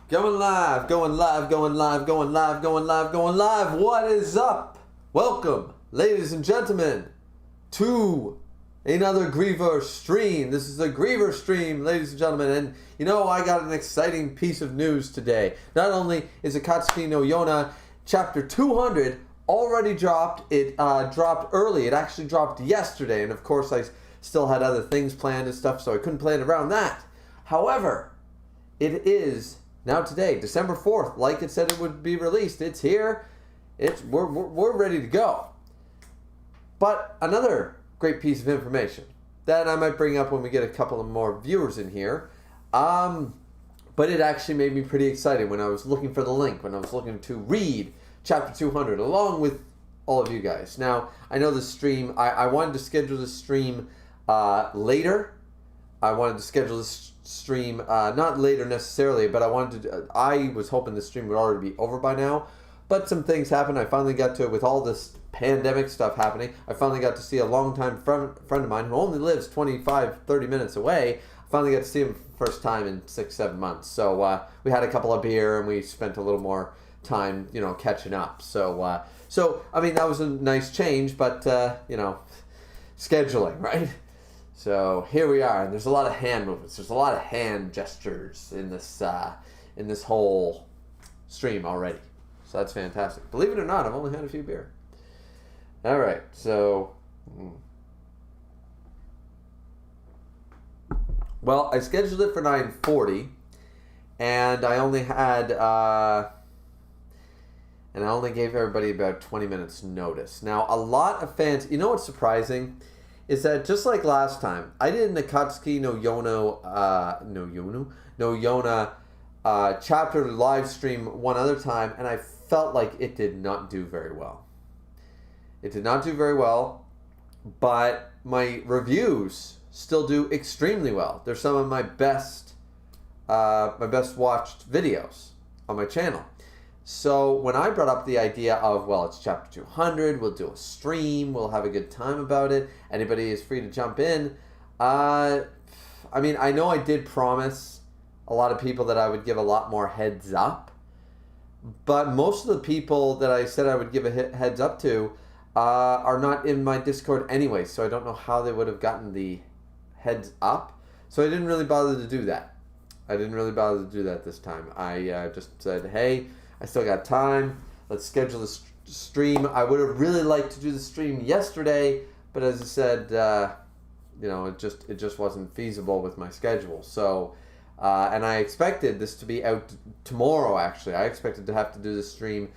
Going live, going live, going live, going live, going live, going live. What is up? Welcome, ladies and gentlemen, to another Griever stream. This is a Griever stream, ladies and gentlemen. And you know, I got an exciting piece of news today. Not only is Akatsuki no Yona chapter 200 already dropped, it dropped early. It actually dropped yesterday. And of course, I still had other things planned and stuff, so I couldn't plan around that. However, it is now today, December 4th, like it said it would be released. It's here. We're ready to go. But another great piece of information that I might bring up when we get a couple of more viewers in here. But it actually made me pretty excited when I was looking for the link, when I was looking to read chapter 200 along with all of you guys. Now, I know the stream, I wanted to schedule the stream later. I wanted to schedule this stream not later necessarily, but I was hoping the stream would already be over by now, but some things happened. I finally got to, with all this pandemic stuff happening, I finally got to see a longtime friend of mine who only lives 25-30 minutes away. I finally got to see him for the first time in 6-7 months. So we had a couple of beer and we spent a little more time, catching up. So I mean, that was a nice change, but scheduling, right? So here we are, and there's a lot of hand movements. There's a lot of hand gestures in this whole stream already. So that's fantastic. Believe it or not, I've only had a few beer. All right, so well, I scheduled it for 9:40, and I only gave everybody about 20 minutes notice. Now, a lot of fans. You know what's surprising? Is that just like last time, I did an Akatsuki no Yona chapter live stream one other time, and I felt like it did not do very well. It did not do very well, but my reviews still do extremely well. They're some of my best watched videos on my channel. So when I brought up the idea of, well, it's chapter 200, we'll do a stream, we'll have a good time about it, anybody is free to jump in. I mean, I know I did promise a lot of people that I would give a lot more heads up, but most of the people that I said I would give a heads up to are not in my Discord anyway, so I don't know how they would have gotten the heads up. So I didn't really bother to do that. This time. I just said, hey, I still got time. Let's schedule the stream. I would have really liked to do the stream yesterday, but as I said, it just wasn't feasible with my schedule. So, and I expected this to be out tomorrow. Actually, I expected to have to do the stream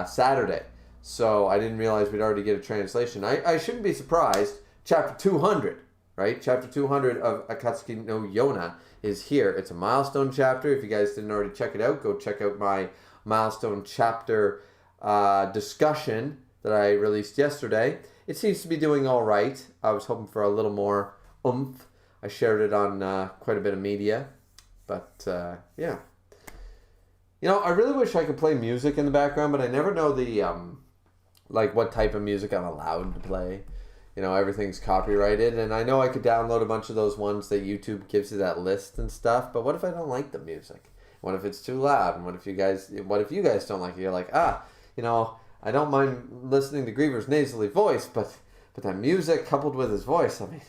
Saturday. So I didn't realize we'd already get a translation. I shouldn't be surprised. Chapter 200, right? Chapter 200 of Akatsuki no Yona is here. It's a milestone chapter. If you guys didn't already check it out, go check out my milestone chapter discussion that I released yesterday. It seems to be doing all right. I was hoping for a little more oomph. I shared it on quite a bit of media, but yeah. I really wish I could play music in the background, but I never know the what type of music I'm allowed to play. Everything's copyrighted, and I know I could download a bunch of those ones that YouTube gives you that list and stuff, but what if I don't like the music? What if it's too loud? And what if you guys don't like it? You're like, I don't mind listening to Griever's nasally voice, but that music coupled with his voice, I mean,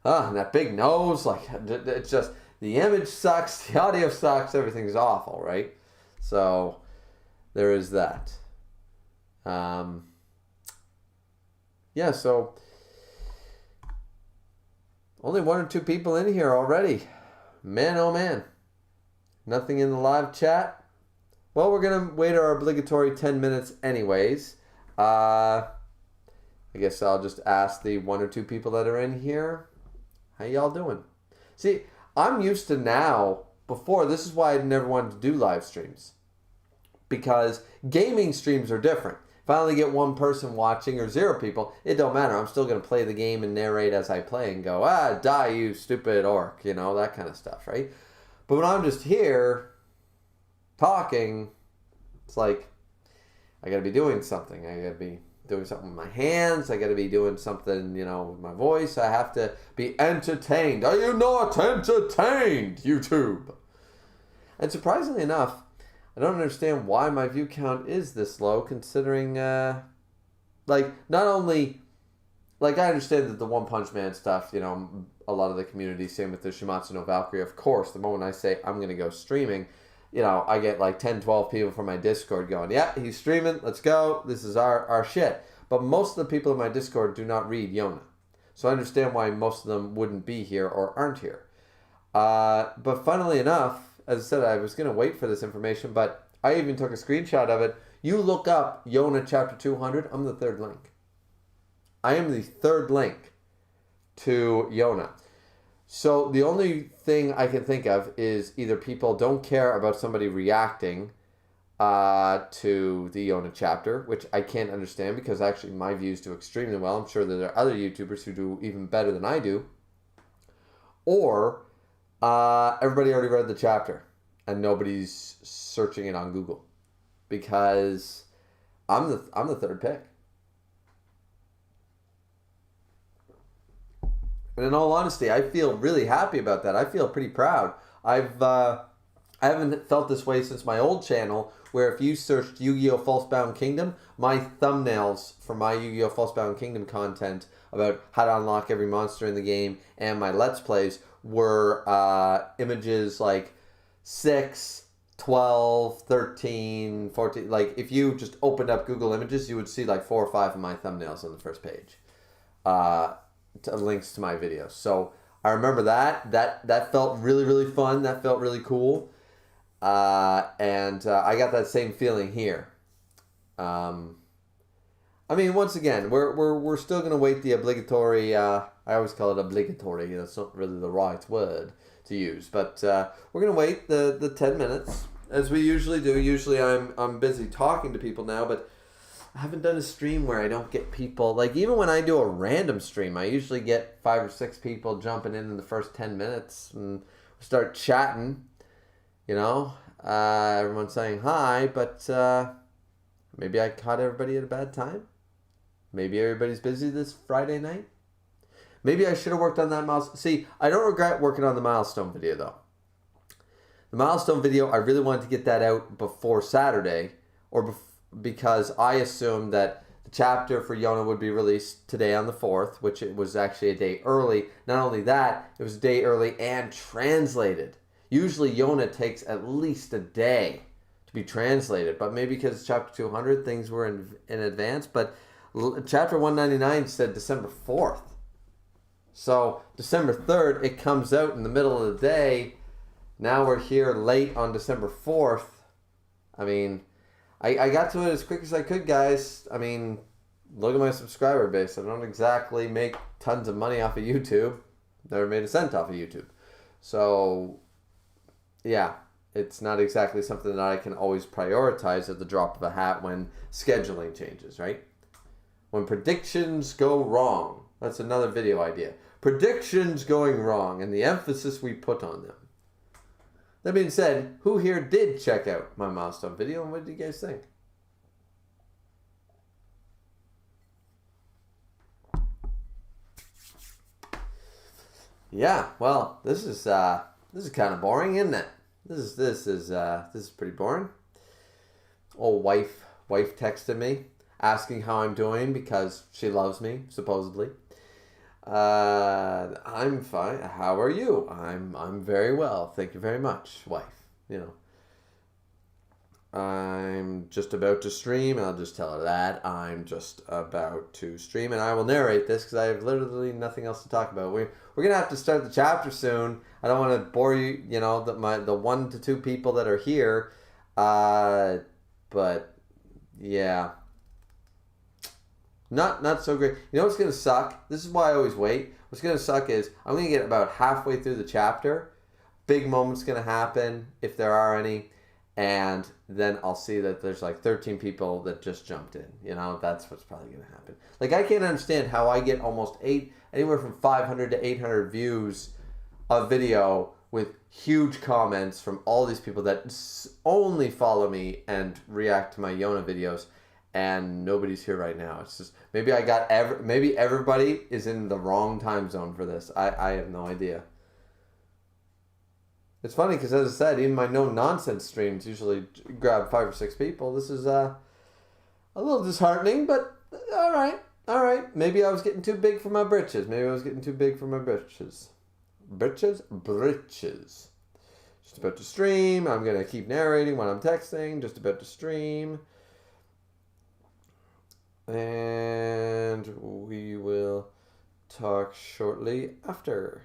and that big nose, it's just, the image sucks, the audio sucks, everything's awful, right? So, there is that. Yeah, so, only 1 or 2 people in here already. Man, oh man. Nothing in the live chat. Well, we're going to wait our obligatory 10 minutes anyways. I guess I'll just ask the 1 or 2 people that are in here. How y'all doing? See, I'm used to now, before, this is why I never wanted to do live streams. Because gaming streams are different. If I only get 1 person watching or 0 people, it don't matter. I'm still going to play the game and narrate as I play and go, die you stupid orc, that kind of stuff, right? But when I'm just here talking, it's like I got to be doing something. I got to be doing something with my hands. I got to be doing something, with my voice. I have to be entertained. Are you not entertained, YouTube? And surprisingly enough, I don't understand why my view count is this low, considering, like, not only, like, I understand that the One Punch Man stuff, you know, a lot of the community, same with the Shimatsu no Valkyrie, of course, the moment I say I'm going to go streaming, you know, I get like 10, 12 people from my Discord going, yeah, he's streaming, let's go, this is our shit. But most of the people in my Discord do not read Yona. So I understand why most of them wouldn't be here or aren't here. But funnily enough, as I said, I was going to wait for this information, but I even took a screenshot of it. You look up Yona chapter 200, I'm the third link. I am the third link to Yona. So the only thing I can think of is either people don't care about somebody reacting to the Yona chapter, which I can't understand because actually my views do extremely well. I'm sure that there are other YouTubers who do even better than I do. Or everybody already read the chapter and nobody's searching it on Google because I'm the third pick. And in all honesty, I feel really happy about that. I feel pretty proud. I haven't felt this way since my old channel, where if you searched Yu-Gi-Oh! Falsebound Kingdom, my thumbnails for my Yu-Gi-Oh! Falsebound Kingdom content about how to unlock every monster in the game and my Let's Plays were images like 6, 12, 13, 14. Like, if you just opened up Google Images, you would see like 4 or 5 of my thumbnails on the first page. Links to my videos. So I remember that felt really, really fun. That felt really cool. And I got that same feeling here. I mean, once again, we're still gonna wait the obligatory. I always call it obligatory. That's not really the right word to use, but we're gonna wait the 10 minutes as we usually do. Usually, I'm busy talking to people now, but I haven't done a stream where I don't get people. Like, even when I do a random stream, I usually get 5 or 6 people jumping in the first 10 minutes and start chatting. You know, everyone's saying hi, but maybe I caught everybody at a bad time. Maybe everybody's busy this Friday night. Maybe I should have worked on that milestone. See, I don't regret working on the milestone video, though. The milestone video, I really wanted to get that out before Saturday, because I assumed that the chapter for Yona would be released today on the 4th, which it was actually a day early. Not only that, it was a day early and translated. Usually Yona takes at least a day to be translated, but maybe because it's chapter 200, things were in advance. But chapter 199 said December 4th. So December 3rd, it comes out in the middle of the day. Now we're here late on December 4th. I mean, I got to it as quick as I could, guys. I mean, look at my subscriber base. I don't exactly make tons of money off of YouTube. Never made a cent off of YouTube. So, yeah, it's not exactly something that I can always prioritize at the drop of a hat when scheduling changes, right? When predictions go wrong. That's another video idea. Predictions going wrong and the emphasis we put on them. That being said, who here did check out my milestone video, and what did you guys think? Yeah, well, this is kind of boring, isn't it? This is pretty boring. Old wife texted me asking how I'm doing because she loves me, supposedly. I'm fine. How are you? I'm very well. Thank you very much, wife. You know, I'm just about to stream. I'll just tell her that. I'm just about to stream, and I will narrate this because I have literally nothing else to talk about. We're gonna have to start the chapter soon. I don't want to bore you. You know, the 1 to 2 people that are here. But yeah. Not so great. You know what's going to suck? This is why I always wait. What's going to suck is I'm going to get about halfway through the chapter. Big moment's going to happen, if there are any. And then I'll see that there's like 13 people that just jumped in. You know, that's what's probably going to happen. Like, I can't understand how I get almost anywhere from 500 to 800 views of video with huge comments from all these people that only follow me and react to my Yona videos. And nobody's here right now. It's just maybe maybe everybody is in the wrong time zone for this. I have no idea. It's funny because, as I said, even my no-nonsense streams usually grab 5 or 6 people. This is a little disheartening, but all right. All right. Maybe I was getting too big for my britches. Britches. Just about to stream. I'm going to keep narrating when I'm texting. Just about to stream. And we will talk shortly after.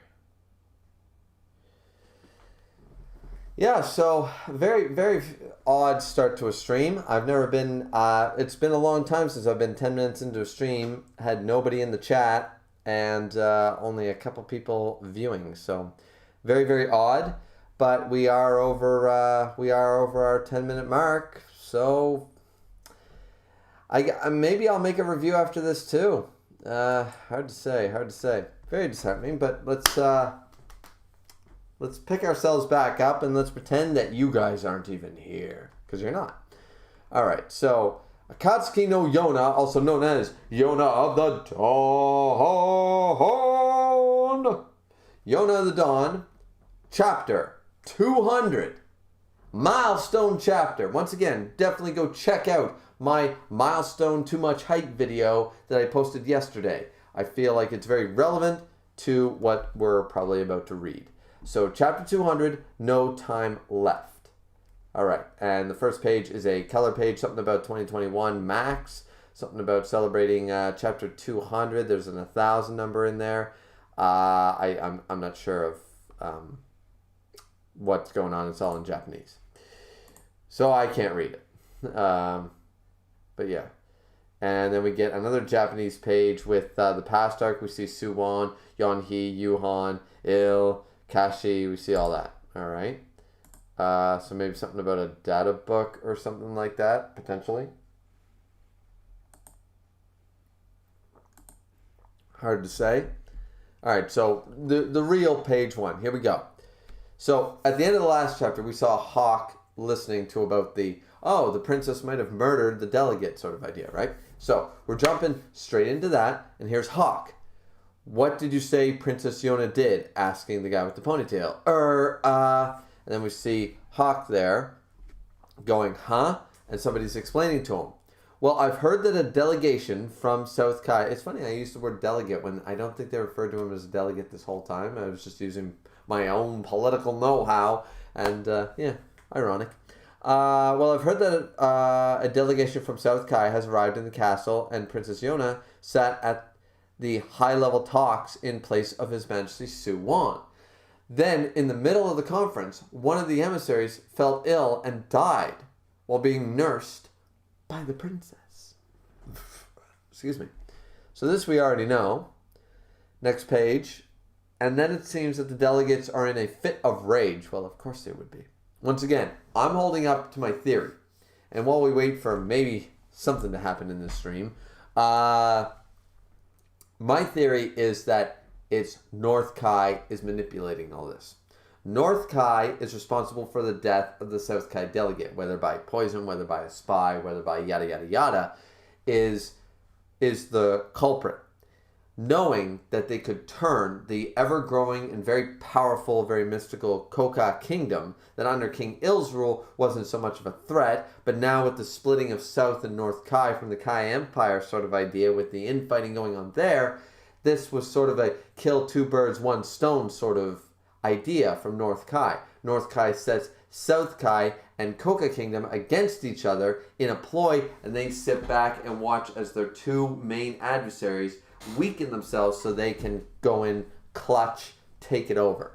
Yeah, so very, very odd start to a stream. I've never been, it's been a long time since I've been 10 minutes into a stream, had nobody in the chat, and only a couple people viewing. So very, very odd, but we are over our 10-minute mark. So maybe I'll make a review after this too. Hard to say. Very disheartening, but let's pick ourselves back up and let's pretend that you guys aren't even here, because you're not. All right, so Akatsuki no Yona, also known as Yona of the Dawn. Yona of the Dawn, chapter 200. Milestone chapter. Once again, definitely go check out my milestone too much hype video that I posted yesterday. I feel like it's very relevant to what we're probably about to read. So chapter 200, no time left. All right, and the first page is a color page, something about 2021 max, something about celebrating chapter 200. There's an 1,000 number in there. I'm not sure of what's going on. It's all in Japanese, so I can't read it. But yeah, and then we get another Japanese page with the past arc. We see Suwon, Yonhee, Yuhan, Il, Kashi, we see all that. All right. So maybe something about a data book or something like that, potentially. Hard to say. All right, so the real page one. Here we go. So at the end of the last chapter, we saw Hawk listening to about the princess might have murdered the delegate sort of idea, right? So we're jumping straight into that, and here's Hawk. What did you say Princess Yona did? Asking the guy with the ponytail. And then we see Hawk there going, huh? And somebody's explaining to him. Well, I've heard that a delegation from South Kai... It's funny, I used the word delegate when I don't think they referred to him as a delegate this whole time. I was just using my own political know-how. And, ironic. Well, I've heard that a delegation from South Kai has arrived in the castle, and Princess Yona sat at the high-level talks in place of His Majesty Suwon. Then, in the middle of the conference, one of the emissaries fell ill and died while being nursed by the princess. Excuse me. So this we already know. Next page. And then it seems that the delegates are in a fit of rage. Well, of course they would be. Once again, I'm holding up to my theory. And while we wait for maybe something to happen in this stream, my theory is that it's North Kai is manipulating all this. North Kai is responsible for the death of the South Kai delegate, whether by poison, whether by a spy, whether by yada yada yada, is the culprit. Knowing that they could turn the ever-growing and very powerful, very mystical Koka kingdom that under King Il's rule wasn't so much of a threat, but now with the splitting of South and North Kai from the Kai Empire sort of idea with the infighting going on there, this was sort of a kill two birds, one stone sort of idea from North Kai. North Kai sets South Kai and Koka Kingdom against each other in a ploy, and they sit back and watch as their two main adversaries weaken themselves so they can go in, clutch, take it over.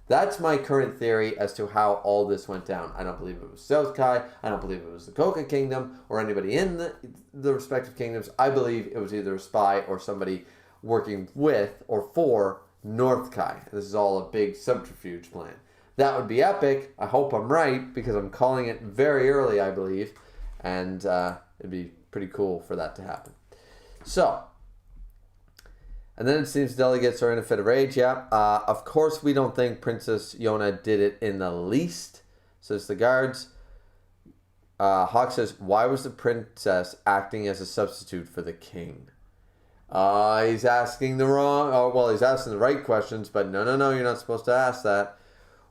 That's my current theory as to how all this went down. I don't believe it was South Kai. I don't believe it was the Koka Kingdom or anybody in the respective kingdoms. I believe it was either a spy or somebody working with or for North Kai. This is all a big subterfuge plan. That would be epic. I hope I'm right because I'm calling it very early, I believe. And it'd be pretty cool for that to happen. So, and then it seems delegates are in a fit of rage. Yeah, of course we don't think Princess Yona did it in the least, says the guards. Hawk says, why was the princess acting as a substitute for the king? He's asking the wrong... he's asking the right questions, but no, you're not supposed to ask that.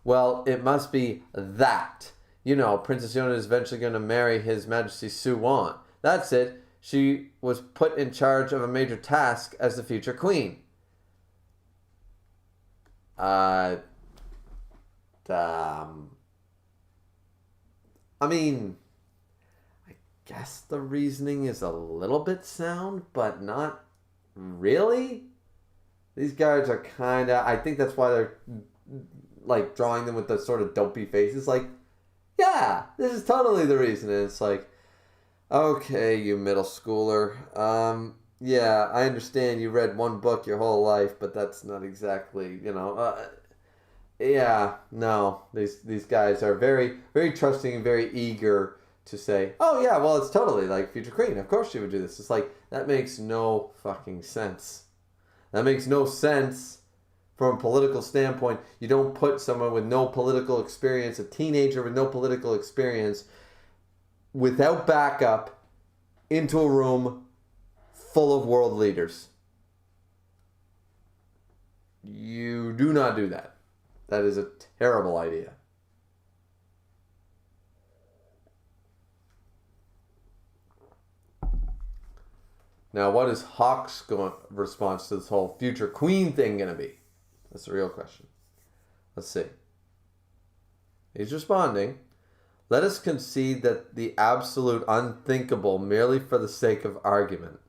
Well, it must be that. Princess Yona is eventually going to marry His Majesty Suwon. That's it. She was put in charge of a major task as the future queen. I guess the reasoning is a little bit sound, but not really. These guys are kind of... I think that's why they're like drawing them with the sort of dopey faces. Like, yeah, this is totally the reason. And it's like, okay, you middle schooler. Yeah, I understand you read one book your whole life, but that's not exactly, yeah, no. These guys are very, very trusting and very eager to say, oh yeah, well, it's totally like future queen. Of course she would do this. It's like, that makes no fucking sense. That makes no sense from a political standpoint. You don't put someone with no political experience, a teenager with no political experience, without backup, into a room full of world leaders. You do not do that. That is a terrible idea. Now, what is Hawk's response to this whole future queen thing going to be? That's the real question. Let's see. He's responding. Let us concede that the absolute unthinkable merely for the sake of argument.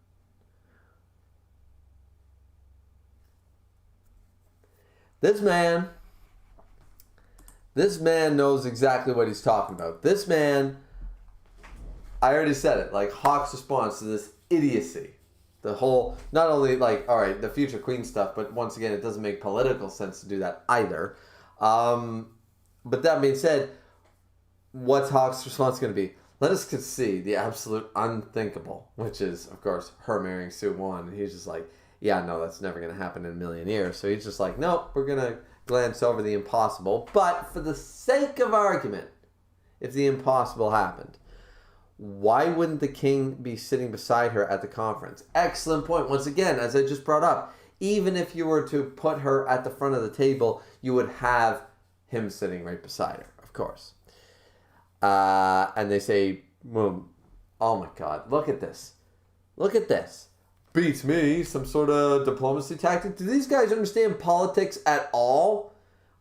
This man knows exactly what he's talking about. This man, I already said it, like Hawk's response to this idiocy. The whole, not only like, all right, the future queen stuff, but once again, it doesn't make political sense to do that either. But that being said, what's Hawk's response going to be? Let us concede the absolute unthinkable, which is, of course, her marrying Suwon. And he's just like, yeah, no, that's never going to happen in a million years. So he's just like, nope, we're going to glance over the impossible. But for the sake of argument, if the impossible happened, why wouldn't the king be sitting beside her at the conference? Excellent point. Once again, as I just brought up, even if you were to put her at the front of the table, you would have him sitting right beside her, of course. And they say, well, oh my God, look at this. Look at this. Beats me, some sort of diplomacy tactic. Do these guys understand politics at all?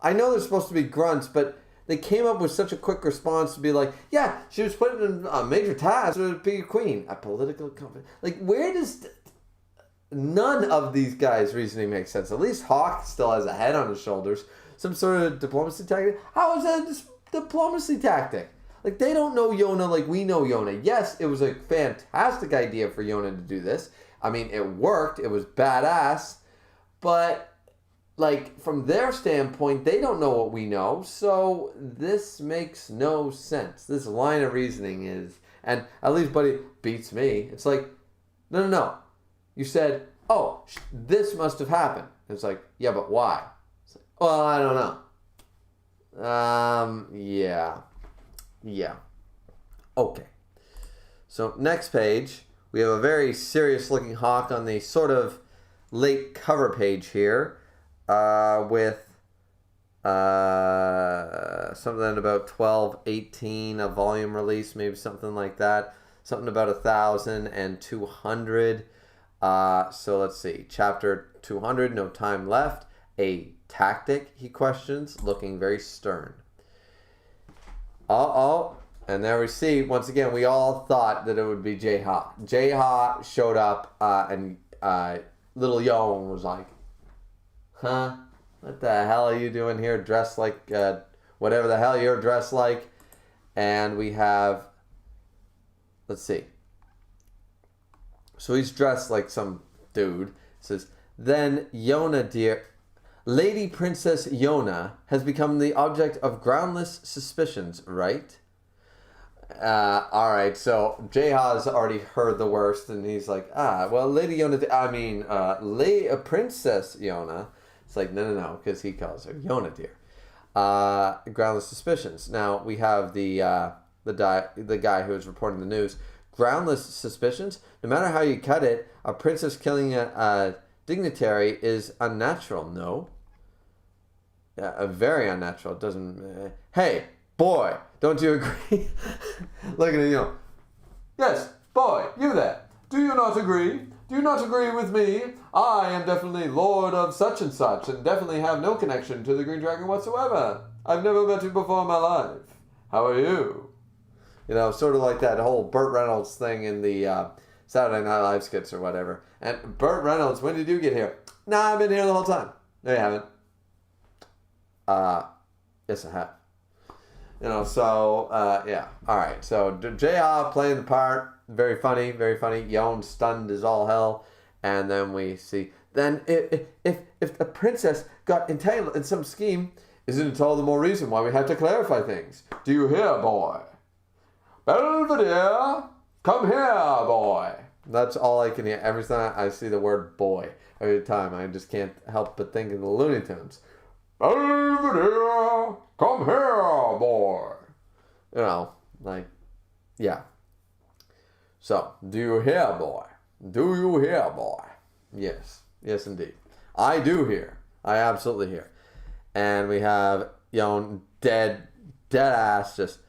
I know they're supposed to be grunts, but they came up with such a quick response to be like, yeah, she was put in a major task to be a queen. A political company. Like, where does... None of these guys' reasoning makes sense. At least Hawk still has a head on his shoulders. Some sort of diplomacy tactic. How is that a diplomacy tactic? Like, they don't know Yona like we know Yona. Yes, it was a fantastic idea for Yona to do this. I mean, it worked. It was badass. But... like, from their standpoint, they don't know what we know, so this makes no sense. This line of reasoning is, and at least Buddy beats me. It's like, no. You said, oh, this must have happened. It's like, yeah, but why? It's like, well, I don't know. Yeah. Okay. So, next page, we have a very serious-looking Hawk on the sort of late cover page here. With something about 1218, a volume release, maybe something like that. Something about 1,200. So let's see. Chapter 200, no time left. A tactic, he questions, looking very stern. And there we see, once again, we all thought that it would be J-Ha. J-Ha showed up, and little Yon was like, huh? What the hell are you doing here dressed like whatever the hell you're dressed like? And we have, let's see. So he's dressed like some dude. It says, then Yona, dear, Lady Princess Yona has become the object of groundless suspicions, right? Alright, so J-Ha's already heard the worst, and he's like, well, Lady Yona, Princess Yona. It's like, no, because he calls her Yona, dear. Groundless suspicions. Now, we have the guy who is reporting the news. Groundless suspicions? No matter how you cut it, a princess killing a dignitary is unnatural, no? very unnatural. It doesn't. Hey, boy, don't you agree? Looking at you. Yes, boy, you there. Do you not agree? Do you not agree with me? I am definitely Lord of such and definitely have no connection to the Green Dragon whatsoever. I've never met you before in my life. How are you? You know, sort of like that whole Burt Reynolds thing in the Saturday Night Live skits or whatever. And Burt Reynolds, when did you get here? Nah, I've been here the whole time. No, you haven't. Yes, I have. You know, so, yeah. All right, so J-Ha playing the part. Very funny, very funny. Yon stunned as all hell. And then we see, then if the princess got entangled in some scheme, isn't it all the more reason why we have to clarify things? Do you hear, boy? Belvedere, come here, boy. That's all I can hear. Every time I see the word boy, every time I just can't help but think of the Looney Tunes. Belvedere, come here, boy. You know, like, yeah. So, do you hear, boy? Do you hear, boy? Yes. Yes, indeed. I do hear. I absolutely hear. And we have, dead ass, just,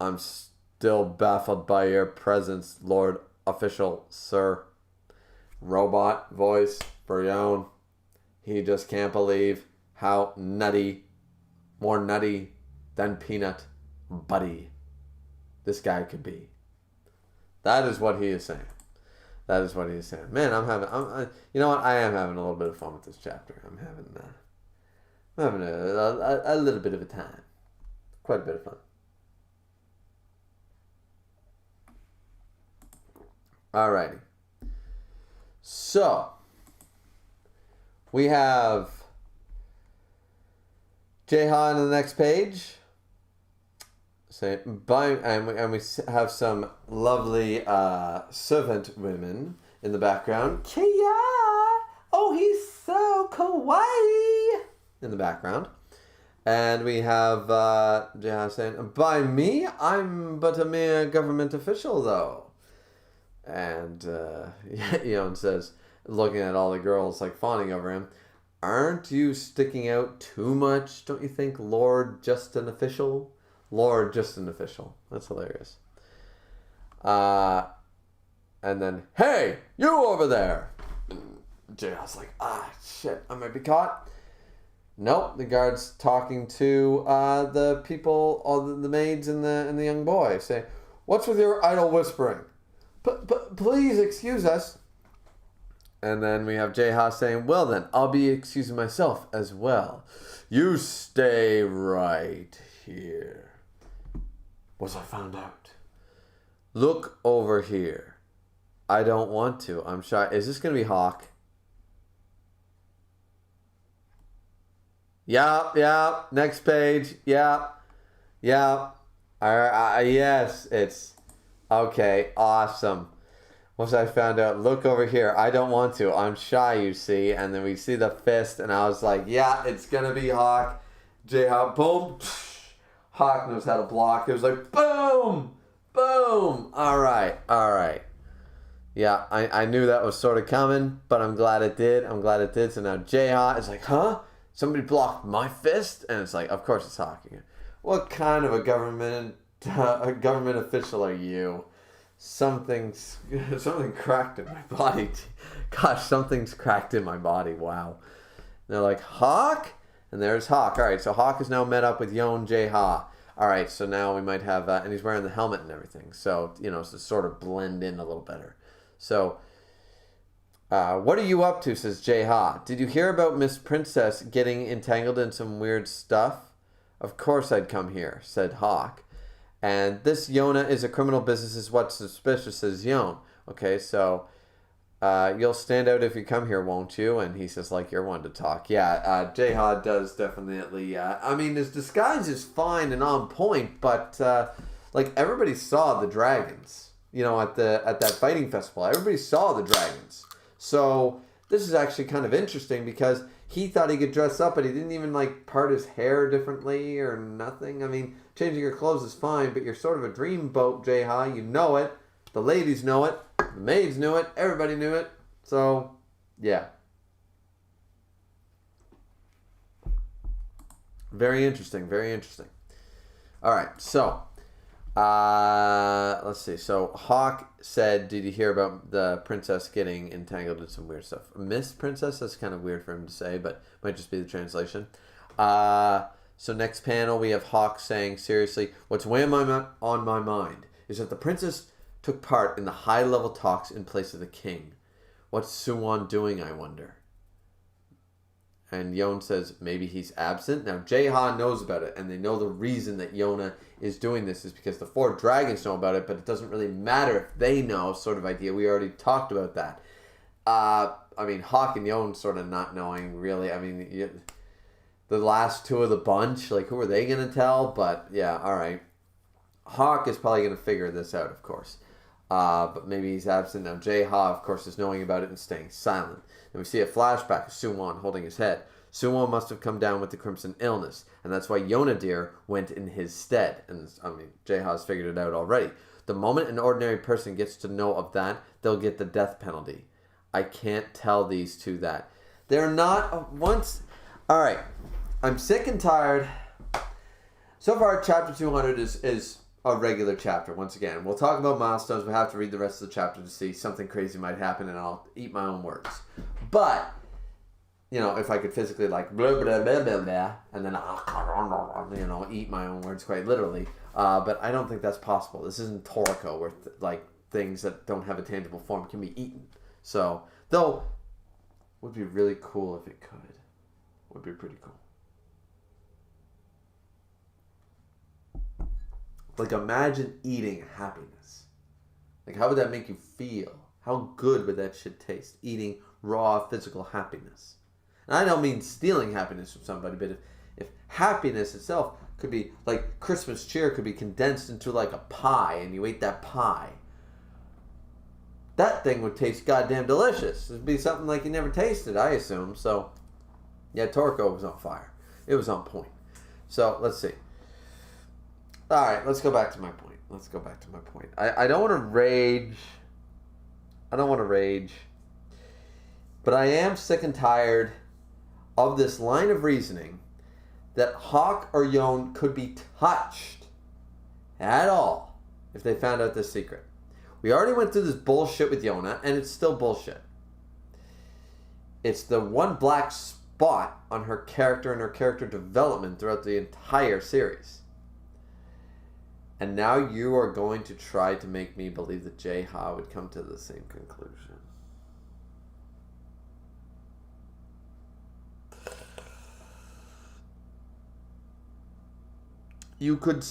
I'm still baffled by your presence, Lord Official, sir. Robot voice for Yon. He just can't believe how nutty, more nutty than Peanut Buddy this guy could be. That is what he is saying. That is what he is saying. Man, you know what? I am having a little bit of fun with this chapter. I'm having a little bit of a time. Quite a bit of fun. Alrighty. So, we have J-Ha on the next page. And we have some lovely servant women in the background. Kia! Oh, he's so kawaii! In the background. And we have J-Ha saying, by me, I'm but a mere government official, though. And Yon says, looking at all the girls, like, fawning over him, aren't you sticking out too much, don't you think, Lord Just an Official? Lord Just an Official. That's hilarious. And then, hey, you over there! J-Ha's like, shit, I might be caught. Nope, the guard's talking to the people, all the maids and the young boy. Say, what's with your idle whispering? Please excuse us. And then we have J-Ha saying, well then, I'll be excusing myself as well. You stay right here. Was I found out? Look over here. I don't want to. I'm shy. Is this going to be Hawk? Yeah. Next page. Yeah. Yes, it's... Okay, awesome. Once I found out, look over here. I don't want to. I'm shy, you see. And then we see the fist, and I was like, yeah, it's going to be Hawk. J-Hawk, boom. Hawk knows how to block. It was like, boom. All right. Yeah, I knew that was sort of coming, but I'm glad it did. So now J-Hawk is like, huh? Somebody blocked my fist? And it's like, of course it's Hawk again. What kind of a government official are you? Something cracked in my body. Gosh, something's cracked in my body. Wow. And they're like, Hawk? And there's Hawk. All right, so Hawk is now met up with Yon J-Ha. All right, so now we might have, and he's wearing the helmet and everything. So, to sort of blend in a little better. So, what are you up to, says J-Ha. Did you hear about Miss Princess getting entangled in some weird stuff? Of course I'd come here, said Hawk. And this Yona is a criminal business is what's suspicious, says Yon. Okay, so you'll stand out if you come here, won't you? And he says, like, you're one to talk. Yeah, J-Ha does definitely, I mean, his disguise is fine and on point, but, like, everybody saw the dragons, at that fighting festival. Everybody saw the dragons. So this is actually kind of interesting because he thought he could dress up, but he didn't even, like, part his hair differently or nothing. I mean, changing your clothes is fine, but you're sort of a dreamboat, J-Ha. You know it. The ladies know it. The maids knew it. Everybody knew it. So, yeah. Very interesting. Very interesting. All right, so let's see. So Hawk said, "Did you hear about the princess getting entangled in some weird stuff?" Miss Princess. That's kind of weird for him to say, but might just be the translation. So next panel we have Hawk saying, "Seriously, what's weighing on my mind is that the princess took part in the high-level talks in place of the king. What's Suwon doing, I wonder?" And Yon says, maybe he's absent. Now, Jaeha knows about it, and they know the reason that Yona is doing this is because the four dragons know about it, but it doesn't really matter if they know, sort of idea. We already talked about that. I mean, Hawk and Yon sort of not knowing, really. I mean, the last two of the bunch, like, who are they going to tell? But, yeah, all right. Hawk is probably going to figure this out, of course. But maybe he's absent. Now, Jaeha, of course, is knowing about it and staying silent. And we see a flashback of Suwon holding his head. Suwon must have come down with the crimson illness, and that's why Yona dear went in his stead. And, I mean, Jaeha's figured it out already. The moment an ordinary person gets to know of that, they'll get the death penalty. I can't tell these two that. They're not once... All right. I'm sick and tired. So far, chapter 200 is a regular chapter, once again. We'll talk about milestones. We have to read the rest of the chapter to see something crazy might happen, and I'll eat my own words. But, you know, if I could physically, like, blah, blah, blah, blah, blah, and then, you know, eat my own words quite literally. But I don't think that's possible. This isn't Toriko, where, like, things that don't have a tangible form can be eaten. So, though, it would be really cool if it could. It would be pretty cool. Like, imagine eating happiness. Like, how would that make you feel? How good would that shit taste? Eating raw physical happiness. And I don't mean stealing happiness from somebody, but if happiness itself could be, like, Christmas cheer could be condensed into, like, a pie, and you ate that pie. That thing would taste goddamn delicious. It'd be something like you never tasted, I assume. So, yeah, Toriko was on fire. It was on point. So, let's see. All right, let's go back to my point. I don't want to rage. But I am sick and tired of this line of reasoning that Hawk or Yon could be touched at all if they found out this secret. We already went through this bullshit with Yona, and it's still bullshit. It's the one black spot on her character and her character development throughout the entire series. And now you are going to try to make me believe that Jaeha would come to the same conclusion. You could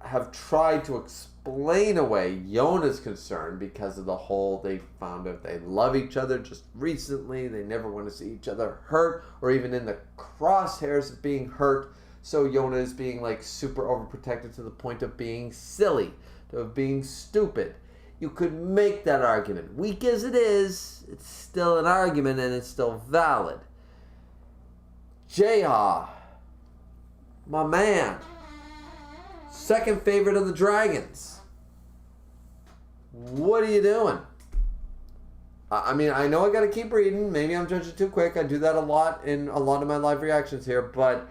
have tried to explain away Yona's concern because of the whole they found out they love each other just recently. They never want to see each other hurt or even in the crosshairs of being hurt. So Yona is being like super overprotected to the point of being silly, of being stupid. You could make that argument. Weak as it is, it's still an argument and it's still valid. Jaeha, my man, second favorite of the dragons. What are you doing? I mean, I know I gotta keep reading. Maybe I'm judging too quick. I do that a lot in a lot of my live reactions here, but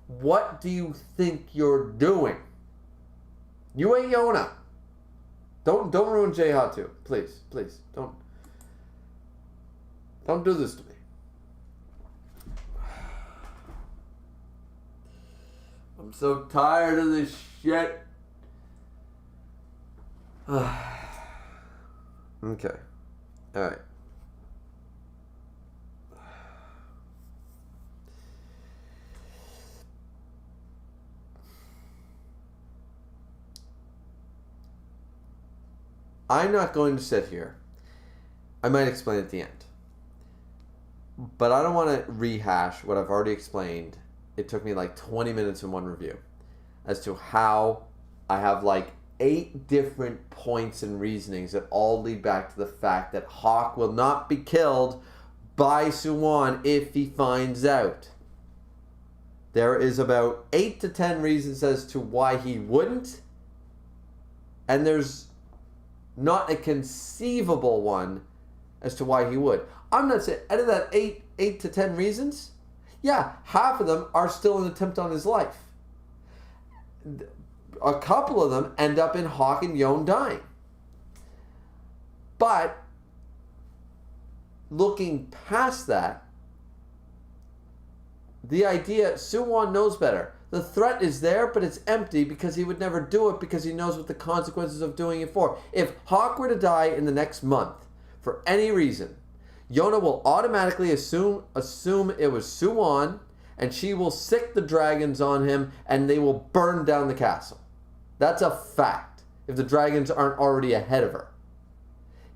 what do you think you're doing? You ain't Yona. Don't ruin Jaeha too. Please. Don't do this to me. I'm so tired of this shit. Okay. Alright. I'm not going to sit here. I might explain at the end. But I don't want to rehash what I've already explained. It took me like 20 minutes in one review as to how I have like 8 different points and reasonings that all lead back to the fact that Hawk will not be killed by Suwon if he finds out. There is about 8 to 10 reasons as to why he wouldn't. And there's not a conceivable one as to why he would. I'm not saying, out of that 8 to 10 reasons, Yeah, half of them are still an attempt on his life. A couple of them end up in Hawk and Yona dying. But looking past that, the idea, Suwon knows better. The threat is there, but it's empty because he would never do it because he knows what the consequences of doing it for. If Hawk were to die in the next month, for any reason, Yona will automatically assume it was Suwon, and she will sick the dragons on him, and they will burn down the castle. That's a fact, if the dragons aren't already ahead of her.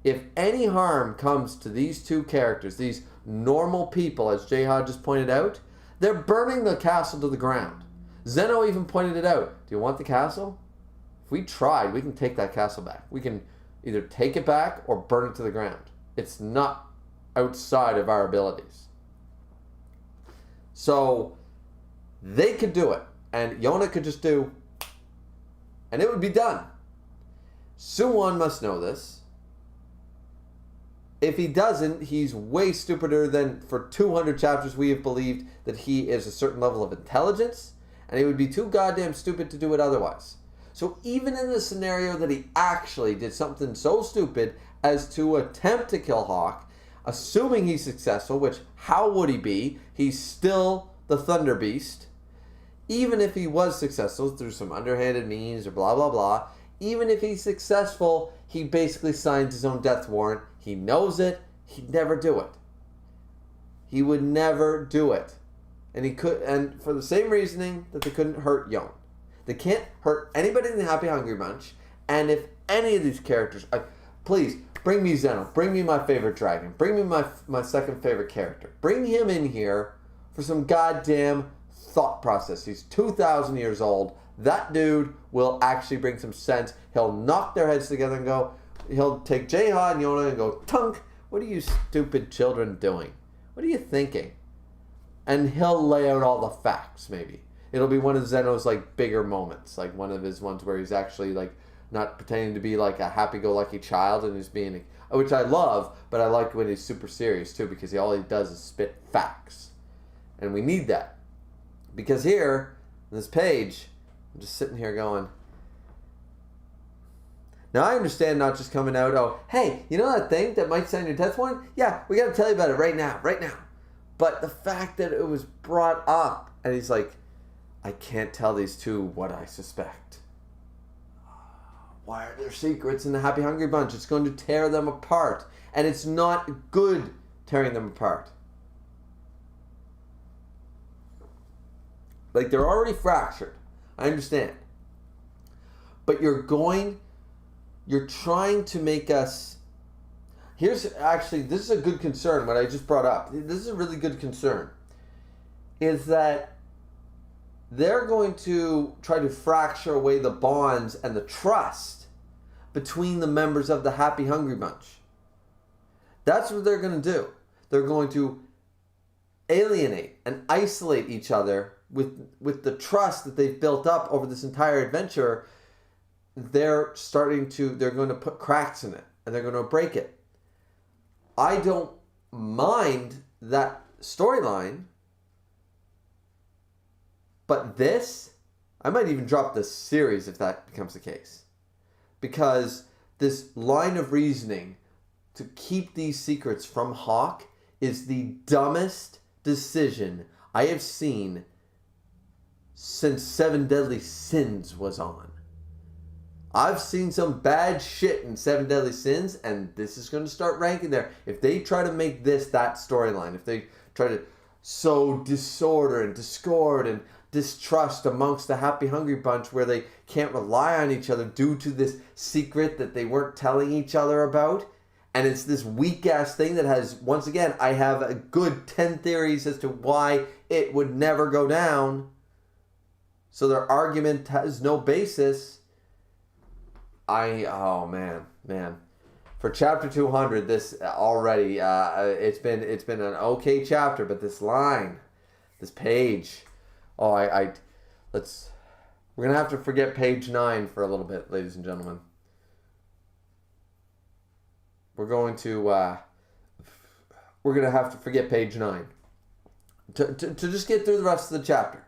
If any harm comes to these two characters, these normal people, as Jayha just pointed out, they're burning the castle to the ground. Zeno even pointed it out. Do you want the castle? If we tried, we can take that castle back. We can either take it back or burn it to the ground. It's not outside of our abilities. So they could do it, and Yona could just do, and it would be done. Suwon must know this. If he doesn't, he's way stupider than for 200 chapters we have believed that he is a certain level of intelligence, and he would be too goddamn stupid to do it otherwise. So even in the scenario that he actually did something so stupid as to attempt to kill Hawk, assuming he's successful, which how would he be? He's still the Thunder Beast. Even if he was successful through some underhanded means or blah, blah, blah, even if he's successful, he basically signs his own death warrant. He knows it. He'd never do it. He would never do it. And he could, and for the same reasoning that they couldn't hurt Yona. They can't hurt anybody in the Happy Hungry Bunch. And if any of these characters, please, bring me Zeno. Bring me my favorite dragon. Bring me my second favorite character. Bring him in here for some goddamn thought process. He's 2,000 years old. That dude will actually bring some sense. He'll knock their heads together and go, he'll take Jayha and Yona and go, Tunk, what are you stupid children doing? What are you thinking? And he'll lay out all the facts, maybe. It'll be one of Zeno's, like, bigger moments. Like, one of his ones where he's actually, like, not pretending to be, like, a happy-go-lucky child and he's being, which I love, but I like when he's super serious, too, because all he does is spit facts. And we need that. Because here, on this page, I'm just sitting here going, now I understand not just coming out, oh, hey, you know that thing that might sign your death warrant? Yeah, we got to tell you about it right now. But the fact that it was brought up, and he's like, I can't tell these two what I suspect. Why are there secrets in the Happy Hungry Bunch? It's going to tear them apart. And it's not good tearing them apart. Like, they're already fractured. I understand. But you're trying to make us... this is a good concern, what I just brought up. This is a really good concern. Is that they're going to try to fracture away the bonds and the trust between the members of the Happy Hungry Bunch. That's what they're going to do. They're going to alienate and isolate each other with the trust that they've built up over this entire adventure. They're going to put cracks in it and they're going to break it. I don't mind that storyline, but I might even drop this series if that becomes the case. Because this line of reasoning to keep these secrets from Hawk is the dumbest decision I have seen since Seven Deadly Sins was on. I've seen some bad shit in Seven Deadly Sins, and this is going to start ranking there. If they try to make this that storyline, if they try to sow disorder and discord and distrust amongst the Happy Hungry Bunch where they can't rely on each other due to this secret that they weren't telling each other about, and it's this weak-ass thing that has, once again, I have a good 10 theories as to why it would never go down, so their argument has no basis. Oh man. For chapter 200, this already, it's been an okay chapter, but this line, this page, we're going to have to forget page 9 for a little bit, ladies and gentlemen. We're going to have to forget page 9. to just get through the rest of the chapter.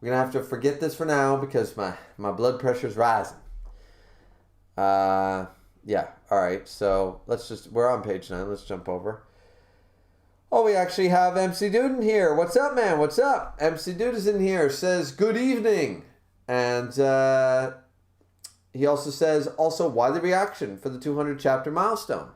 We're going to have to forget this for now because my blood pressure's rising. Yeah, alright, so we're on page 9, let's jump over. Oh, we actually have MC Dude in here. What's up, man? What's up? MC Dude is in here, says, good evening. And he also says, why the reaction for the 200 chapter milestone?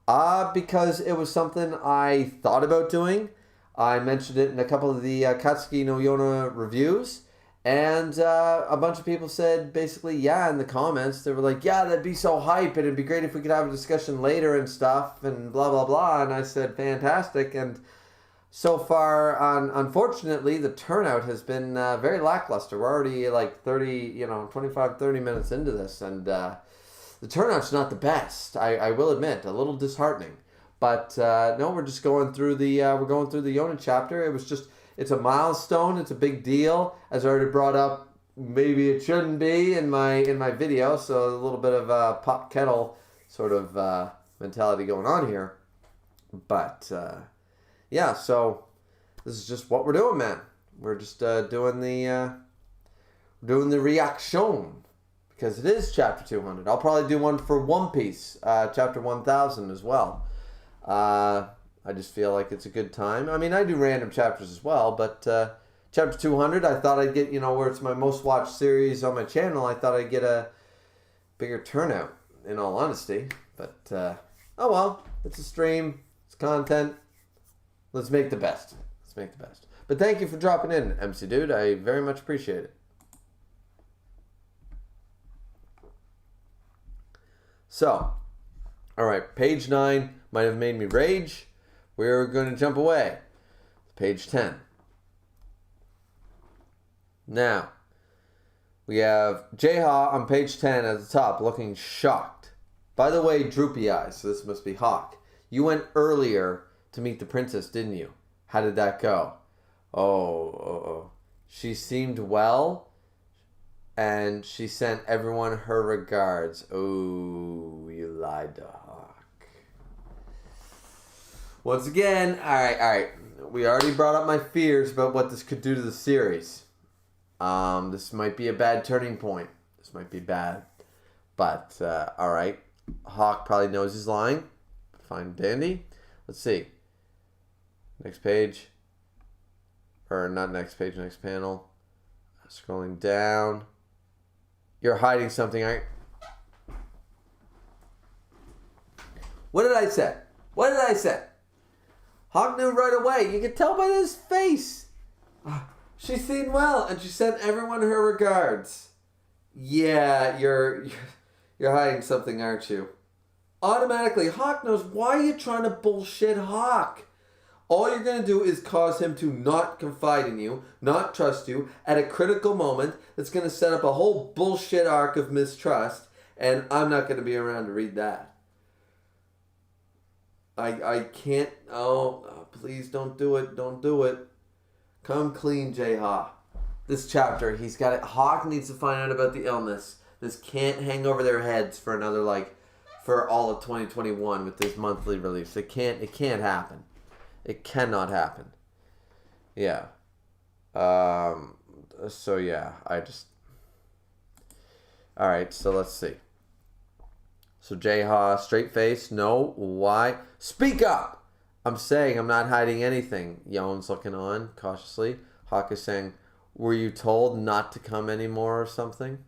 Because it was something I thought about doing. I mentioned it in a couple of the Akatsuki no Yona reviews. And a bunch of people said, basically, yeah, in the comments. They were like, yeah, that'd be so hype. And it'd be great if we could have a discussion later and stuff. And blah, blah, blah. And I said, fantastic. And so far, unfortunately, the turnout has been very lackluster. We're already like 25, 30 minutes into this. And the turnout's not the best. I will admit, a little disheartening. But no, we're just going through the Yona chapter. It's a milestone. It's a big deal. As I already brought up, maybe it shouldn't be in my video. So a little bit of a pot kettle sort of mentality going on here. But yeah, so this is just what we're doing, man. We're just doing the reaction because it is chapter 200. I'll probably do one for One Piece, chapter 1000 as well. I just feel like it's a good time. I mean, I do random chapters as well, but chapter 200, I thought I'd get, where it's my most watched series on my channel, I thought I'd get a bigger turnout, in all honesty. But, oh well, it's a stream, it's content. Let's make the best. But thank you for dropping in, MC Dude. I very much appreciate it. So, all right, page 9 might have made me rage. We're going to jump away. Page 10. Now, we have J-Ha on page 10 at the top looking shocked. By the way, droopy eyes, so this must be Hawk. You went earlier to meet the princess, didn't you? How did that go? Oh. She seemed well, and she sent everyone her regards. Oh, you lied to Hawk. Once again, all right. We already brought up my fears about what this could do to the series. This might be a bad turning point. This might be bad. But, all right. Hawk probably knows he's lying. Fine, dandy. Let's see. Next page. Or not next page, next panel. Scrolling down. You're hiding something, aren't you? What did I say? Hawk knew right away. You could tell by his face. She's seen well, and she sent everyone her regards. Yeah, you're hiding something, aren't you? Automatically, Hawk knows. Why are you trying to bullshit Hawk? All you're going to do is cause him to not confide in you, not trust you, at a critical moment that's going to set up a whole bullshit arc of mistrust, and I'm not going to be around to read that. I can't. Oh, please don't do it. Don't do it. Come clean, J-Ha. This chapter, he's got it. Hawk needs to find out about the illness. This can't hang over their heads for another, for all of 2021 with this monthly release. It can't happen. It cannot happen. Yeah. So yeah, alright, so let's see. So J-Ha, straight face, no, why? Speak up! I'm saying I'm not hiding anything. Yon's looking on, cautiously. Hawk is saying, were you told not to come anymore or something?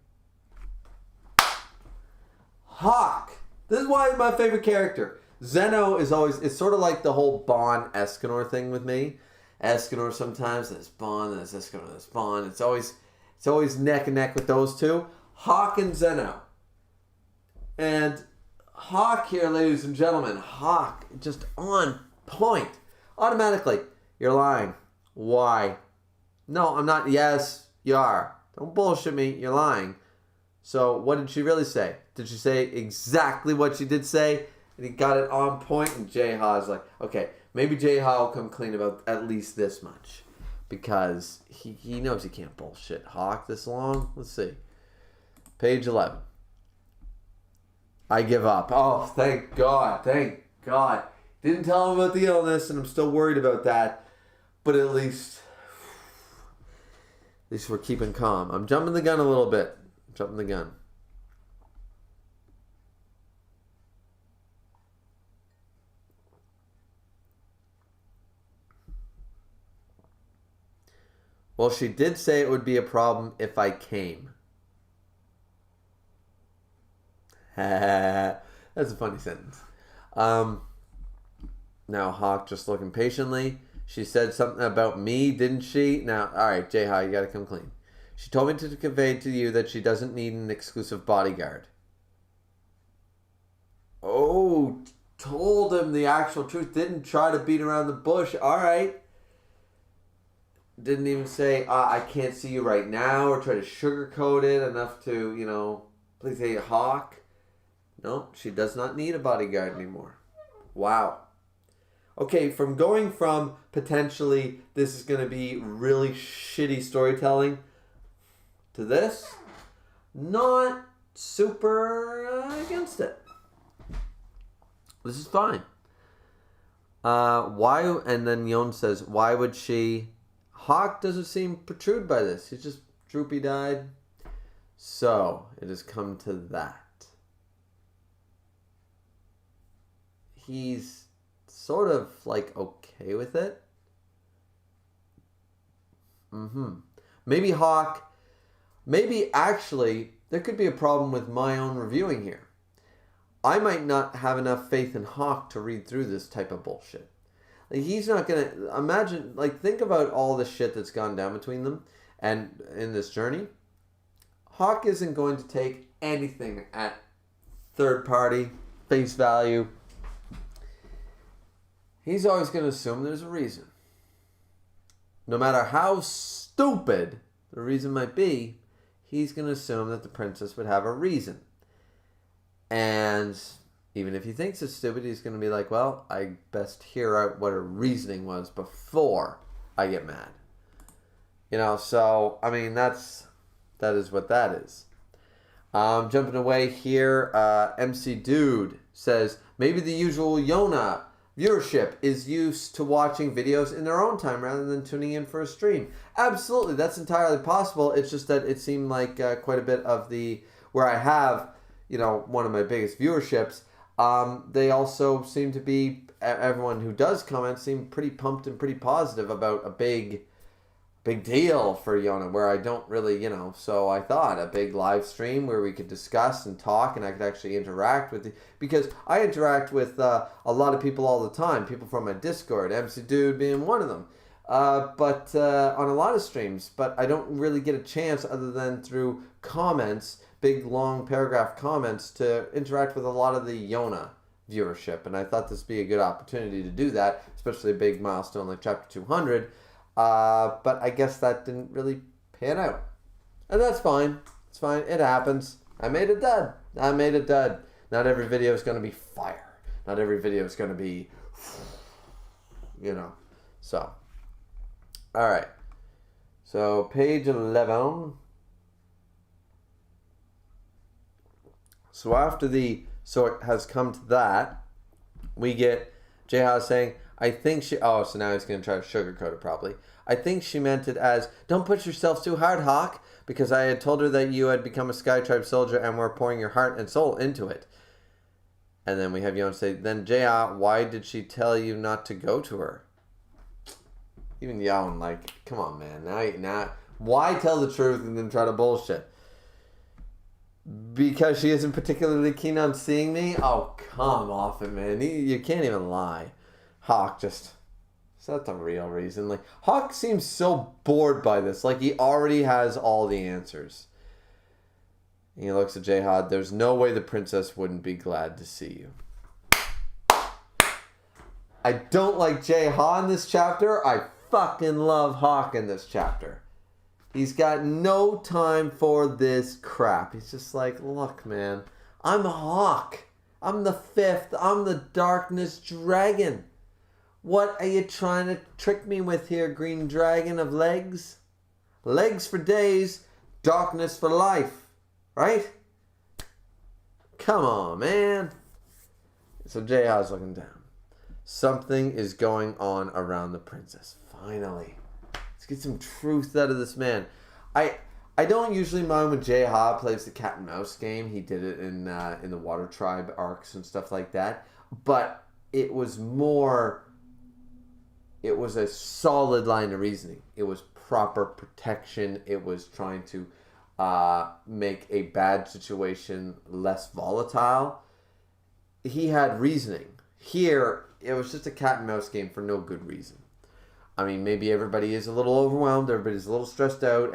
Hawk! This is why he's my favorite character. Zeno is always, it's sort of like the whole Bond Escanor thing with me. Escanor sometimes, then it's Bond, then it's Escanor, then it's Bond. It's always neck and neck with those two. Hawk and Zeno. And Hawk here, ladies and gentlemen, Hawk, just on point. Automatically, you're lying. Why? No, I'm not. Yes, you are. Don't bullshit me. You're lying. So what did she really say? Did she say exactly what she did say? And he got it on point, and J-Ha's like, okay, maybe J-Ha will come clean about at least this much. Because he knows he can't bullshit Hawk this long. Let's see. Page 11. I give up. Oh, thank God. Thank God. Didn't tell him about the illness, and I'm still worried about that. But at least we're keeping calm. I'm jumping the gun a little bit. Jumping the gun. Well, she did say it would be a problem if I came. That's a funny sentence. Now Hawk just looking patiently. She said something about me, didn't she? Now, alright, J-Ha, you gotta come clean. She told me to convey to you that she doesn't need an exclusive bodyguard. Oh, told him the actual truth. Didn't try to beat around the bush. Alright. Didn't even say, I can't see you right now, or try to sugarcoat it enough to, please say Hawk. No, she does not need a bodyguard anymore. Wow. Okay, from going from potentially this is going to be really shitty storytelling to this, not super against it. This is fine. Why? And then Yon says, why would she? Hawk doesn't seem perturbed by this. He's just droopy-eyed. So, it has come to that. He's sort of like okay with it. Maybe Hawk, maybe actually there could be a problem with my own reviewing here. I might not have enough faith in Hawk to read through this type of bullshit. Like, he's not gonna imagine, like, think about all the shit that's gone down between them and in this journey. Hawk isn't going to take anything at third party face value. He's always going to assume there's a reason. No matter how stupid the reason might be, he's going to assume that the princess would have a reason. And even if he thinks it's stupid, he's going to be like, well, I best hear out what her reasoning was before I get mad. So, I mean, that is what that is. Jumping away here, MC Dude says, maybe the usual Yona viewership is used to watching videos in their own time rather than tuning in for a stream. Absolutely, that's entirely possible. It's just that it seemed like quite a bit of where I have, one of my biggest viewerships, they also seem to be, everyone who does comment seem pretty pumped and pretty positive about a big deal for Yona, where I don't really, so I thought a big live stream where we could discuss and talk and I could actually interact with because I interact with a lot of people all the time, people from my Discord, MC Dude being one of them, but on a lot of streams, but I don't really get a chance other than through comments, big long paragraph comments, to interact with a lot of the Yona viewership, and I thought this would be a good opportunity to do that, especially a big milestone like chapter 200. But I guess that didn't really pan out. And that's fine. It's fine. It happens. I made a dud. Not every video is going to be fire. Not every video is going to be, So, all right. So, page 11. So, after so it has come to that, we get J-Ha saying, I think she... Oh, so now he's going to try to sugarcoat it probably. I think she meant it as, don't push yourself too hard, Hawk, because I had told her that you had become a Sky Tribe soldier and were pouring your heart and soul into it. And then we have Yona say, then J-Ha, why did she tell you not to go to her? Even Yona, like, come on, man. Now, why tell the truth and then try to bullshit? Because she isn't particularly keen on seeing me? Oh, come off it, man. You can't even lie. Hawk just... Is that the real reason? Like, Hawk seems so bored by this. Like, he already has all the answers. And he looks at J-Ha. There's no way the princess wouldn't be glad to see you. I don't like J-Ha in this chapter. I fucking love Hawk in this chapter. He's got no time for this crap. He's just like, look, man. I'm a Hawk. I'm the 5th. I'm the Darkness Dragon. What are you trying to trick me with here, green dragon of legs? Legs for days, darkness for life. Right? Come on, man. So J-Ha's looking down. Something is going on around the princess. Finally. Let's get some truth out of this man. I don't usually mind when Jay Ha plays the cat and mouse game. He did it in the Water Tribe arcs and stuff like that. But it was a solid line of reasoning. It was proper protection. It was trying to make a bad situation less volatile. He had reasoning. Here, it was just a cat and mouse game for no good reason. I mean, maybe everybody is a little overwhelmed. Everybody's a little stressed out.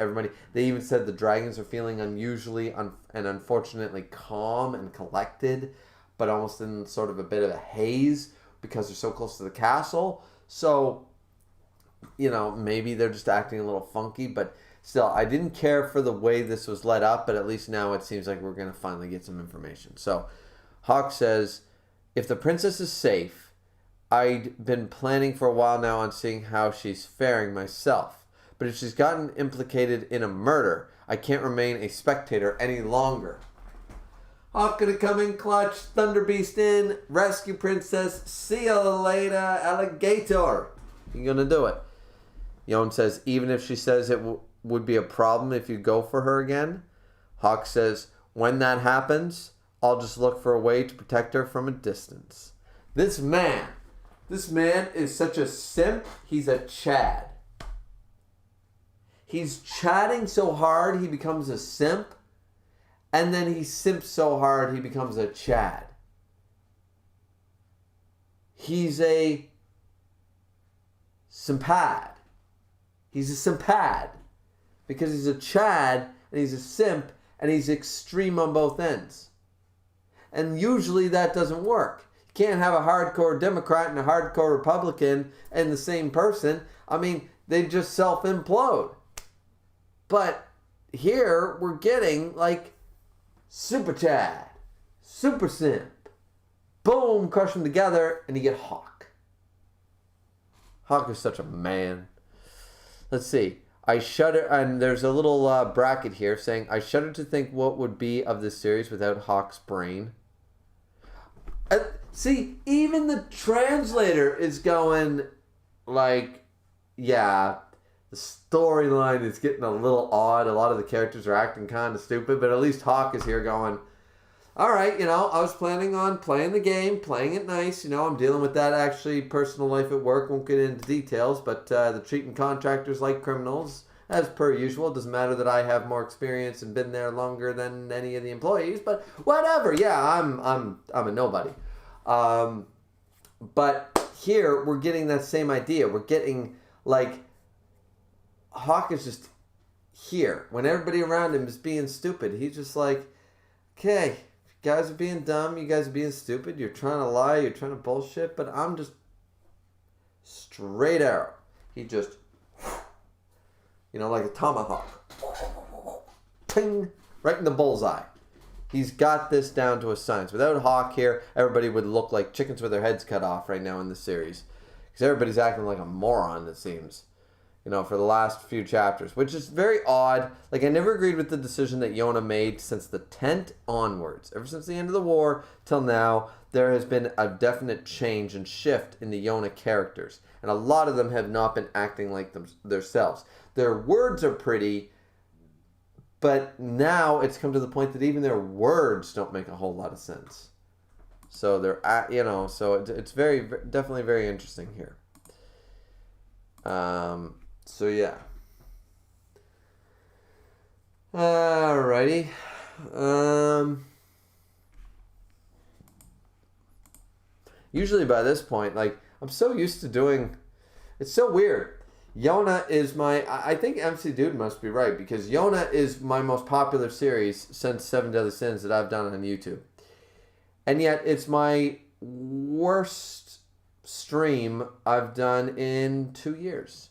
They even said the dragons are feeling unusually and unfortunately calm and collected, but almost in sort of a bit of a haze because they're so close to the castle. So, maybe they're just acting a little funky, but still, I didn't care for the way this was led up, but at least now it seems like we're going to finally get some information. So, Hawk says, if the princess is safe, I'd been planning for a while now on seeing how she's faring myself. But if she's gotten implicated in a murder, I can't remain a spectator any longer. Hawk gonna come in clutch, Thunder Beast in, rescue princess, see you later, alligator. You're gonna do it. Yon says, even if she says it would be a problem if you go for her again. Hawk says, when that happens, I'll just look for a way to protect her from a distance. This man is such a simp, he's a Chad. He's chatting so hard he becomes a simp, and then he simps so hard he becomes a Chad. He's a simpad. He's a simpad because he's a Chad and he's a simp and he's extreme on both ends. And usually that doesn't work. You can't have a hardcore Democrat and a hardcore Republican in the same person. I mean, they just self-implode. But here we're getting like super Chad, super simp. Boom, crush them together and you get Hawk. Hawk is such a man. Let's see. I shudder, and there's a little bracket here saying, I shudder to think what would be of this series without Hawk's brain. See, even the translator is going like, yeah, the storyline is getting a little odd. A lot of the characters are acting kind of stupid, but at least Hawk is here going, all right, I was planning on playing the game, playing it nice. I'm dealing with that actually personal life at work. Won't get into details, but the treating contractors like criminals, as per usual. It doesn't matter that I have more experience and been there longer than any of the employees, but whatever. Yeah, I'm a nobody. But here we're getting that same idea. We're getting like Hawk is just here when everybody around him is being stupid. He's just like, okay, you guys are being dumb, you guys are being stupid, you're trying to lie, you're trying to bullshit, but I'm just straight arrow. He just, like a tomahawk. Ting! Right in the bullseye. He's got this down to a science. Without Hawk here, everybody would look like chickens with their heads cut off right now in the series. Because everybody's acting like a moron, it seems. For the last few chapters. Which is very odd. Like, I never agreed with the decision that Yona made since the tent onwards. Ever since the end of the war till now, there has been a definite change and shift in the Yona characters. And a lot of them have not been acting like themselves. Their words are pretty, but now it's come to the point that even their words don't make a whole lot of sense. So they're, so it's definitely very interesting here. So yeah. Alrighty. Usually by this point, like, I'm so used to doing, it's so weird. Yona is I think MC Dude must be right, because Yona is my most popular series since 7 Deadly Sins that I've done on YouTube. And yet it's my worst stream I've done in 2 years.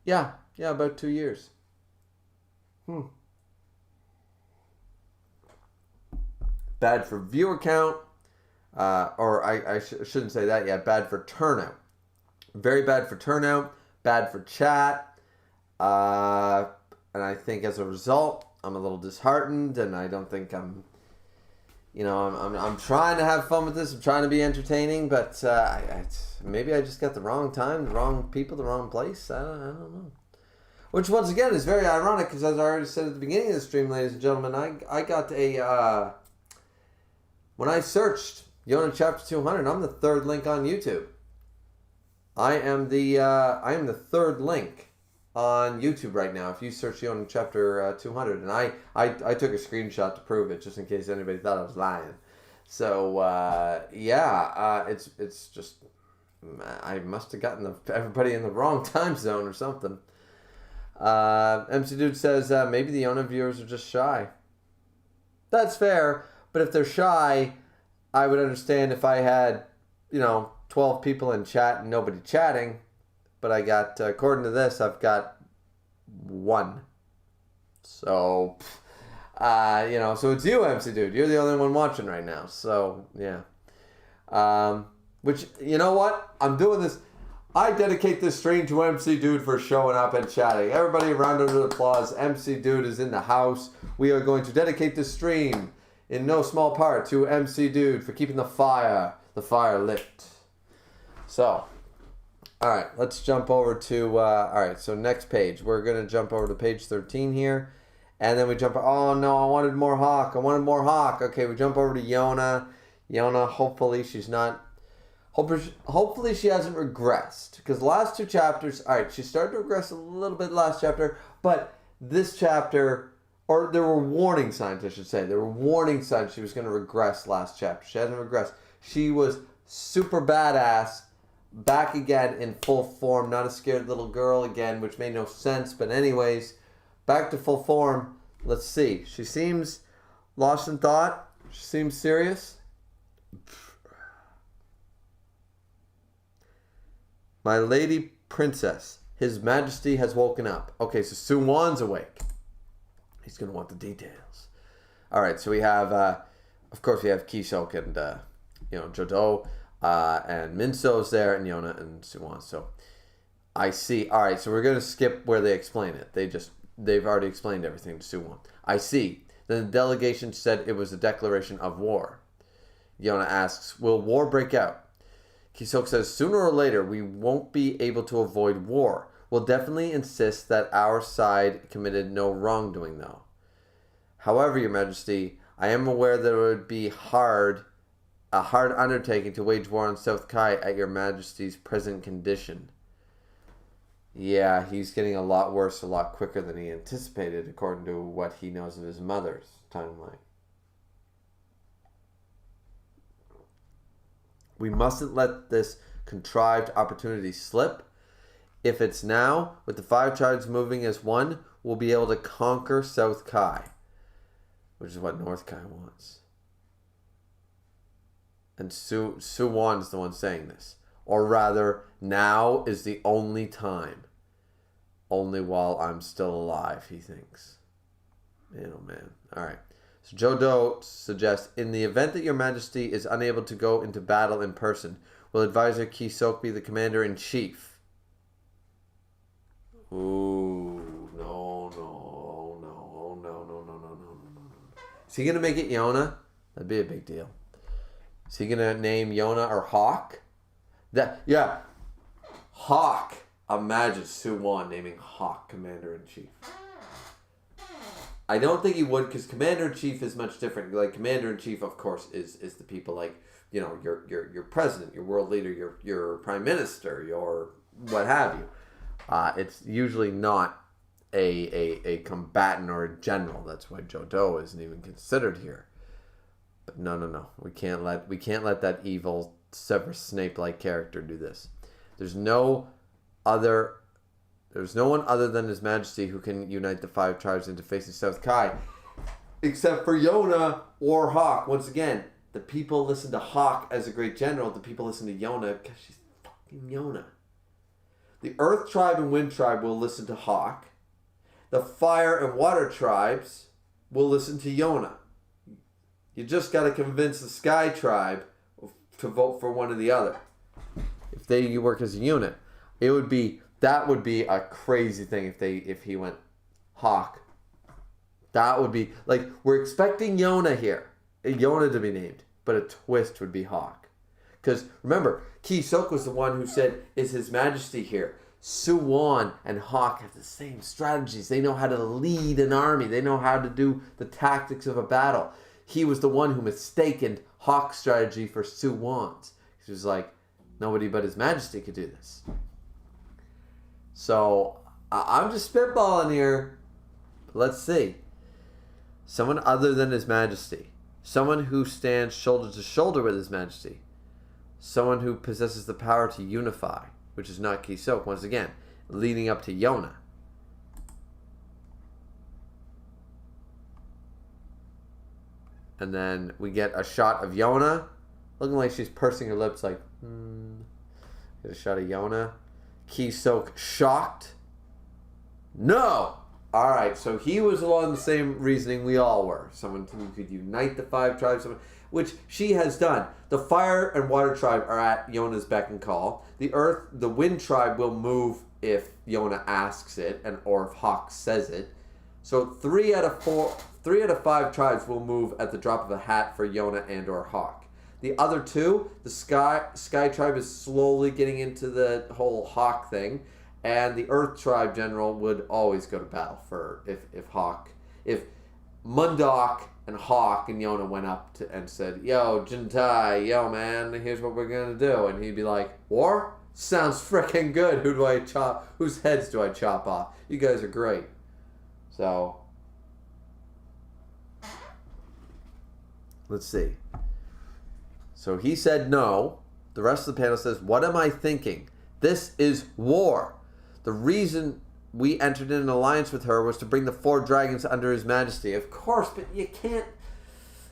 Yeah, about 2 years. Bad for viewer count, or I shouldn't say that yet. Bad for turnout. Very bad for turnout. Bad for chat. And I think as a result, I'm a little disheartened, and I don't think I'm, I'm trying to have fun with this. I'm trying to be entertaining, but maybe I just got the wrong time, the wrong people, the wrong place. I don't know. Which, once again, is very ironic because, as I already said at the beginning of the stream, ladies and gentlemen, I got when I searched Yona Chapter 200, I'm the third link on YouTube. I am the third link on YouTube right now. If you search Yona Chapter 200, and I took a screenshot to prove it, just in case anybody thought I was lying. So it's just I must have gotten everybody in the wrong time zone or something. MC Dude says maybe the Yona viewers are just shy. That's fair, but if they're shy, I would understand if I had 12 people in chat and nobody chatting, but I got according to this I've got 1. So so it's you, MC Dude. You're the only one watching right now. So yeah. Which, you know what? I'm doing this. I dedicate this stream to MC Dude for showing up and chatting. Everybody, round of applause. MC Dude is in the house. We are going to dedicate this stream in no small part to MC Dude for keeping the fire lit. So, all right, let's jump over to, all right, so next page. We're going to jump over to page 13 here. And then we jump, oh no, I wanted more Hawk. Okay, we jump over to Yona. Yona, hopefully she's not, hopefully she hasn't regressed. Because the last 2 chapters, all right, she started to regress a little bit last chapter, but this chapter, or there were warning signs, I should say. There were warning signs she was going to regress last chapter. She hasn't regressed. She was super badass, back again in full form, not a scared little girl again, which made no sense. But anyways, back to full form. Let's see. She seems lost in thought. She seems serious. My lady princess, His Majesty has woken up. Okay, so Suwon's awake. He's going to want the details. All right, so we have, of course, we have Kisok and, Jodo, and Minso's there, and Yona and Suwon. So I see. All right, so we're going to skip where they explain it. They've already explained everything to Suwon. I see. Then the delegation said it was a declaration of war. Yona asks, will war break out? Kisok says, sooner or later, we won't be able to avoid war. We'll definitely insist that our side committed no wrongdoing, though. However, Your Majesty, I am aware that it would be a hard undertaking to wage war on South Kai at Your Majesty's present condition. Yeah, he's getting a lot worse a lot quicker than he anticipated, according to what he knows of his mother's timeline. We mustn't let this contrived opportunity slip. If it's now, with the 5 tribes moving as one, we'll be able to conquer South Kai, which is what North Kai wants. And Suwon is the one saying this. Or rather, now is the only time. Only while I'm still alive, he thinks. Man, oh man. Alright. So Jodo suggests, in the event that Your Majesty is unable to go into battle in person, will Advisor Kisok be the Commander-in-Chief? Ooh, no. Is he going to make it Yona? That'd be a big deal. Is he going to name Yona or Hawk? Yeah. Hawk. Imagine Suwon naming Hawk Commander-in-Chief. I don't think he would, because Commander-in-Chief is much different. Like, Commander-in-Chief, of course, is the people like, your president, your world leader, your prime minister, your what have you. It's usually not a combatant or a general. That's why Jodo isn't even considered here. But no. We can't let that evil Severus Snape-like character do this. There's no one other than His Majesty who can unite the 5 tribes into facing South Kai, except for Yona or Hawk. Once again, the people listen to Hawk as a great general. The people listen to Yona because she's fucking Yona. The Earth tribe and Wind tribe will listen to Hawk. The Fire and Water tribes will listen to Yona. You just got to convince the Sky tribe to vote for one or the other. If you work as a unit, that would be a crazy thing if he went Hawk. That would be like, we're expecting Yona here. Yona to be named, but a twist would be Hawk. Because remember, Kisok was the one who said, "Is His Majesty here?" Suwon and Hawk have the same strategies. They know how to lead an army. They know how to do the tactics of a battle. He was the one who mistaken Hawk's strategy for Suwon's. He was like, nobody but His Majesty could do this. So I'm just spitballing here. Let's see. Someone other than His Majesty. Someone who stands shoulder to shoulder with His Majesty. Someone who possesses the power to unify, which is not Kisok, once again, leading up to Yona. And then we get a shot of Yona, looking like she's pursing her lips like, Get a shot of Yona. Kisok shocked. No! Alright, so he was along the same reasoning we all were. Someone who could unite the 5 tribes, which she has done. The fire and water tribe are at Yona's beck and call. The wind tribe will move if Yona asks it, or if Hawk says it. So 3 out of 5 tribes will move at the drop of a hat for Yona and or Hawk. The other 2, the Sky tribe is slowly getting into the whole Hawk thing, and the Earth tribe general would always go to battle for if Mundok and Hawk and Yona went up and said, "Yo, Jintai, yo man, here's what we're gonna do," and he'd be like, "War? Sounds freaking good. Whose heads do I chop off? You guys are great." So let's see. So he said no. The rest of the panel says, "What am I thinking? This is war. The reason we entered in an alliance with her was to bring the 4 dragons under His Majesty." Of course, but you can't.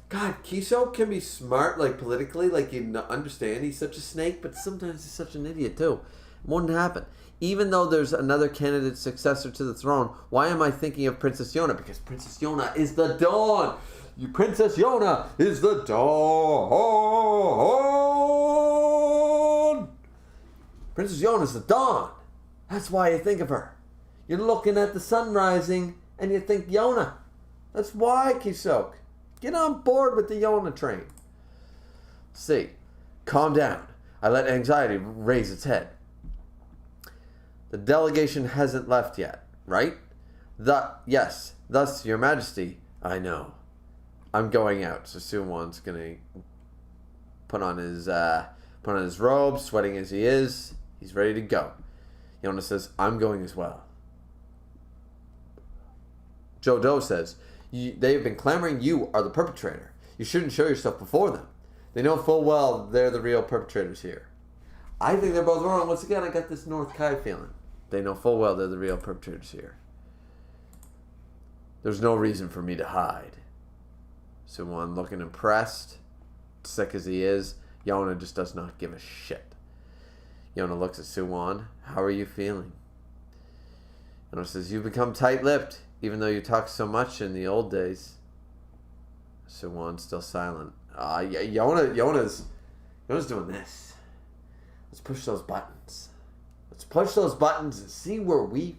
God, Kisok can be smart, like politically, like you understand he's such a snake, but sometimes he's such an idiot too. It wouldn't happen. Even though there's another candidate successor to the throne, why am I thinking of Princess Yona? Because Princess Yona is the dawn. Princess Yona is the dawn. Princess Yona is the dawn. That's why you think of her. You're looking at the sun rising and you think Yona. That's why, Kisok. Get on board with the Yona train. See. Calm down. I let anxiety raise its head. The delegation hasn't left yet, right? Yes. Thus, Your Majesty, I know. I'm going out. So Suwon's gonna put on his robe, sweating as he is. He's ready to go. Yona says, "I'm going as well." Jodo says, "They have been clamoring you are the perpetrator. You shouldn't show yourself before them. They know full well they're the real perpetrators here." I think they're both wrong. Once again, I got this North Kai feeling. They know full well they're the real perpetrators here. There's no reason for me to hide. Suwon looking impressed, sick as he is. Yona just does not give a shit. Yona looks at Suwon. "How are you feeling?" Yona says, "You've become tight-lipped, even though you talked so much in the old days." Suwon's still silent. Yona's doing this. Let's push those buttons. Let's push those buttons and see where we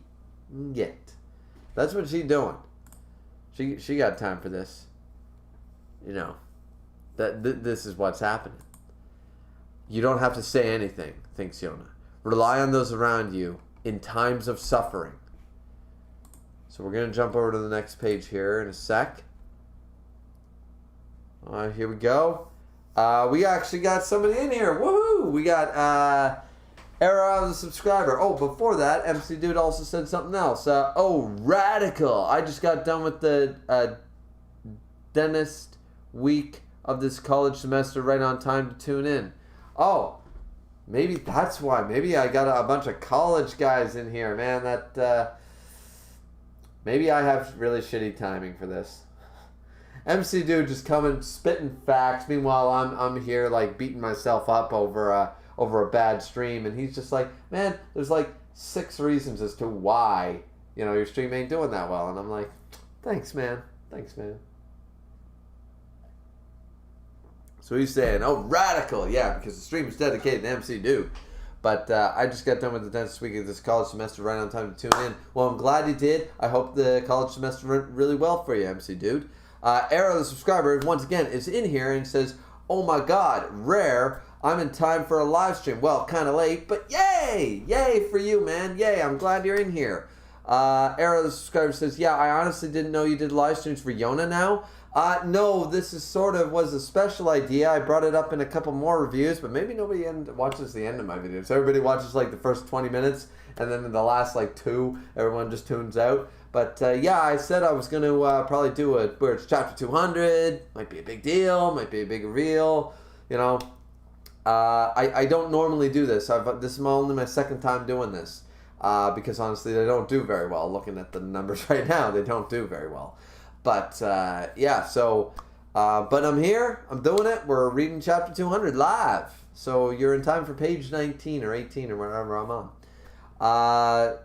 can get. That's what she's doing. She got time for this. You know, this is what's happening. You don't have to say anything, thinks Yona. Rely on those around you in times of suffering. So we're going to jump over to the next page here in a sec. Here we go. We actually got somebody in here. Woohoo! We got Era of the subscriber. Oh, before that, MC Dude also said something else. Radical. I just got done with the dentist week of this college semester right on time to tune in. Oh, maybe that's why. Maybe I got a bunch of college guys in here, man. Maybe I have really shitty timing for this. MC Dude just coming, spitting facts. Meanwhile, I'm here like beating myself up over a bad stream, and he's just like, "Man, there's like 6 reasons as to why your stream ain't doing that well." And I'm like, "Thanks, man. Thanks, man." So he's saying, "Oh, radical, yeah, because the stream is dedicated to MC Dude." But I just got done with the dentist week of this college semester right on time to tune in. Well, I'm glad you did. I hope the college semester went really well for you, MC Dude. Arrow, the subscriber, once again, is in here and says, oh my god, rare. I'm in time for a live stream. Well, kind of late, but yay! Yay for you, man. Yay, I'm glad you're in here. Arrow, the subscriber, says, yeah, I honestly didn't know you did live streams for Yona now. No, this is was a special idea. I brought it up in a couple more reviews, but maybe nobody watches the end of my videos. Everybody watches like the first 20 minutes, and then in the last like 2, everyone just tunes out. But yeah, I said I was going to probably do where it's chapter 200. Might be a big deal, might be a big reveal, you know. I don't normally do this. This is only my second time doing this. Because honestly, they don't do very well. Looking at the numbers right now, they don't do very well. But yeah, so but I'm here. I'm doing it. We're reading chapter 200 live. So you're in time for page 19 or 18 or whatever I'm on.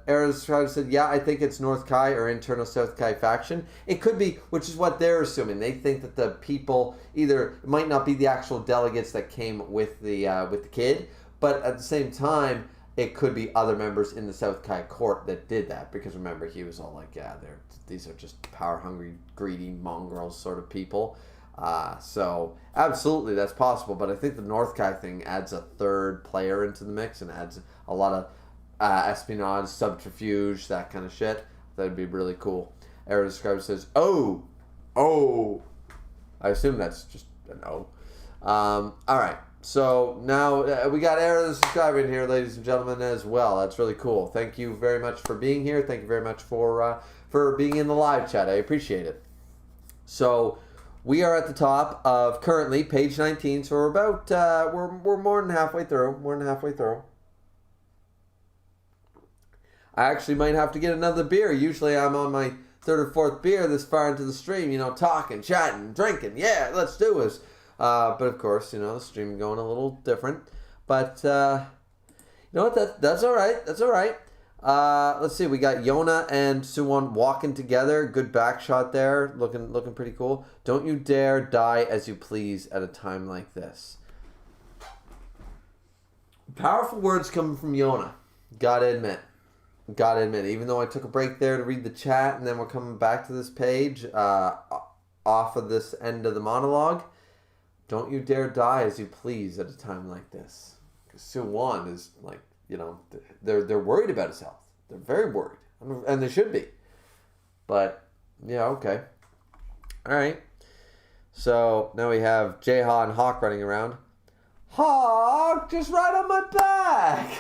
Arrows said, yeah, I think it's North Kai or internal South Kai faction. It could be, which is what they're assuming. They think that the people it might not be the actual delegates that came with the kid, but at the same time, it could be other members in the South Kai court that did that, because remember, he was all like, yeah, these are just power-hungry, greedy mongrels sort of people. So absolutely, that's possible, but I think the North Kai thing adds a third player into the mix and adds a lot of espionage, subterfuge, that kind of shit. That'd be really cool. Arrow Describer says, oh. I assume that's just an O. Alright, so now we got Arrow the Subscriber in here, ladies and gentlemen, as well. That's really cool. Thank you very much for being here. Thank you very much for being in the live chat. I appreciate it. So we are at the top of currently page 19, so we're about we're more than halfway through. I actually might have to get another beer. Usually I'm on my 3rd or 4th beer this far into the stream, talking, chatting, drinking. Yeah, let's do this. But of course, the stream going a little different. But you know what? That's all right. That's all right. Let's see. We got Yona and Suwon walking together. Good back shot there. Looking pretty cool. Don't you dare die as you please at a time like this. Powerful words coming from Yona. Gotta admit, even though I took a break there to read the chat, and then we're coming back to this page off of this end of the monologue. Don't you dare die as you please at a time like this. Because Suwon is like, they're worried about his health. They're very worried, and they should be. But yeah, okay, all right. So now we have Jaeha and Hawk running around. Hawk, just right on my back.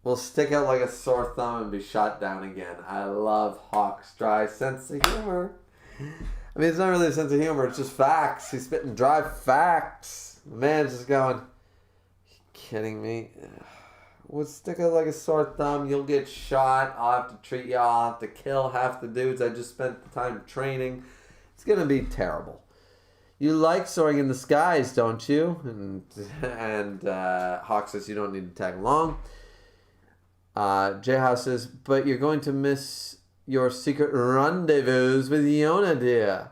Will stick out like a sore thumb and be shot down again. I love Hawk's dry sense of humor. I mean, it's not really a sense of humor. It's just facts. He's spitting dry facts. The man's just going, you kidding me? Will stick out like a sore thumb. You'll get shot. I'll have to treat you. I'll have to kill half the dudes I just spent the time training. It's going to be terrible. You like soaring in the skies, don't you? And Hawk says you don't need to tag along. J-House says, but you're going to miss your secret rendezvous with Yona, dear.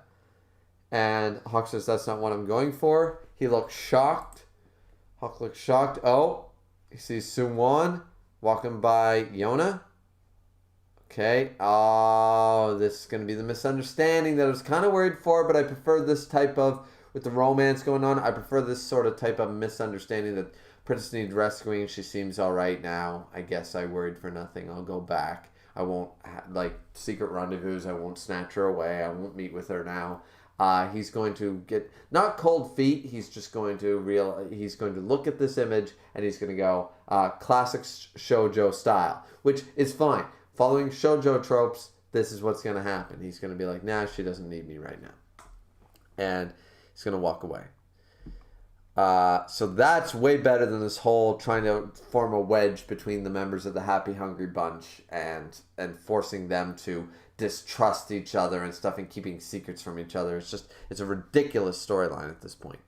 And Hawk says, that's not what I'm going for. He looks shocked. Hawk looks shocked. Oh, he sees Suwon walking by Yona. Okay. Oh, this is going to be the misunderstanding that I was kind of worried for, but I prefer this type of, with the romance going on, I prefer this sort of type of misunderstanding that Princess needs rescuing. She seems all right now. I guess I worried for nothing. I'll go back. I won't, secret rendezvous. I won't snatch her away. I won't meet with her now. He's going to get, not cold feet. He's just going to he's going to look at this image and he's going to go, classic shoujo style, which is fine. Following shoujo tropes, this is what's going to happen. He's going to be like, nah, she doesn't need me right now. And he's going to walk away. So that's way better than this whole trying to form a wedge between the members of the Happy Hungry Bunch and forcing them to distrust each other and stuff and keeping secrets from each other. It's a ridiculous storyline at this point.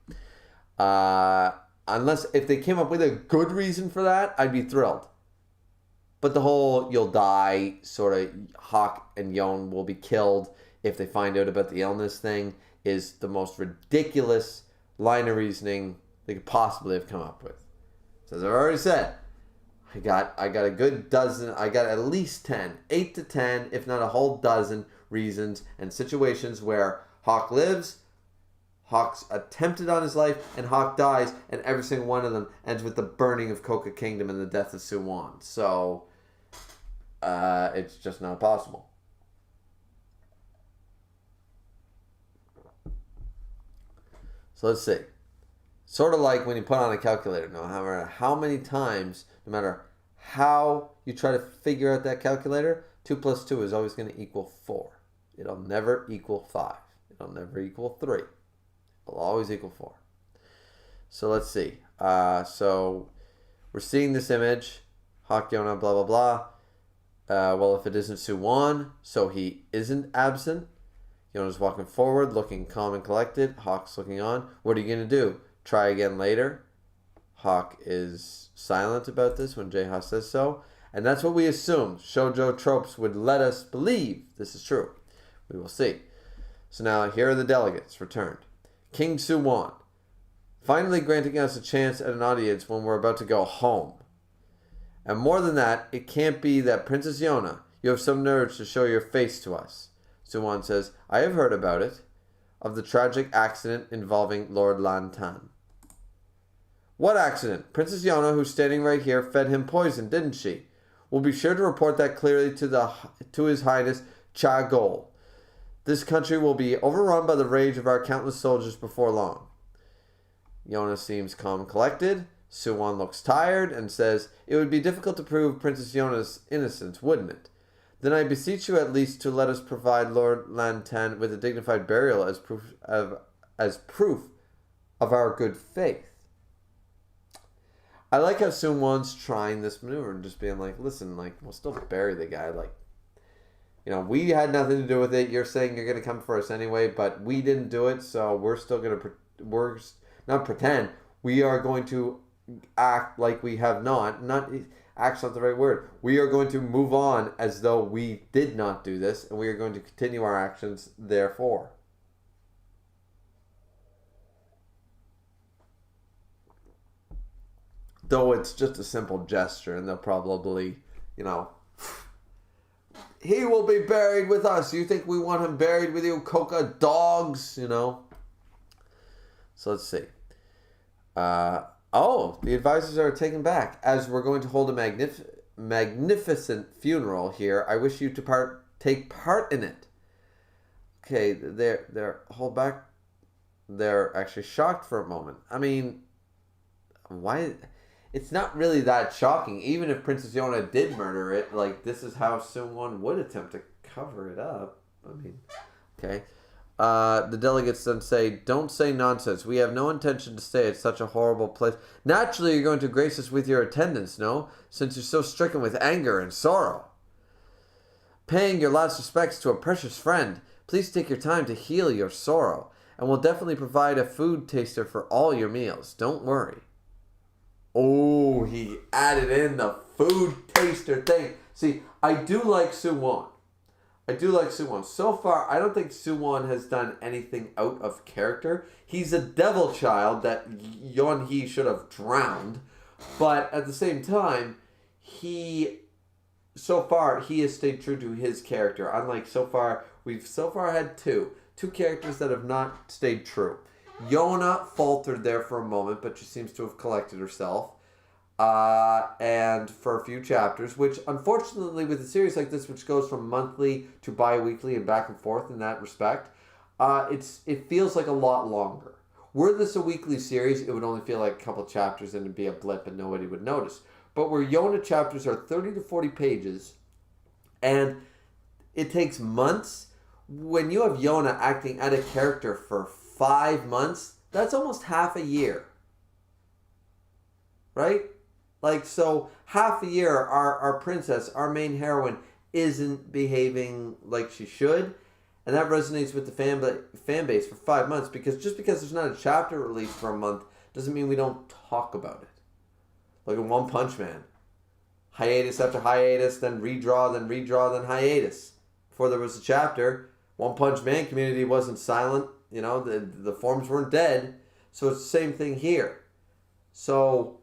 Unless if they came up with a good reason for that, I'd be thrilled. But the whole you'll die sort of Hawk and Yon will be killed if they find out about the illness thing is the most ridiculous line of reasoning they could possibly have come up with. So as I've already said, I got a good dozen, I got at least 10, 8 to 10, if not a whole dozen reasons and situations where Hawk lives, Hawk's attempted on his life, and Hawk dies, and every single one of them ends with the burning of Coca Kingdom and the death of Suwon. So, it's just not possible. So let's see. Sort of like when you put on a calculator. No matter how many times, no matter how you try to figure out that calculator, 2 plus 2 is always going to equal 4. It'll never equal 5. It'll never equal 3. It'll always equal 4. So let's see. So we're seeing this image. Hawk, Yona, blah, blah, blah. Well, if it isn't Suwon, so he isn't absent. Yona's walking forward, looking calm and collected. Hawk's looking on. What are you going to do? Try again later? Hawk is silent about this when J-Ha says so. And that's what we assumed. Shoujo tropes would let us believe this is true. We will see. So now here are the delegates returned. King Suwon, finally granting us a chance at an audience when we're about to go home. And more than that, it can't be that Princess Yona, you have some nerve to show your face to us. Suwon says, I have heard about it, of the tragic accident involving Lord Lantan. What accident? Princess Yona, who's standing right here, fed him poison, didn't she? We'll be sure to report that clearly to His Highness Cha Gol. This country will be overrun by the rage of our countless soldiers before long. Yona seems calm and collected. Suwon looks tired and says, it would be difficult to prove Princess Yona's innocence, wouldn't it? Then I beseech you at least to let us provide Lord Lantan with a dignified burial as proof of our good faith. I like how Suwon's trying this maneuver and just being like, listen, like, we'll still bury the guy. Like, you know, we had nothing to do with it. You're saying you're going to come for us anyway, but we didn't do it, so we're still going to, we're not pretend. We are going to act like we have not act's not the right word. We are going to move on as though we did not do this, and we are going to continue our actions therefore. Though it's just a simple gesture, and they'll probably, you know, he will be buried with us. You think we want him buried with you, Coca dogs, you know? So let's see. The advisors are taken back. As we're going to hold a magnificent funeral here, I wish you to take part in it. Okay, they're hold back. They're actually shocked for a moment. I mean, why? It's not really that shocking. Even if Princess Yona did murder it, like, this is how someone would attempt to cover it up. I mean, okay. The delegates then say, don't say nonsense. We have no intention to stay at such a horrible place. Naturally, you're going to grace us with your attendance, no? Since you're so stricken with anger and sorrow. Paying your last respects to a precious friend, please take your time to heal your sorrow. And we'll definitely provide a food taster for all your meals. Don't worry. Oh, he added in the food taster thing. See, I do like Suwon. So far, I don't think Suwon has done anything out of character. He's a devil child that Yeon-hee should have drowned. But at the same time, so far, he has stayed true to his character. Unlike we've so far had two characters that have not stayed true. Yona faltered there for a moment, but she seems to have collected herself. And for a few chapters, which unfortunately with a series like this, which goes from monthly to bi-weekly and back and forth in that respect, it feels like a lot longer. Were this a weekly series, it would only feel like a couple chapters and it'd be a blip and nobody would notice. But where Yona chapters are 30 to 40 pages, and it takes months, when you have Yona acting out a character for 5 months, that's almost half a year. Right? Like, so half a year, our princess, our main heroine, isn't behaving like she should. And that resonates with the fan base for 5 months, because just because there's not a chapter released for a month doesn't mean we don't talk about it. Like in One Punch Man. Hiatus after hiatus, then redraw, then hiatus. Before there was a chapter, One Punch Man community wasn't silent. You know, the forums weren't dead. So it's the same thing here. So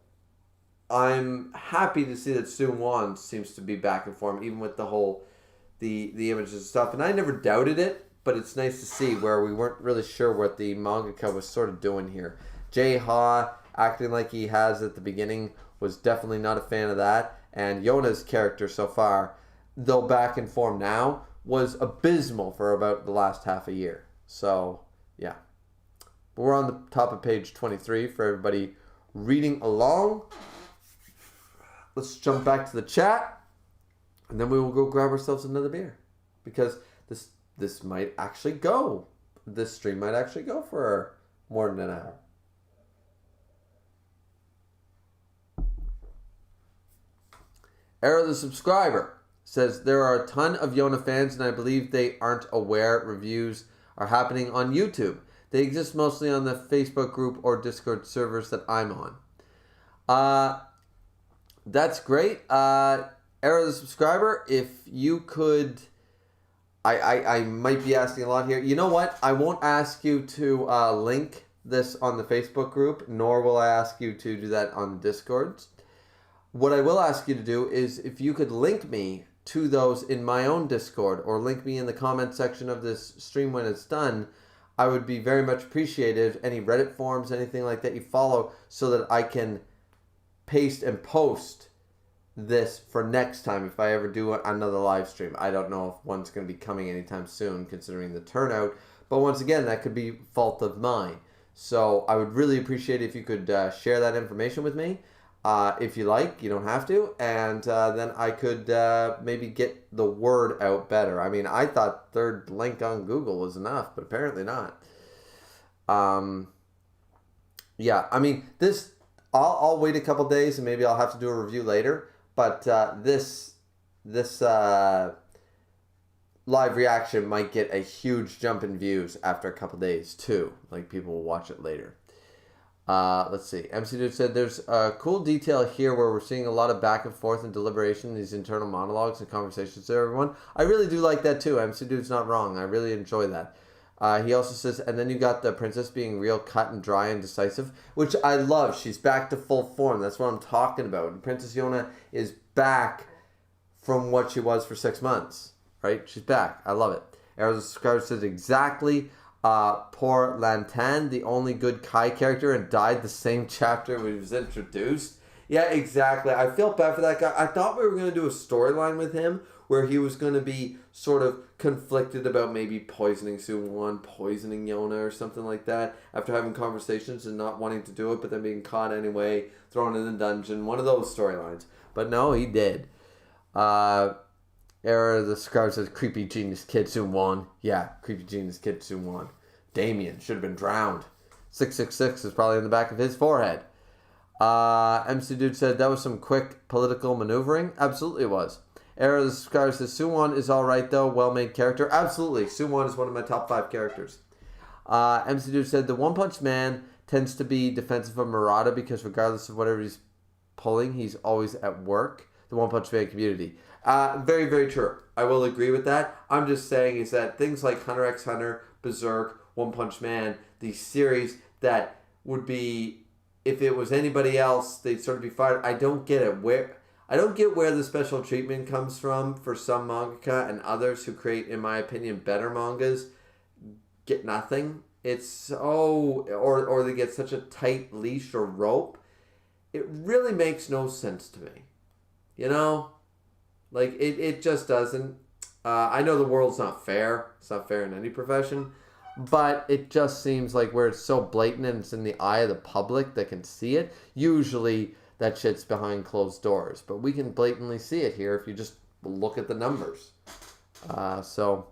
I'm happy to see that Suwon seems to be back in form, even with the the images and stuff. And I never doubted it, but it's nice to see where we weren't really sure what the mangaka was sort of doing here. Jay Ha acting like he has at the beginning was definitely not a fan of that. And Yona's character so far, though back in form now, was abysmal for about the last half a year. So, yeah. But we're on the top of page 23 for everybody reading along. Let's jump back to the chat. And then we will go grab ourselves another beer. Because this might actually go. This stream might actually go for more than an hour. Arrow the Subscriber says, there are a ton of Yona fans and I believe they aren't aware reviews are happening on YouTube. They exist mostly on the Facebook group or Discord servers that I'm on. That's great. Arrow the Subscriber, if you could... I might be asking a lot here. You know what? I won't ask you to link this on the Facebook group, nor will I ask you to do that on Discord. What I will ask you to do is if you could link me to those in my own Discord or link me in the comment section of this stream when it's done, I would be very much appreciative. Any Reddit forums, anything like that you follow, so that I can paste and post this for next time if I ever do another live stream. I don't know if one's going to be coming anytime soon considering the turnout, but once again, that could be fault of mine. So I would really appreciate if you could share that information with me. If you like, you don't have to, and then I could maybe get the word out better. I mean, I thought third link on Google was enough, but apparently not. Yeah, I mean, this, I'll wait a couple days and maybe I'll have to do a review later, but this live reaction might get a huge jump in views after a couple days too. Like, people will watch it later. Let's see. MC Dude said, there's a cool detail here where we're seeing a lot of back and forth and deliberation, these internal monologues and conversations to everyone. I really do like that too. MC Dude's not wrong. I really enjoy that. He also says, and then you got the princess being real cut and dry and decisive, which I love. She's back to full form. That's what I'm talking about. Princess Yona is back from what she was for 6 months, right? She's back. I love it. Arrows of Scar says, exactly. Poor Lantan, the only good Kai character, and died the same chapter when he was introduced. Yeah, exactly. I feel bad for that guy. I thought we were going to do a storyline with him where he was going to be sort of conflicted about maybe poisoning Suwon, poisoning Yona or something like that after having conversations and not wanting to do it, but then being caught anyway, thrown in the dungeon, one of those storylines. But no, he did. Era the Scar says, creepy genius kid Suwon. Yeah, creepy genius kid Suwon. Damien should have been drowned. 666 is probably in the back of his forehead. MC Dude said, that was some quick political maneuvering. Absolutely it was. Era the Scar says, Suwon is alright though, well-made character. Absolutely, Suwon is one of my top 5 characters. MC Dude said, the One Punch Man tends to be defensive of Murata because regardless of whatever he's pulling, he's always at work. The One Punch Man community. Very, very true. I will agree with that. I'm just saying is that things like Hunter x Hunter, Berserk, One Punch Man, these series that would be, if it was anybody else, they'd sort of be fired. I don't get it. I don't get where the special treatment comes from for some mangaka, and others who create, in my opinion, better mangas get nothing. It's so, or they get such a tight leash or rope. It really makes no sense to me. You know? Like, it just doesn't. I know the world's not fair. It's not fair in any profession. But it just seems like where it's so blatant and it's in the eye of the public that can see it, usually that shit's behind closed doors. But we can blatantly see it here if you just look at the numbers. So,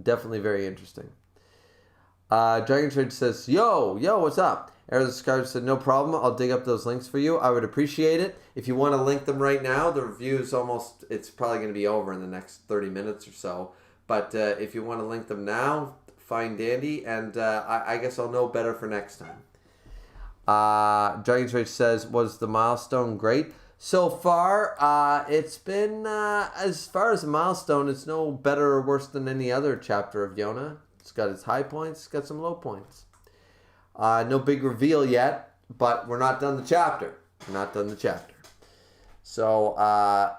definitely very interesting. Dragon Trade says, yo, what's up? Arrows of Scar said, no problem. I'll dig up those links for you. I would appreciate it. If you want to link them right now, the review is almost, it's probably going to be over in the next 30 minutes or so. But if you want to link them now, fine dandy. And I guess I'll know better for next time. Dragon Trade says, was the milestone great? So far, it's been, as far as a milestone, it's no better or worse than any other chapter of Yona. It's got its high points, it's got some low points. No big reveal yet, but we're not done the chapter. We're not done the chapter. So,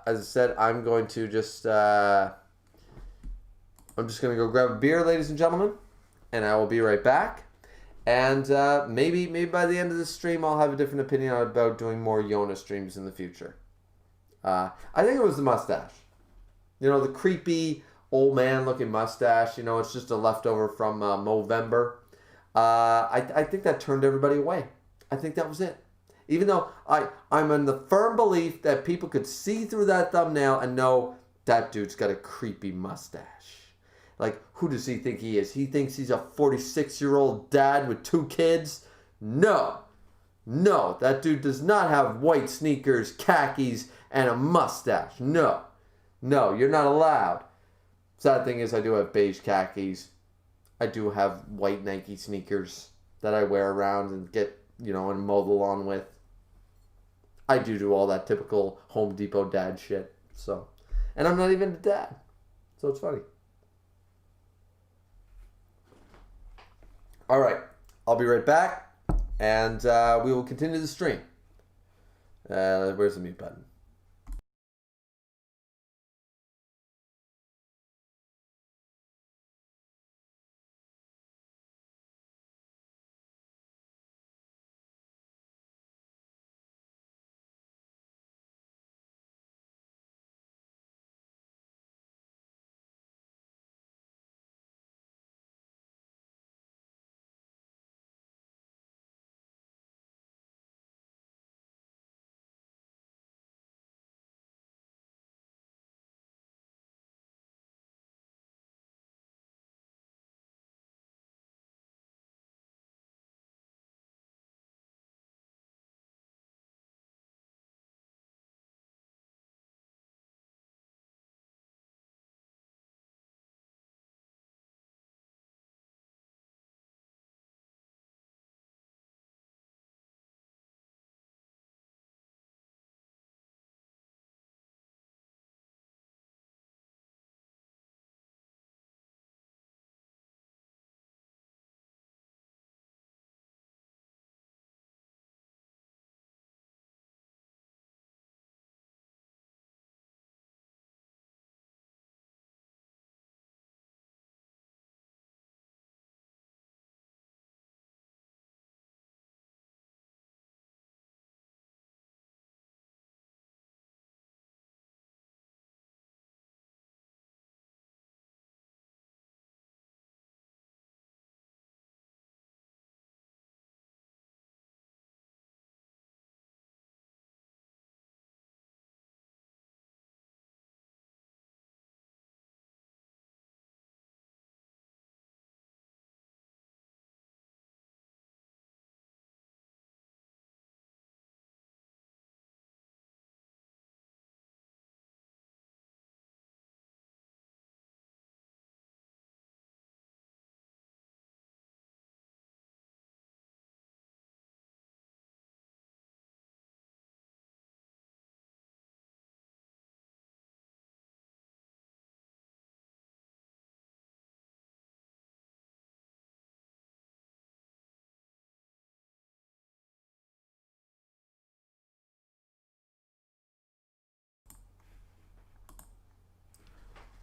as I said, I'm going to just I'm just going to go grab a beer, ladies and gentlemen, and I will be right back. And maybe by the end of the stream, I'll have a different opinion about doing more Yona streams in the future. I think it was the mustache. You know, the creepy old man looking mustache. You know, it's just a leftover from Movember. I think that turned everybody away. I think that was it. Even though I'm in the firm belief that people could see through that thumbnail and know that dude's got a creepy mustache. Like, who does he think he is? He thinks he's a 46-year-old dad with 2 kids? No. No, that dude does not have white sneakers, khakis, and a mustache. No. No, you're not allowed. Sad thing is I do have beige khakis. I do have white Nike sneakers that I wear around and get, and mow the lawn with. I do all that typical Home Depot dad shit. So, and I'm not even a dad. So it's funny. All right, I'll be right back, and we will continue the stream. Where's the mute button?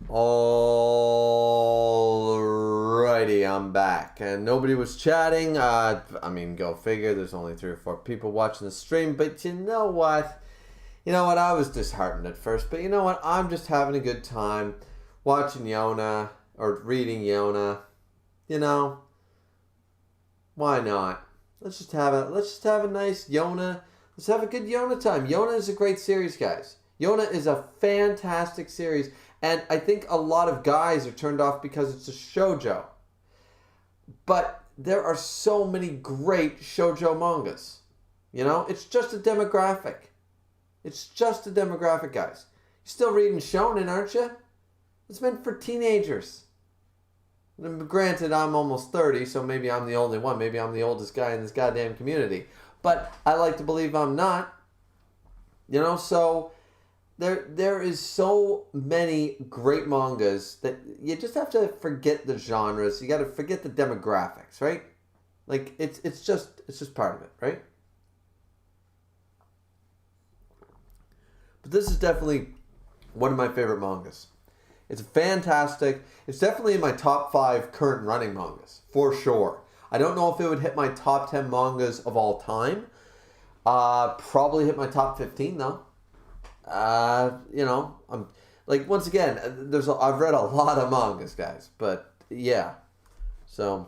Alrighty, I'm back. And nobody was chatting. Go figure. There's only 3 or 4 people watching the stream. But you know what? I was disheartened at first. But you know what? I'm just having a good time watching Yona or reading Yona. Why not? Let's just have a nice Yona. Let's have a good Yona time. Yona is a great series, guys. Yona is a fantastic series. And I think a lot of guys are turned off because it's a shoujo. But there are so many great shoujo mangas. It's just a demographic. It's just a demographic, guys. You're still reading shonen, aren't you? It's meant for teenagers. And granted, I'm almost 30, so maybe I'm the only one. Maybe I'm the oldest guy in this goddamn community. But I like to believe I'm not. So there is so many great mangas that you just have to forget the genres. You got to forget the demographics, right? Like it's just part of it, right? But this is definitely one of my favorite mangas. It's fantastic. It's definitely in my top 5 current running mangas, for sure. I don't know if it would hit my top 10 mangas of all time. Probably hit my top 15 though. I'm like, once again, I've read a lot of mangas, guys, but yeah. So,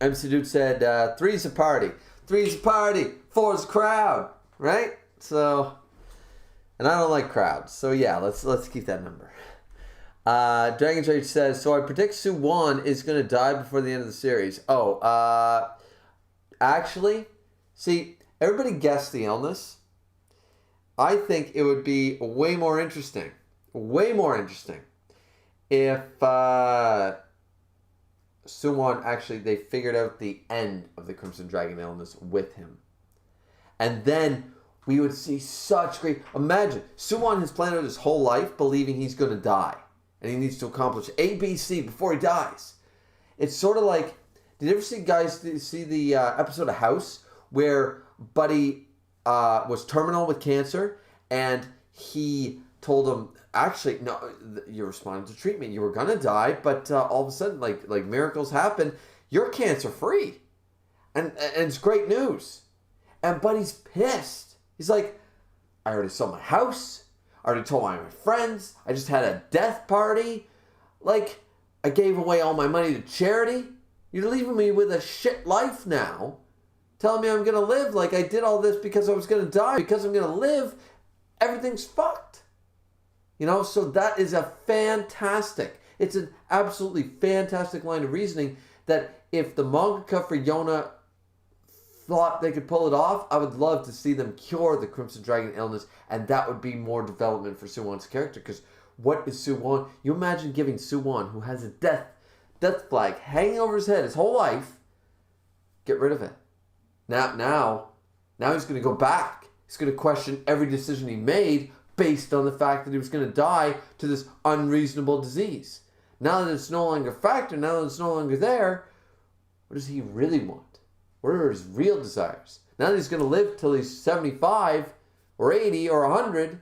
MC Dude said, 3's a party. 3's a party. 4's a crowd, right? So, and I don't like crowds. So yeah, let's keep that number. Dragon's Rage says, so I predict Suwon is going to die before the end of the series. Actually, see, everybody guessed the illness. I think it would be way more interesting if Suwon actually, they figured out the end of the Crimson Dragon illness with him. And then we would see such great... Imagine, Suwon has planned out his whole life believing he's going to die. And he needs to accomplish A, B, C before he dies. It's sort of like... Did you ever see the episode of House where Buddy was terminal with cancer and he told him, actually, no, you're responding to treatment. You were going to die, but all of a sudden, like miracles happen. You're cancer free. And it's great news. And Buddy's pissed. He's like, I already sold my house. I already told my friends. I just had a death party. Like, I gave away all my money to charity. You're leaving me with a shit life now. Telling me I'm going to live like I did all this because I was going to die. Because I'm going to live, everything's fucked. So that is it's an absolutely fantastic line of reasoning that if the mangaka for Yona thought they could pull it off, I would love to see them cure the Crimson Dragon illness, and that would be more development for Suwon's character, because what is Suwon? You imagine giving Suwon, who has a death flag hanging over his head his whole life, get rid of it. Now he's going to go back. He's going to question every decision he made based on the fact that he was going to die to this unreasonable disease. Now that it's no longer a factor, now that it's no longer there, what does he really want? What are his real desires? Now that he's going to live till he's 75 or 80 or 100,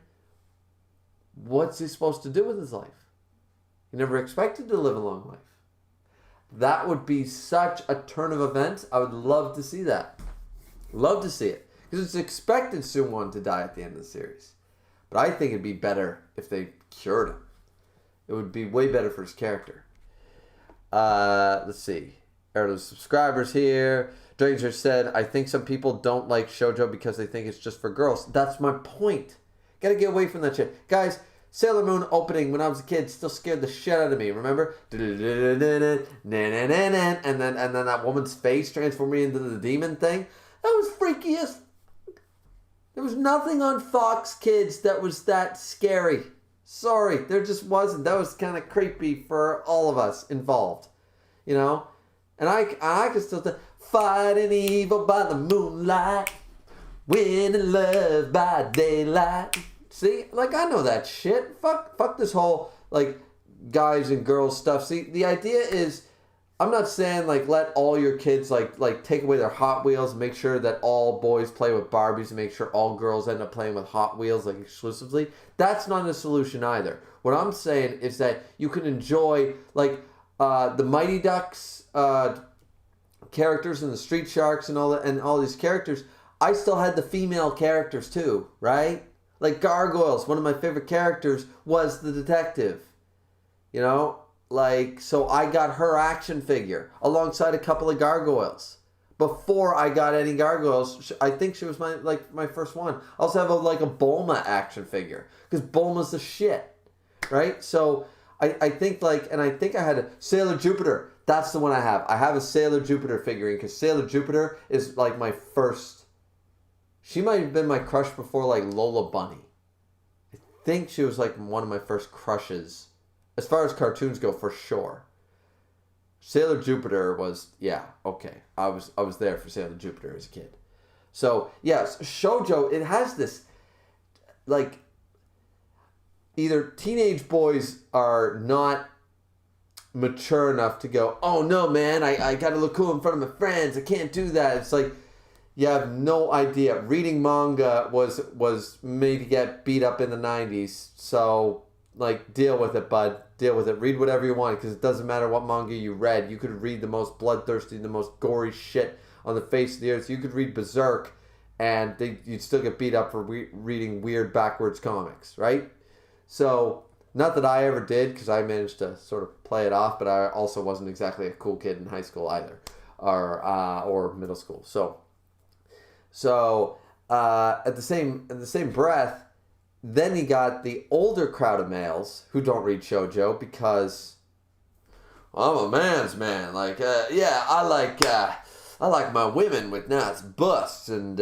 what's he supposed to do with his life? He never expected to live a long life. That would be such a turn of events. I would love to see that. Love to see it. Because it's expected Suwon to die at the end of the series. But I think it'd be better if they cured him. It would be way better for his character. Let's see. There are those subscribers here. Dranger said, I think some people don't like shoujo because they think it's just for girls. That's my point. Gotta get away from that shit. Guys, Sailor Moon opening when I was a kid still scared the shit out of me. Remember? And then that woman's face transformed me into the demon thing. That was freaky as... There was nothing on Fox Kids that was that scary. Sorry, there just wasn't. That was kind of creepy for all of us involved. And I could still think, fighting evil by the moonlight, winning love by daylight. See, I know that shit. Fuck this whole, guys and girls stuff. See, the idea is, I'm not saying, let all your kids, take away their Hot Wheels and make sure that all boys play with Barbies and make sure all girls end up playing with Hot Wheels, exclusively. That's not a solution either. What I'm saying is that you can enjoy, the Mighty Ducks characters and the Street Sharks and all these characters. I still had the female characters too, right? Like Gargoyles, one of my favorite characters was the detective. So I got her action figure alongside a couple of gargoyles. Before I got any gargoyles, I think she was my first one. I also have a Bulma action figure because Bulma's the shit, right? So I think and I think I had a Sailor Jupiter. That's the one I have. I have a Sailor Jupiter figurine because Sailor Jupiter is my first. She might have been my crush before Lola Bunny. I think she was one of my first crushes. As far as cartoons go, for sure. Sailor Jupiter was, yeah, okay. I was there for Sailor Jupiter as a kid. So, yes, shoujo, it has this, either teenage boys are not mature enough to go, oh no, man, I gotta look cool in front of my friends. I can't do that. It's you have no idea. Reading manga was made to get beat up in the 90s. So like, deal with it, bud. Deal with it. Read whatever you want, because it doesn't matter what manga you read. You could read the most bloodthirsty, the most gory shit on the face of the earth. You could read Berserk, and you'd still get beat up for reading weird backwards comics, right? So, not that I ever did, because I managed to sort of play it off, but I also wasn't exactly a cool kid in high school either, or middle school. So at the same breath, then you got the older crowd of males who don't read shoujo because, well, I'm a man's man. Like, yeah, I like my women with nice busts, and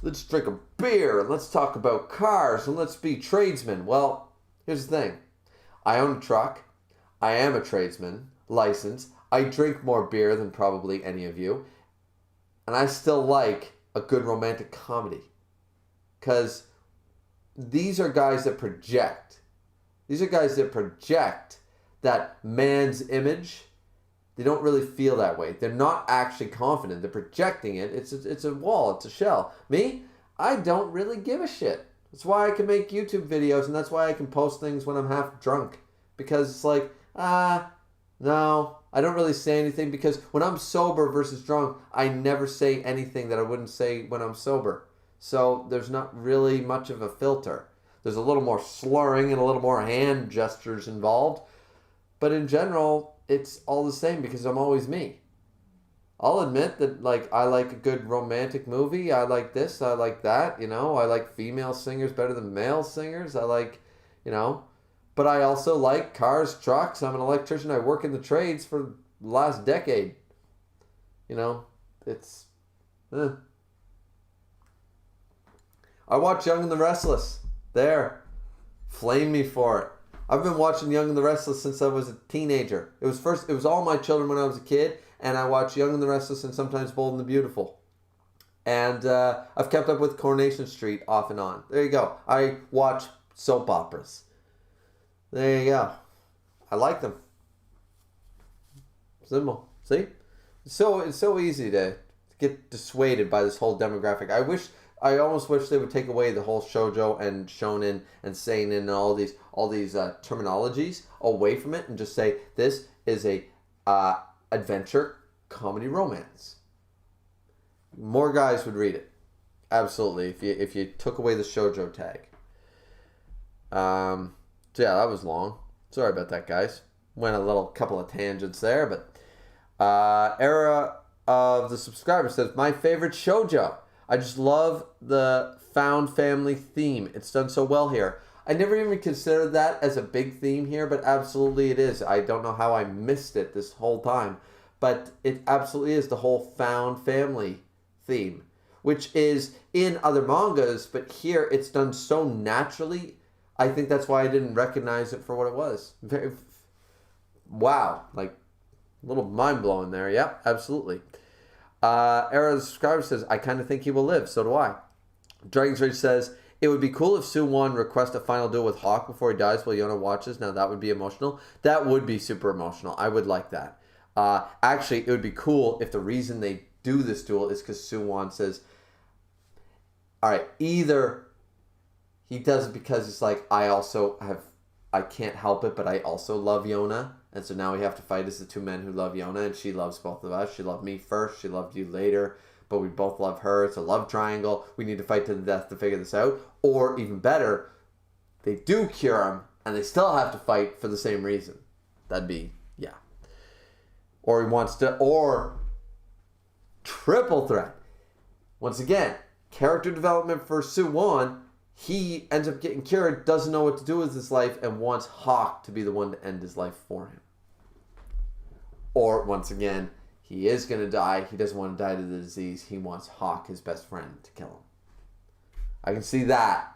let's drink a beer, and let's talk about cars, and let's be tradesmen. Well, here's the thing. I own a truck. I am a tradesman, licensed. I drink more beer than probably any of you. And I still like a good romantic comedy. Because these are guys that project. These are guys that project that man's image. They don't really feel that way. They're not actually confident. They're projecting it. It's a wall. It's a shell. Me, I don't really give a shit. That's why I can make YouTube videos, and that's why I can post things when I'm half drunk. Because it's like, no, I don't really say anything, because when I'm sober versus drunk, I never say anything that I wouldn't say when I'm sober. So there's not really much of a filter. There's a little more slurring and a little more hand gestures involved. But in general, it's all the same because I'm always me. I'll admit that, like, I like a good romantic movie. I like this. I like that. You know, I like female singers better than male singers. I like, you know, but I also like cars, trucks. I'm an electrician. I work in the trades for the last decade. You know, it's, I watch Young and the Restless. There. Flame me for it. I've been watching Young and the Restless since I was a teenager. It was All My Children when I was a kid. And I watch Young and the Restless and sometimes Bold and the Beautiful. And I've kept up with Coronation Street off and on. There you go. I watch soap operas. There you go. I like them. Simple. See? It's so easy to get dissuaded by this whole demographic. I almost wish they would take away the whole shoujo and shonen and seinen and all these terminologies away from it and just say this is a adventure, comedy, romance. More guys would read it. Absolutely. If you took away the shoujo tag. So yeah, that was long. Sorry about that, guys. Went a couple of tangents there, but Era of the Subscriber says, my favorite shoujo. I just love the found family theme. It's done so well here. I never even considered that as a big theme here, but absolutely it is. I don't know how I missed it this whole time, but it absolutely is the whole found family theme, which is in other mangas, but here it's done so naturally. I think that's why I didn't recognize it for what it was. Wow, like a little mind-blowing there. Yep, absolutely. Era of the Subscriber says, I kind of think he will live. So do I. Dragon's Rage says, it would be cool if Suwon requests a final duel with Hawk before he dies while Yona watches. Now that would be emotional. That would be super emotional. I would like that. Actually, it would be cool if the reason they do this duel is because Suwon says, all right, either he does it because it's like, I can't help it, but I also love Yona. And so now we have to fight as the two men who love Yona, and she loves both of us. She loved me first. She loved you later. But we both love her. It's a love triangle. We need to fight to the death to figure this out. Or even better, they do cure him, and they still have to fight for the same reason. That'd be, yeah. Or he wants to, or triple threat. Once again, character development for Suwon. He ends up getting cured, doesn't know what to do with his life, and wants Hawk to be the one to end his life for him. Or, once again, he is going to die. He doesn't want to die to the disease. He wants Hawk, his best friend, to kill him. I can see that.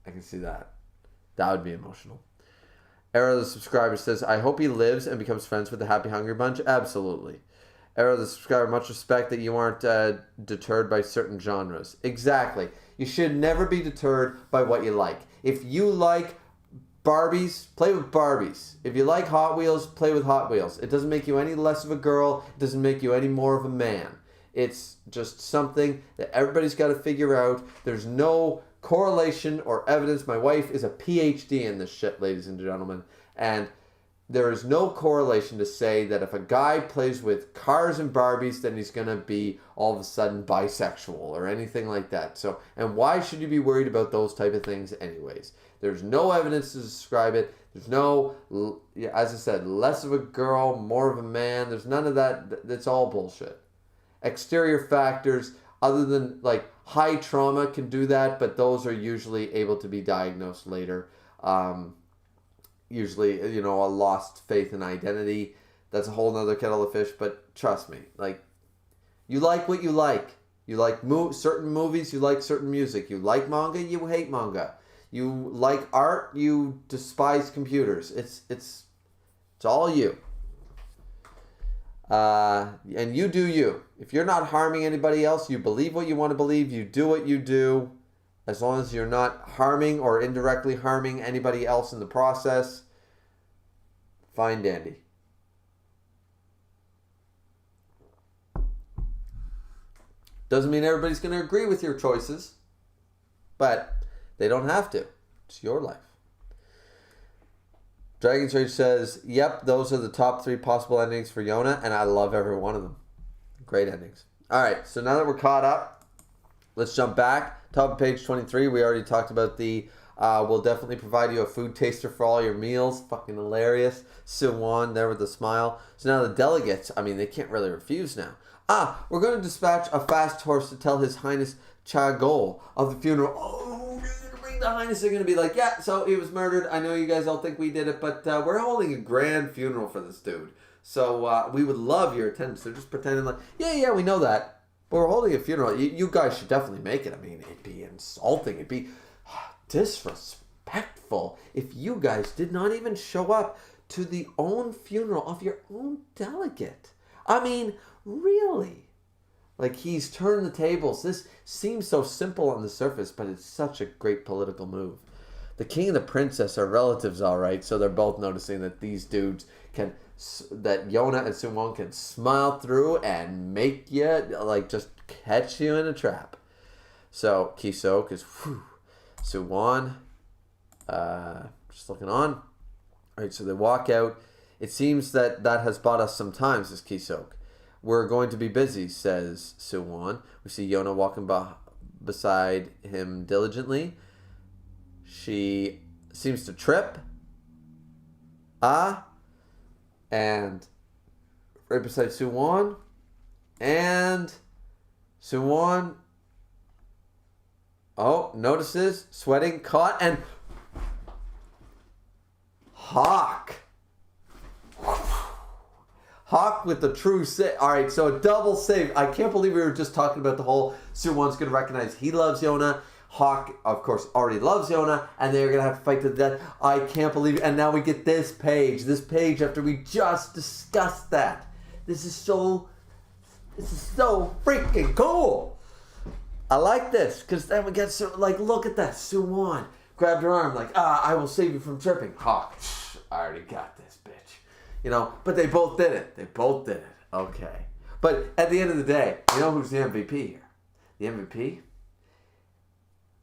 That would be emotional. Era of the Subscriber says, I hope he lives and becomes friends with the Happy Hungry Bunch. Absolutely. Era of the Subscriber, much respect that you aren't deterred by certain genres. Exactly. You should never be deterred by what you like. If you like Barbies, play with Barbies. If you like Hot Wheels, play with Hot Wheels. It doesn't make you any less of a girl. It doesn't make you any more of a man. It's just something that everybody's got to figure out. There's no correlation or evidence. My wife is a PhD in this shit, ladies and gentlemen. And there is no correlation to say that if a guy plays with cars and Barbies, then he's going to be all of a sudden bisexual or anything like that. So, and why should you be worried about those type of things anyways? There's no evidence to describe it. There's no, as I said, less of a girl, more of a man. There's none of that. That's all bullshit. Exterior factors, other than like high trauma can do that, but those are usually able to be diagnosed later. Usually, a lost faith in identity. That's a whole nother kettle of fish, but trust me, like, you like what you like. You like certain movies, you like certain music. You like manga, you hate manga. You like art, you despise computers. It's all you. And you do you. If you're not harming anybody else, you believe what you want to believe, you do what you do. As long as you're not harming or indirectly harming anybody else in the process, fine dandy. Doesn't mean everybody's going to agree with your choices, but they don't have to. It's your life. Dragon's Rage says, yep, those are the top 3 possible endings for Yona, and I love every one of them. Great endings. All right, so now that we're caught up, let's jump back. Top of page 23, we already talked about the, we'll definitely provide you a food taster for all your meals. Fucking hilarious. Suwon there with a smile. So now the delegates, they can't really refuse now. We're going to dispatch a fast horse to tell His Highness Chagol of the funeral. Oh, the Highness, they're going to be like, yeah, so he was murdered. I know you guys all think we did it, but we're holding a grand funeral for this dude. So we would love your attendance. They're just pretending like, yeah, we know that. But we're holding a funeral. You guys should definitely make it. It'd be insulting. It'd be disrespectful if you guys did not even show up to the own funeral of your own delegate. Really? Like, he's turned the tables. This seems so simple on the surface, but it's such a great political move. The king and the princess are relatives, all right, so they're both noticing that these dudes that Yona and Suwon can smile through and make you, like, just catch you in a trap. So, Kisok is, Suwon, just looking on. All right, so they walk out. It seems that has bought us some time, says Kisok. We're going to be busy, says Suwon. We see Yona walking beside him diligently. She seems to trip. And right beside Suwon. And Suwon, notices, sweating, caught, and Hawk. Hawk with the true save. All right, so a double save. I can't believe we were just talking about the whole Suwon's going to recognize he loves Yona. Hawk, of course, already loves Yona, and they're going to have to fight to the death. I can't believe it. And now we get this page after we just discussed that. This is so freaking cool. I like this, because then we get, look at that. Suwon grabbed her arm, I will save you from tripping. Hawk, I already got this, bitch. But they both did it. Okay. But at the end of the day, you know who's the MVP here? The MVP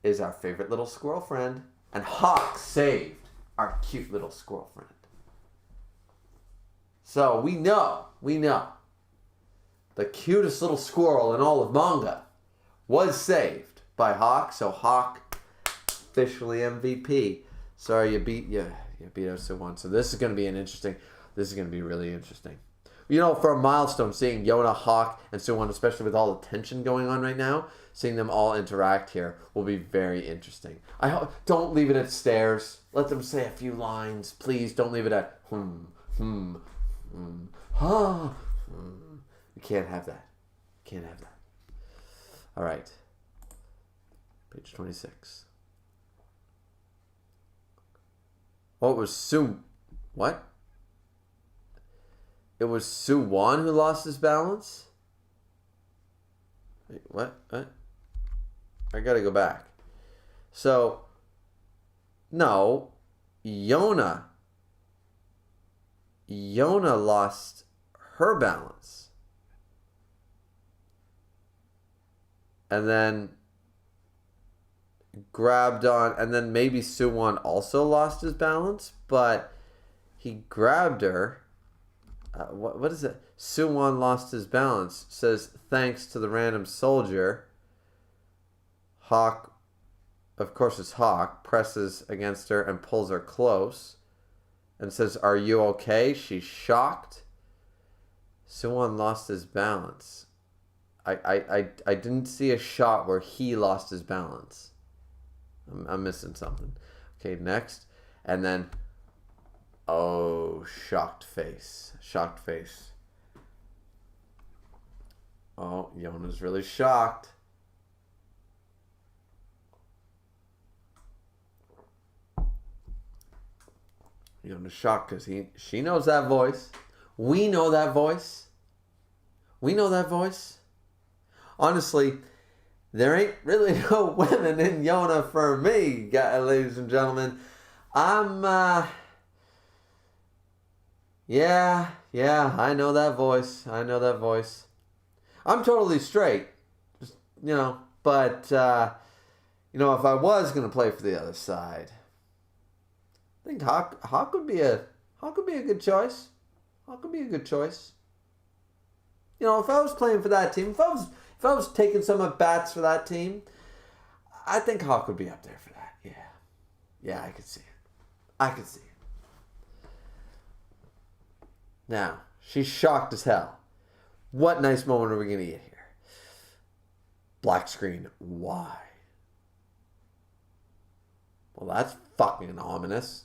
is our favorite little squirrel friend. And Hawk saved our cute little squirrel friend. So we know the cutest little squirrel in all of manga was saved by Hawk. So Hawk, officially MVP. Sorry, you beat out Suwon. So this is going to be really interesting. For a milestone, seeing Yona, Hawk, and Suwon, especially with all the tension going on right now, seeing them all interact here will be very interesting. I hope, don't leave it at stares. Let them say a few lines. Please don't leave it at You can't have that. All right. Page 26. Oh, it was what? It was Suwon who lost his balance? Wait, what? I gotta go back. So, no, Yona lost her balance. And then grabbed on, and then maybe Suwon also lost his balance, but he grabbed her. What is it? Suwon lost his balance. Says thanks to the random soldier. Hawk, of course it's Hawk, presses against her and pulls her close and says, "Are you okay?" She's shocked. Suwon lost his balance. I didn't see a shot where he lost his balance. I'm missing something. Okay, next. And then, oh, shocked face. Shocked face. Oh, Yona's really shocked. Yona's shocked because she knows that voice. We know that voice. We know that voice. Honestly, there ain't really no women in Yona for me, ladies and gentlemen. Yeah, I know that voice. I know that voice. I'm totally straight. Just, but, if I was going to play for the other side, I think Hawk would be a good choice. Hawk would be a good choice. If I was playing for that team, if I was taking some at bats for that team, I think Hawk would be up there for that. Yeah, I could see it. I could see it. Now, she's shocked as hell. What nice moment are we going to get here? Black screen. Why? Well, that's fucking ominous.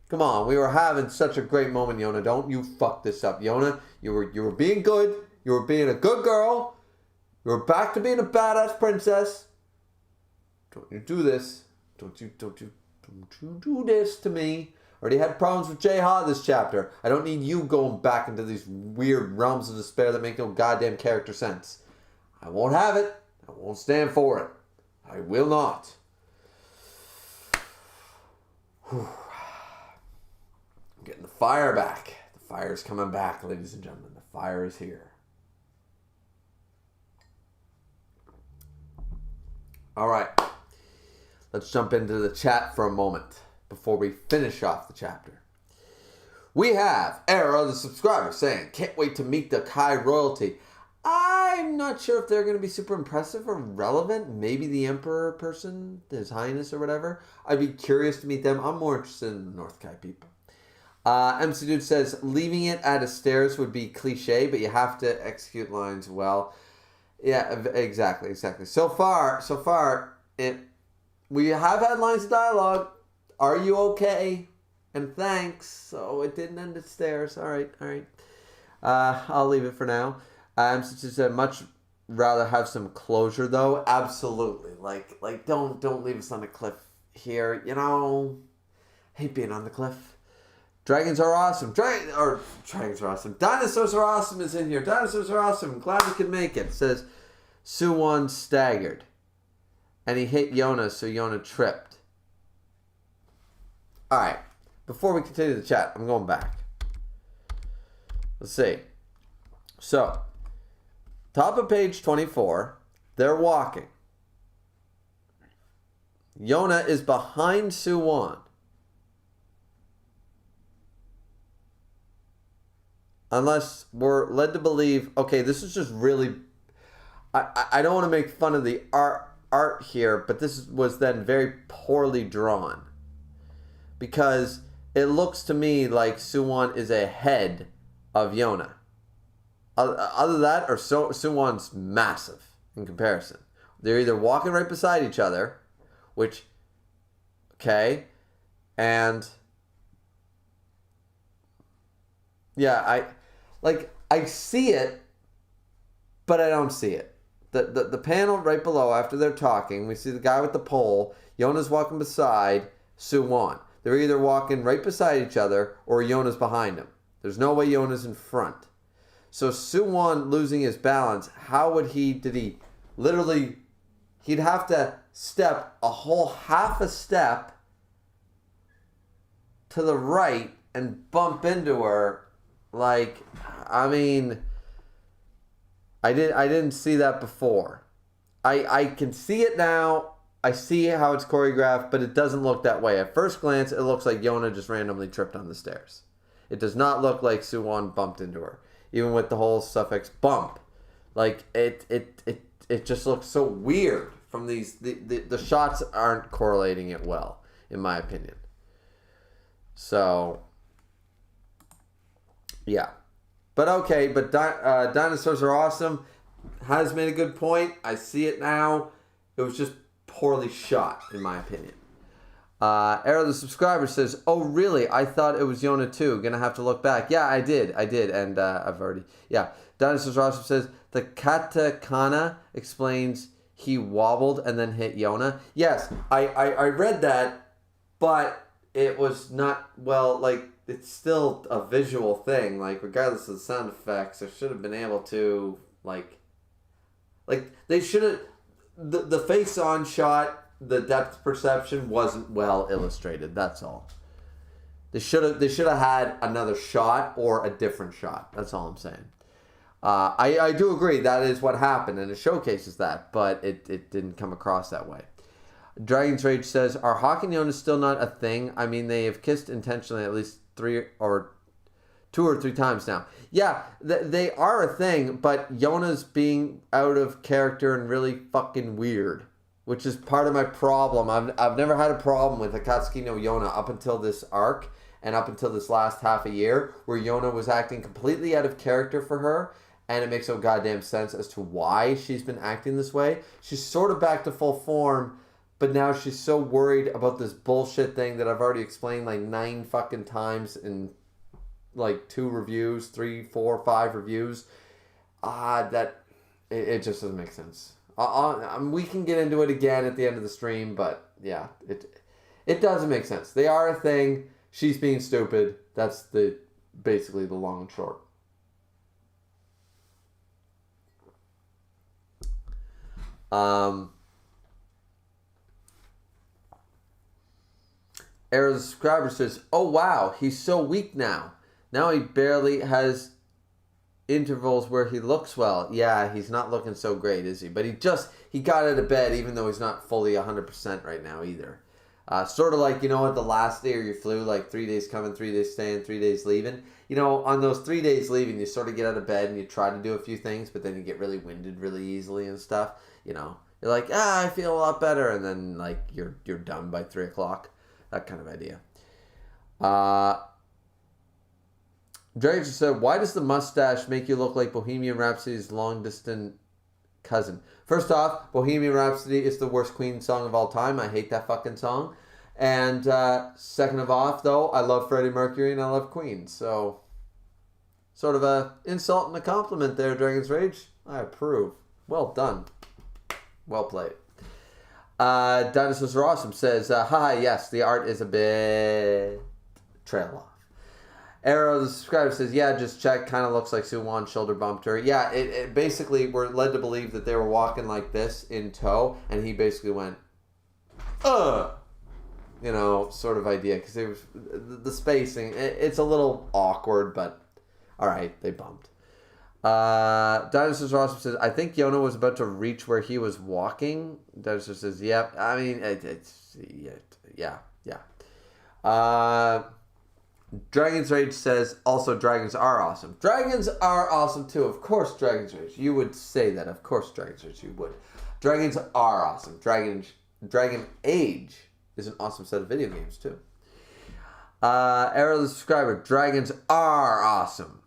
Come on, we were having such a great moment, Yona. Don't you fuck this up, Yona. You were being good. You were being a good girl. You were back to being a badass princess. Don't you do this? Don't you do this to me? Already had problems with J-Ha this chapter. I don't need you going back into these weird realms of despair that make no goddamn character sense. I won't have it. I won't stand for it. I will not. Whew. I'm getting the fire back. The fire is coming back, ladies and gentlemen. The fire is here. All right. Let's jump into the chat for a moment before we finish off the chapter. We have Era, the subscriber, saying, "Can't wait to meet the Kai royalty." I'm not sure if they're going to be super impressive or relevant. Maybe the Emperor person, His Highness or whatever. I'd be curious to meet them. I'm more interested in the North Kai people. MC Dude says, leaving it at a stairs would be cliche, but you have to execute lines well. Yeah, exactly. So far, we have had lines of dialogue. Are you okay? And thanks. So it didn't end at stairs. All right. I'll leave it for now. MC Dude said, much rather have some closure though. Absolutely. Like don't leave us on a cliff here. Hate being on the cliff. Dragons are awesome. Dragons are awesome. Dinosaurs are awesome is in here. Dinosaurs are awesome. Glad we could make it. It says Suwon staggered. And he hit Yona, so Yona tripped. Alright. Before we continue the chat, I'm going back. Let's see. So, top of page 24, they're walking. Yona is behind Suwon. Unless we're led to believe, okay, this is just really... I don't want to make fun of the art here, but this was then very poorly drawn. Because it looks to me like Suwon is ahead of Yona. Other than that, or Suwon's massive in comparison. They're either walking right beside each other, which... Okay. And... Yeah, I see it, but I don't see it. The panel right below, after they're talking, we see the guy with the pole. Yona's walking beside Suwon. They're either walking right beside each other or Yona's behind him. There's no way Yona's in front. So Suwon losing his balance, how would he'd have to step a whole half a step to the right and bump into her. I didn't see that before. I can see it now. I see how it's choreographed, but it doesn't look that way. At first glance, it looks like Yona just randomly tripped on the stairs. It does not look like Suwon bumped into her, even with the whole suffix bump. Like it just looks so weird from these. The shots aren't correlating it well, in my opinion. So yeah, but okay. But dinosaurs are awesome. Has made a good point. I see it now. It was just poorly shot, in my opinion. Arrow the subscriber says, "Oh really? I thought it was Yona too. Gonna have to look back." Yeah, I did, and I've already. Yeah, Dinosaurs Awesome says the katakana explains he wobbled and then hit Yona. Yes, I read that, but it was not well. Like it's still a visual thing. Like regardless of the sound effects, I should have been able to like they should have the face on shot. The depth perception wasn't well illustrated. That's all. They should have had another shot or a different shot. That's all I'm saying. I do agree that is what happened and it showcases that, but it didn't come across that way. Dragon's Rage says, "Are Hawk and Yona still not a thing? I mean, they have kissed intentionally at least 2 or 3 times now." Yeah, they are a thing, but Yona's being out of character and really fucking weird, which is part of my problem. I've never had a problem with Akatsuki no Yona up until this arc and up until this last half a year where Yona was acting completely out of character for her, and it makes no goddamn sense as to why she's been acting this way. She's sort of back to full form, but now she's so worried about this bullshit thing that I've already explained like 9 fucking times in like 2 reviews, 3, 4, 5 reviews. That it just doesn't make sense. We can get into it again at the end of the stream, but yeah, it doesn't make sense. They are a thing. She's being stupid. That's basically the long and short. Arrow the subscriber says, "Oh wow, he's so weak now. Now he barely has intervals where he looks well." Yeah, he's not looking so great, is he? But he got out of bed even though he's not fully 100% right now either. Sort of like, at the last day of your flu, like 3 days coming, 3 days staying, 3 days leaving. On those 3 days leaving, you sort of get out of bed and you try to do a few things, but then you get really winded really easily and stuff. You're like, I feel a lot better, and then like you're done by 3 o'clock. That kind of idea. Dragon said, "Why does the mustache make you look like Bohemian Rhapsody's long-distance cousin?" First off, Bohemian Rhapsody is the worst Queen song of all time. I hate that fucking song. And second of all, though, I love Freddie Mercury and I love Queen. So, sort of a insult and a compliment there, Dragon's Rage. I approve. Well done. Well played. Dinosaurs Are Awesome says, "Haha, yes, the art is a bit trail off." Arrow the subscriber says, "Yeah, just check. Kind of looks like Suwon shoulder bumped her." Yeah, it basically, we're led to believe that they were walking like this in tow, and he basically went, sort of idea, because it was the spacing. It's a little awkward, but all right, they bumped. Dinosaurs Awesome says, "I think Yona was about to reach where he was walking." Dinosaur says, "Yep." I mean, yeah. Dragon's Rage says, "Also, dragons are awesome." Dragons are awesome too. Of course, Dragon's Rage. You would say that. Of course, Dragon's Rage, you would. Dragons are awesome. Dragon Age is an awesome set of video games too. Arrow the subscriber, "Dragons are awesome."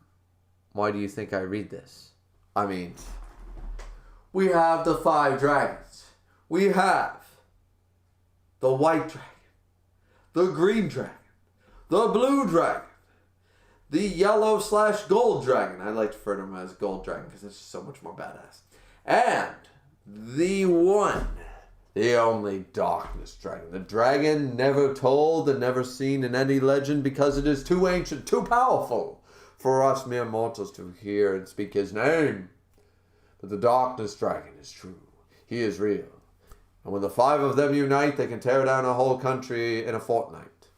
Why do you think I read this? I mean, we have the 5 dragons. We have the white dragon, the green dragon, the blue dragon, the yellow/gold dragon. I like to refer to him as gold dragon because it's so much more badass. And the one, the only darkness dragon. The dragon never told and never seen in any legend because it is too ancient, too powerful for us mere mortals to hear and speak his name. But the darkness dragon is true. He is real. And when the 5 of them unite, they can tear down a whole country in a fortnight.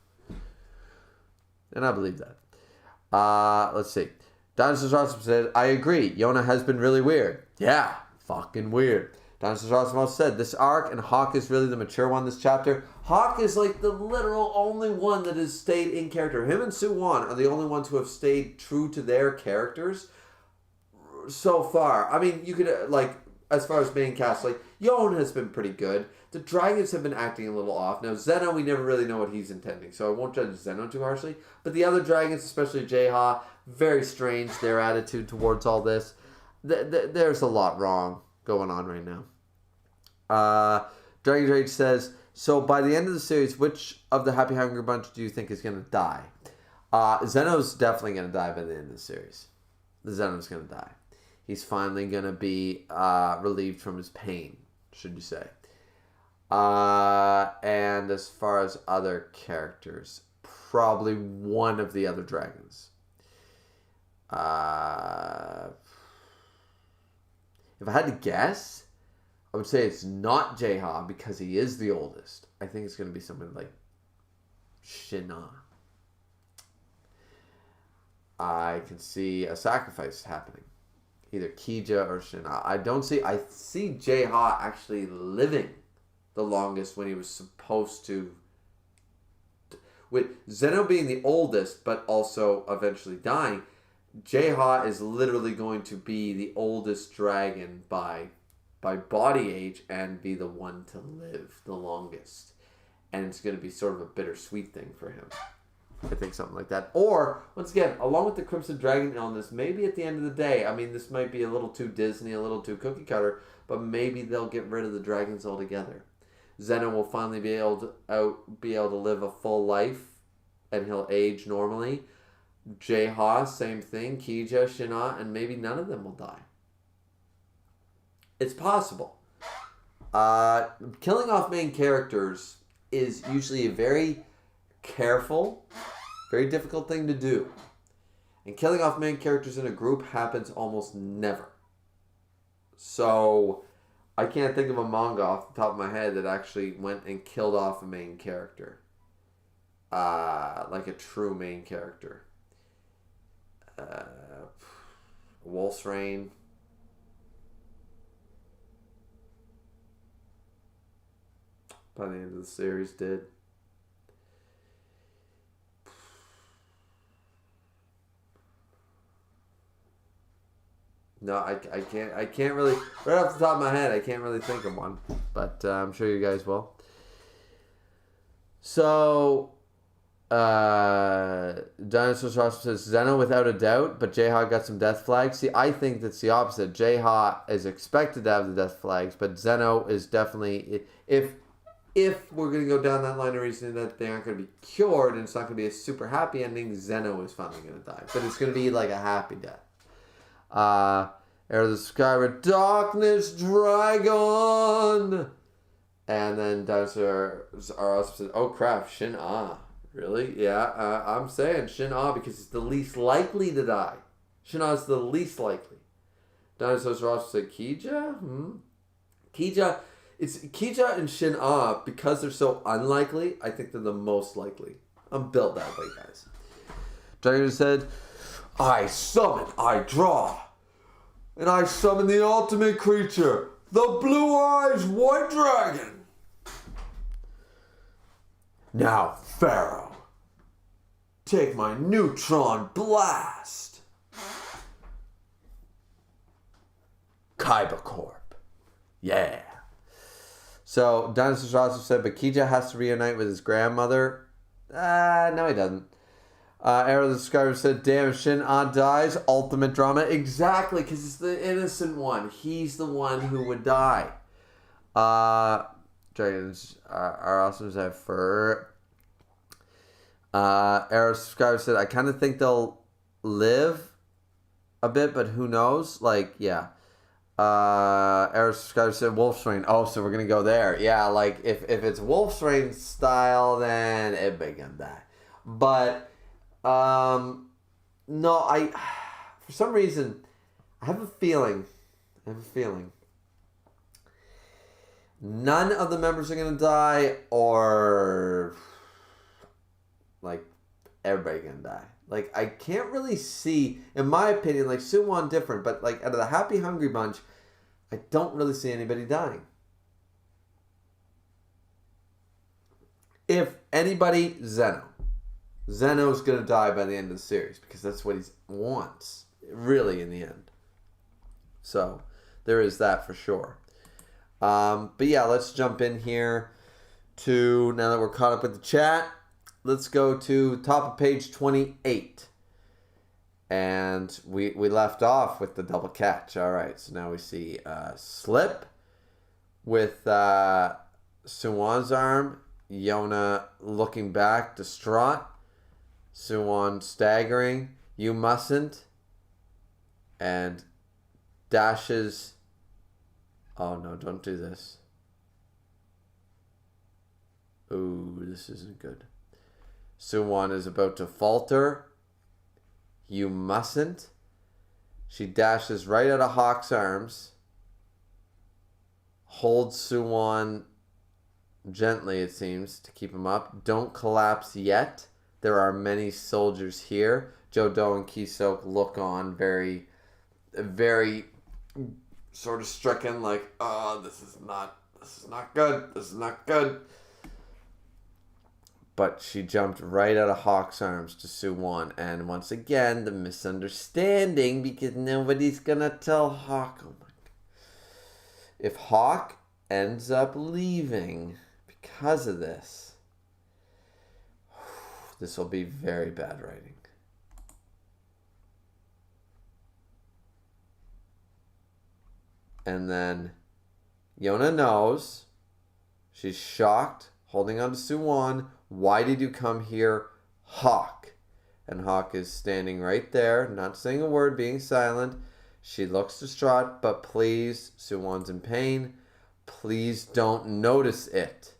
And I believe that. Let's see. Dinosaurs Awesome said, "I agree. Yona has been really weird." Yeah, fucking weird. Dinosaur Osmos said, this arc, and Hawk is really the mature one this chapter. Hawk is like the literal only one that has stayed in character. Him and Suwon are the only ones who have stayed true to their characters so far. I mean, you could, like, as far as main cast, like, Yona has been pretty good. The dragons have been acting a little off. Now, Zeno, we never really know what he's intending, so I won't judge Zeno too harshly. But the other dragons, especially J-Ha, very strange, their attitude towards all this. There's a lot wrong going on right now. Dragon Rage says, so by the end of the series, which of the Happy Hungry Bunch do you think is going to die? Zeno's definitely going to die by the end of the series. Zeno's going to die. He's finally going to be relieved from his pain, should you say. And as far as other characters, probably one of the other dragons. If I had to guess, I would say it's not J-Ha because he is the oldest. I think it's going to be someone like Shina. I can see a sacrifice happening. Either Kija or Shina. I see J-Ha actually living the longest when he was supposed to. With Zeno being the oldest, but also eventually dying, J-Ha is literally going to be the oldest dragon by body age and be the one to live the longest. And it's going to be sort of a bittersweet thing for him. I think something like that. Or, once again, along with the Crimson Dragon illness, maybe at the end of the day, I mean, this might be a little too Disney, a little too cookie cutter, but maybe they'll get rid of the dragons altogether. Zeno will finally be able to live a full life, and he'll age normally. J-Ha, same thing. Kija, Shina, and maybe none of them will die. It's possible. Killing off main characters is usually a very careful, very difficult thing to do. And killing off main characters in a group happens almost never. So, I can't think of a manga off the top of my head that actually went and killed off a main character. Like a true main character. Wolf's Rain. By the end of the series did. No, I can't really, right off the top of my head, I can't really think of one. But I'm sure you guys will. So, Dinosaur Sauce says, Zeno without a doubt, but J-Ha got some death flags. See, I think that's the opposite. J-Ha is expected to have the death flags, but Zeno is definitely, if we're going to go down that line of reasoning that they aren't going to be cured and it's not going to be a super happy ending, Zeno is finally going to die. But it's going to be like a happy death. Air of the Subscriber, Darkness Dragon! And then dinosaurs are also said, oh crap, Shin-Ah. Really? Yeah, I'm saying Shin-Ah because it's the least likely to die. Shin-Ah is the least likely. Dinosaurs are also said, Kija? Kija, it's Kija and Shin-Ah, because they're so unlikely, I think they're the most likely. I'm built that way, guys. Dragon said, I summon, I draw, and I summon the ultimate creature, the Blue Eyes White Dragon. Now, Pharaoh, take my neutron blast. Kaiba Corp. Yeah. So, Dinosaurs also said, but Kija has to reunite with his grandmother. No, he doesn't. Arrow of the Subscriber said, damn, Shin-Ah dies. Ultimate drama. Exactly, because it's the innocent one. He's the one who would die. Dragons are awesome as for. Arrow of the Subscriber said, I kind of think they'll live a bit, but who knows? Like, yeah. Arrow of the Subscriber said, Wolf's Rain. Oh, so we're going to go there. Yeah, like, if it's Wolf's Rain style, then it may gonna die. But... no, for some reason, I have a feeling, none of the members are going to die, or, like, everybody going to die. Like, I can't really see, in my opinion, like, Suwon different, but, like, out of the Happy Hungry Bunch, I don't really see anybody dying. If anybody, Zeno. Zeno's going to die by the end of the series because that's what he wants, really, in the end. So, there is that for sure. But yeah, let's jump in here to, now that we're caught up with the chat, let's go to top of page 28. And we left off with the double catch. All right, so now we see Slip with Suwon's arm. Yona looking back, distraught. Suwon staggering. You mustn't. And dashes. Oh no, don't do this. Ooh, this isn't good. Suwon is about to falter. You mustn't. She dashes right out of Hawk's arms. Holds Suwon gently, it seems, to keep him up. Don't collapse yet. There are many soldiers here. Jodo and Kisok look on very, very sort of stricken, like, oh, this is not good. This is not good. But she jumped right out of Hawk's arms to Suwon. And once again, the misunderstanding, because nobody's going to tell Hawk. Oh my God. If Hawk ends up leaving because of this, this will be very bad writing. And then Yona knows. She's shocked, holding on to Suwon. Why did you come here, Hawk? And Hawk is standing right there, not saying a word, being silent. She looks distraught, but please, Suwon's in pain. Please don't notice it.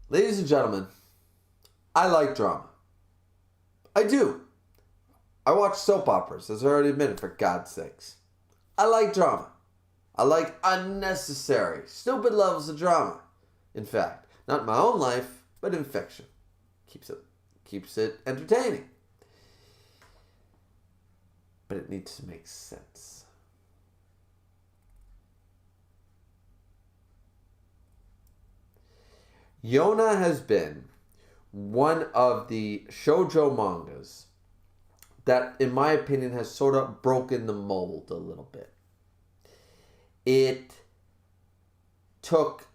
Ladies and gentlemen, I like drama. I do. I watch soap operas, as I already admitted, for God's sakes. I like drama. I like unnecessary, stupid levels of drama. In fact, not in my own life, but in fiction. Keeps it entertaining. But it needs to make sense. Yona has been one of the shoujo mangas that, in my opinion, has sort of broken the mold a little bit. It took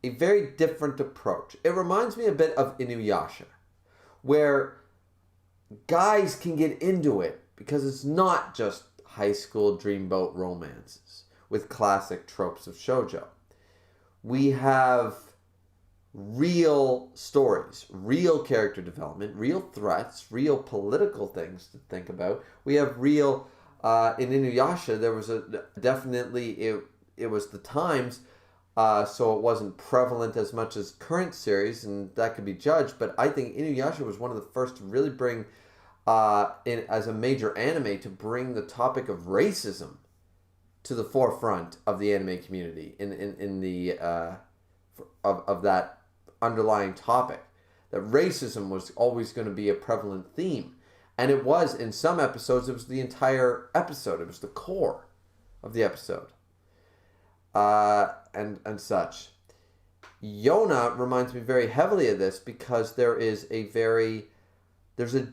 a very different approach. It reminds me a bit of Inuyasha, where guys can get into it because it's not just high school dreamboat romances with classic tropes of shoujo. We have real stories, real character development, real threats, real political things to think about. We have real, in Inuyasha, there was it was the times, so it wasn't prevalent as much as current series, and that could be judged, but I think Inuyasha was one of the first to really bring, as a major anime, to bring the topic of racism to the forefront of the anime community in the of that underlying topic, that racism was always going to be a prevalent theme, and it was in some episodes. It was the entire episode. It was the core of the episode, and such. Yona reminds me very heavily of this because there's a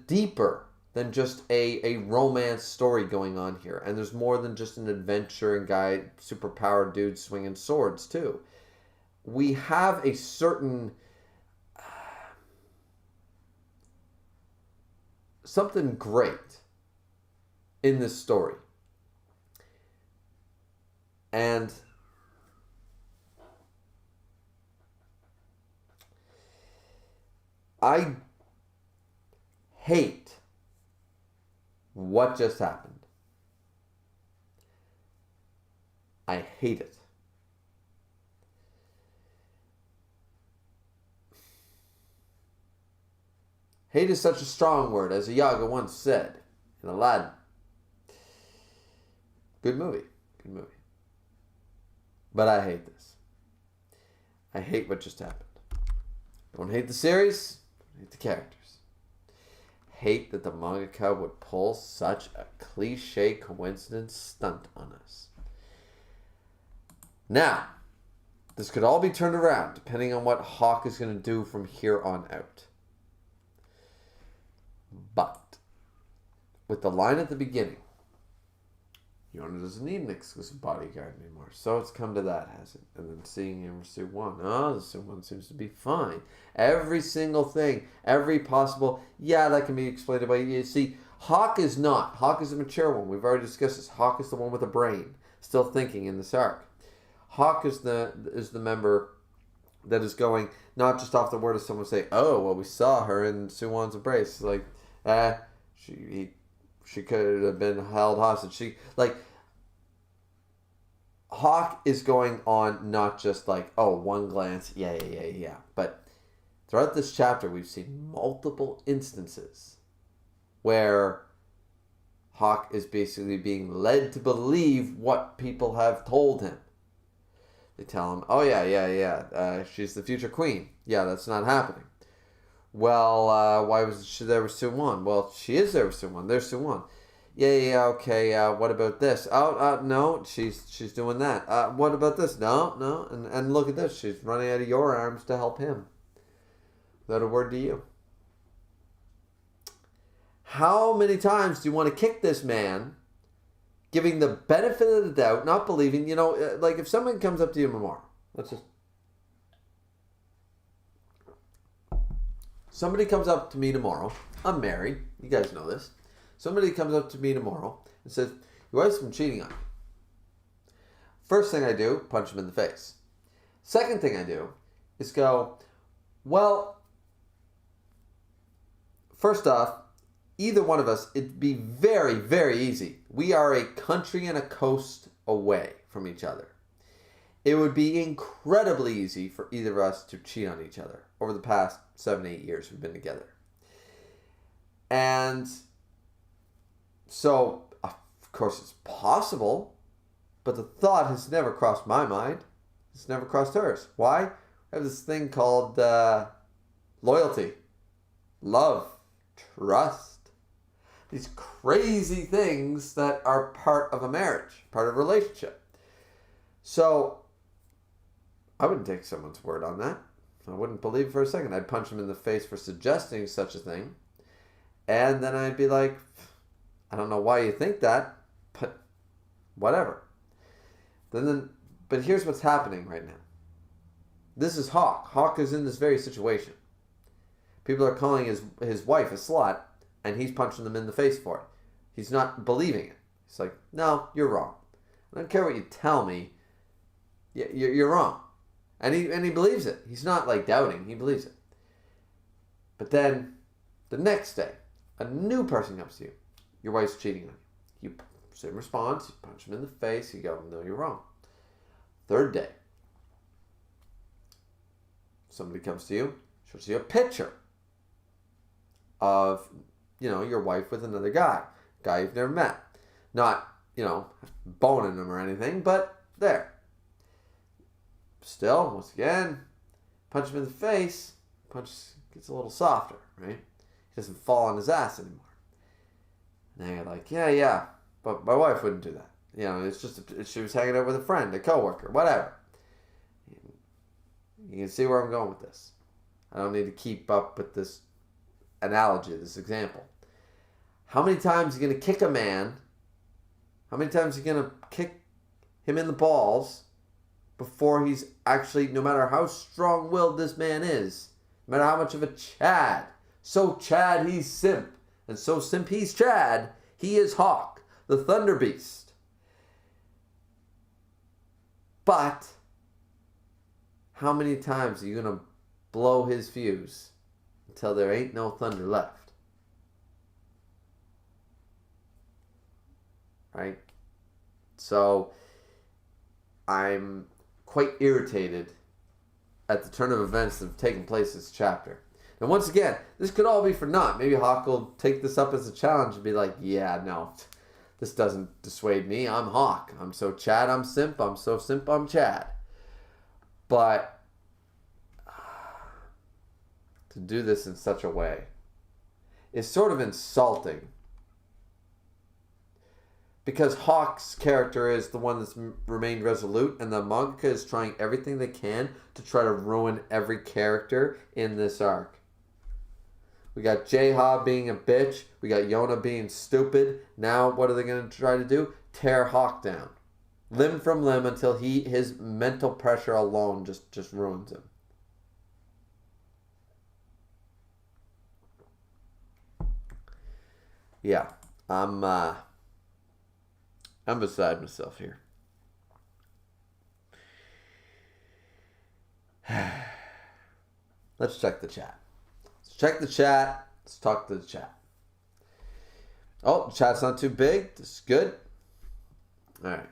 deeper than just a romance story going on here. And there's more than just an adventure and guy, superpowered dude swinging swords too. We have a certain something great in this story. And I hate what just happened. I hate it. Hate is such a strong word, as Iago once said in Aladdin. Good movie. Good movie. But I hate this. I hate what just happened. Don't hate the series. Don't hate the characters. Hate that the mangaka would pull such a cliche coincidence stunt on us. Now, this could all be turned around depending on what Hawk is going to do from here on out. But, with the line at the beginning, Yona doesn't need an exclusive bodyguard anymore. So it's come to that, has it? And then seeing him with Suwon. Oh, the Suwon seems to be fine. Every single thing, every possible, that can be explained away. You see, Hawk is not. Hawk is a mature one. We've already discussed this. Hawk is the one with a brain, still thinking in this arc. Hawk is the member that is going not just off the word of someone say, oh, well, we saw her in Suwon's embrace. Like, she could have been held hostage. Hawk is going on not just like, oh, one glance, yeah. But throughout this chapter, we've seen multiple instances where Hawk is basically being led to believe what people have told him. They tell him, oh, yeah, she's the future queen. Yeah, that's not happening. Well, why was she there with Suwon? Well, she is there with Suwon. There's Suwon. Yeah, okay, what about this? No, she's doing that. What about this? No, and look at this. She's running out of your arms to help him. Without a word to you. How many times do you want to kick this man, giving the benefit of the doubt, not believing, like if someone comes up to you tomorrow, somebody comes up to me tomorrow, I'm married, you guys know this. Somebody comes up to me tomorrow and says, your wife's been cheating on you. First thing I do, punch him in the face. Second thing I do is go, well, first off, either one of us, it'd be very, very easy. We are a country and a coast away from each other. It would be incredibly easy for either of us to cheat on each other over the past 7-8 years we've been together. And so, of course, it's possible, but the thought has never crossed my mind. It's never crossed hers. Why? I have this thing called loyalty, love, trust. These crazy things that are part of a marriage, part of a relationship. So, I wouldn't take someone's word on that. I wouldn't believe for a second. I'd punch him in the face for suggesting such a thing. And then I'd be like, I don't know why you think that, but whatever. But here's what's happening right now. This is Hawk. Hawk is in this very situation. People are calling his wife a slut, and he's punching them in the face for it. He's not believing it. He's like, no, you're wrong. I don't care what you tell me. You're wrong. And he believes it. He's not like doubting. He believes it. But then the next day, a new person comes to you. Your wife's cheating on you. You same response. You punch him in the face. You go, no, you're wrong. Third day, somebody comes to you, shows you a picture of, your wife with another guy you've never met. Not, boning him or anything, but there. Still, once again, punch him in the face, punch gets a little softer, right? He doesn't fall on his ass anymore. And then you're like, yeah, but my wife wouldn't do that. It's just, she was hanging out with a friend, a coworker, whatever. You can see where I'm going with this. I don't need to keep up with this analogy, this example. How many times are you going to kick a man? How many times are you going to kick him in the balls before he's actually, no matter how strong-willed this man is, no matter how much of a Chad, so Chad he's simp, and so simp he's Chad, he is Hawk, the Thunder Beast. But how many times are you going to blow his fuse until there ain't no thunder left? Right? So, I'm quite irritated at the turn of events that have taken place this chapter. And once again, this could all be for naught. Maybe Hawk will take this up as a challenge and be like, yeah, no, this doesn't dissuade me. I'm Hawk. I'm so Chad, I'm Simp. I'm so Simp, I'm Chad. But to do this in such a way is sort of insulting. Because Hawk's character is the one that's remained resolute, and the mangaka is trying everything they can to try to ruin every character in this arc. We got J-Ha being a bitch. We got Yona being stupid. Now what are they going to try to do? Tear Hawk down. Limb from limb until his mental pressure alone just ruins him. Yeah. I'm beside myself here. Let's check the chat. Check the chat. Let's talk to the chat. Oh, the chat's not too big. This is good. All right.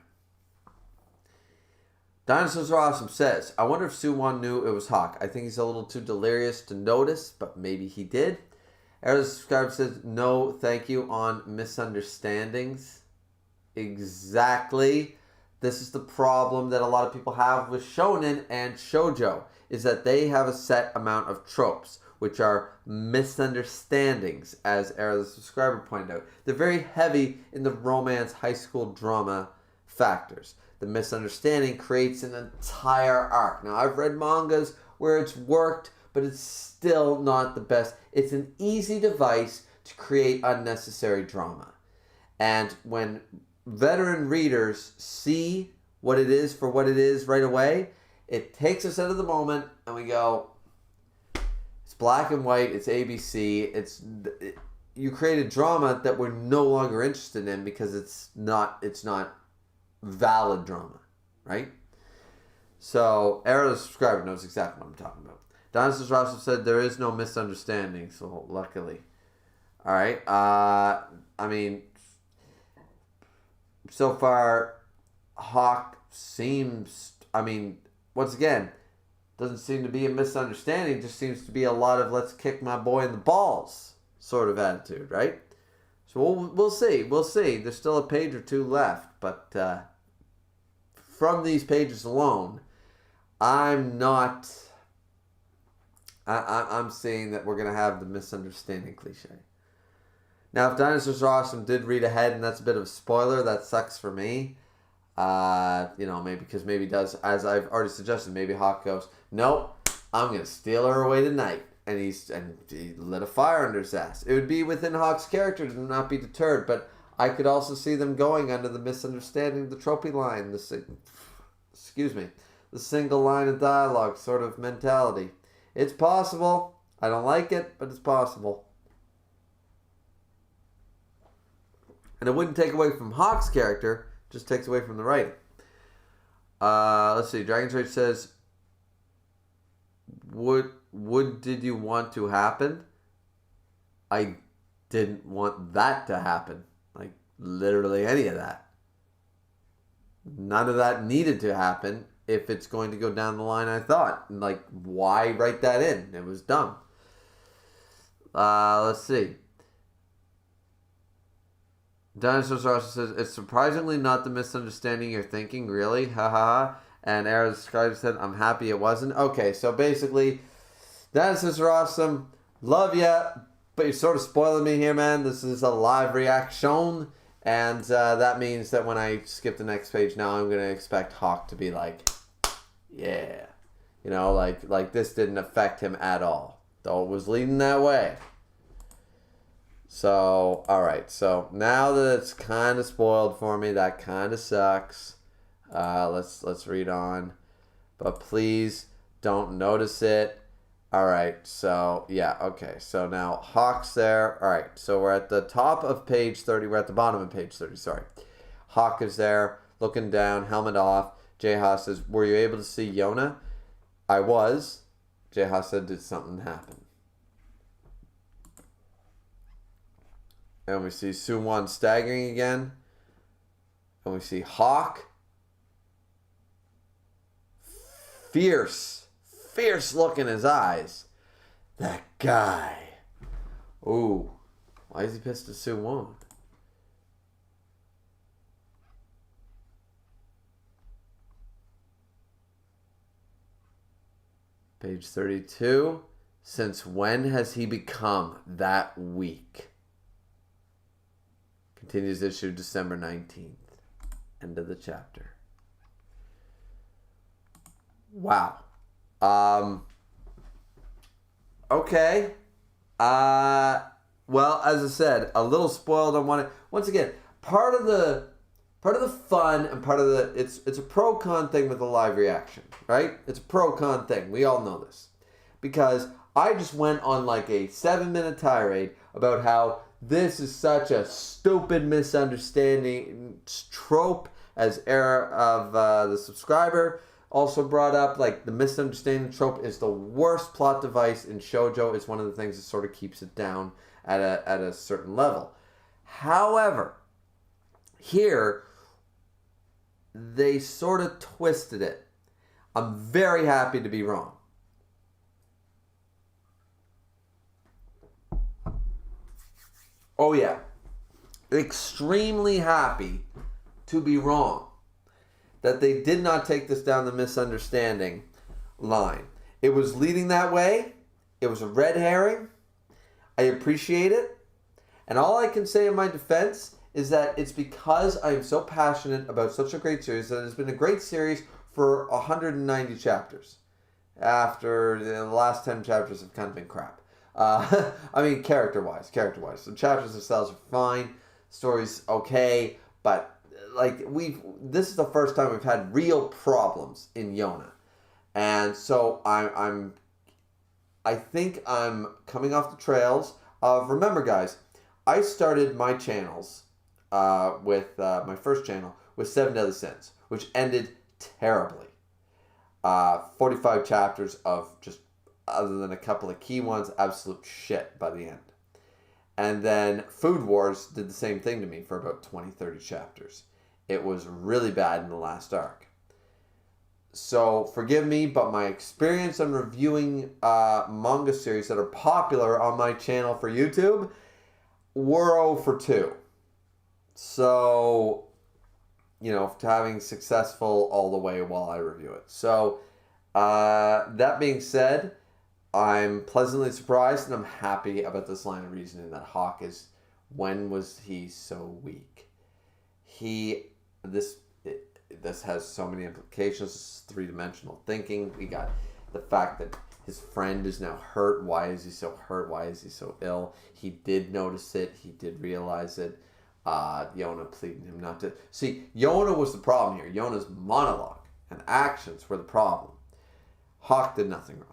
Dinosaurs Are Awesome says, I wonder if Suwon knew it was Hawk. I think he's a little too delirious to notice, but maybe he did. Errol Subscriber says, no, thank you on misunderstandings. Exactly. This is the problem that a lot of people have with shonen and shoujo, is that they have a set amount of tropes, which are misunderstandings, as Errol the Subscriber pointed out. They're very heavy in the romance high school drama factors. The misunderstanding creates an entire arc. Now, I've read mangas where it's worked, but it's still not the best. It's an easy device to create unnecessary drama. And when veteran readers see what it is for what it is right away, it takes us out of the moment and we go, it's black and white, it's ABC, you create a drama that we're no longer interested in because it's not valid drama, right? So, Arrow the Subscriber knows exactly what I'm talking about. Dinosaurs Ross said there is no misunderstanding, so luckily. Alright, I mean, so far, Hawk seems, once again, doesn't seem to be a misunderstanding, just seems to be a lot of let's kick my boy in the balls sort of attitude, right? So we'll see. There's still a page or two left, but from these pages alone, I'm seeing that we're going to have the misunderstanding cliche. Now, if Dinosaurs Are Awesome did read ahead, and that's a bit of a spoiler, that sucks for me. Maybe because maybe does, as I've already suggested, maybe Hawk goes, nope, I'm going to steal her away tonight. And he lit a fire under his ass. It would be within Hawk's character to not be deterred, but I could also see them going under the misunderstanding, the trophy line, the single line of dialogue sort of mentality. It's possible. I don't like it, but it's possible. And it wouldn't take away from Hawk's character, just takes away from the writing. Let's see. Dragon's Rage says, What did you want to happen? I didn't want that to happen. Like, literally any of that. None of that needed to happen if it's going to go down the line I thought. Like, why write that in? It was dumb. Let's see. Dinosaurs also says, it's surprisingly not the misunderstanding you're thinking, really? Ha ha ha. And Arrow Sky said, I'm happy it wasn't. Okay, so basically, Dinosaurs Are Awesome. Love ya, but you're sort of spoiling me here, man. This is a live reaction. And that means that when I skip the next page now, I'm going to expect Hawk to be like, yeah. Like this didn't affect him at all. Though it was leading that way. So, alright. So, now that it's kind of spoiled for me, that kind of sucks. Let's read on. But please don't notice it. Alright, so, yeah, okay. So now Hawk's there. Alright, so we're at the top of page 30. We're at the bottom of page 30, sorry. Hawk is there, looking down, helmet off. J-Ha says, were you able to see Yona? I was. J-Ha said, did something happen? And we see Suwon staggering again. And we see Hawk. fierce look in his eyes. That guy. Ooh, why is he pissed at Suwon? Page 32. Since when has he become that weak? Continues issue December 19th. End of the chapter. Wow. Okay. Well, as I said, a little spoiled on one. Once again, part of the fun and part of the it's a pro con thing with the live reaction, right? It's a pro con thing. We all know this. Because I just went on like a 7-minute tirade about how this is such a stupid misunderstanding trope, as Era of the subscriber also brought up. Like, the misunderstanding trope is the worst plot device in shoujo. It's one of the things that sort of keeps it down at a certain level. However, here they sort of twisted it. I'm very happy to be wrong. Oh yeah, extremely happy to be wrong that they did not take this down the misunderstanding line. It was leading that way. It was a red herring. I appreciate it. And all I can say in my defense is that it's because I am so passionate about such a great series that it's been a great series for 190 chapters. After the last 10 chapters have kind of been crap. I mean, character-wise. The chapters themselves are fine. Story's okay. But, like, this is the first time we've had real problems in Yona. And so I think I'm coming off the trails of, remember guys, I started my channels with my first channel with 7 Deadly Sins, which ended terribly. 45 chapters of just, other than a couple of key ones, absolute shit by the end. And then Food Wars did the same thing to me for about 20-30 chapters. It was really bad in the last arc. So forgive me, but my experience on reviewing manga series that are popular on my channel for YouTube were 0 for 2. So, you know, having successful all the way while I review it. So, that being said, I'm pleasantly surprised and I'm happy about this line of reasoning that Hawk is, when was he so weak? This has so many implications. This is 3-dimensional thinking. We got the fact that his friend is now hurt. Why is he so hurt? Why is he so ill? He did notice it. He did realize it. Yona pleading him not to. See, Yona was the problem here. Yona's monologue and actions were the problem. Hawk did nothing wrong.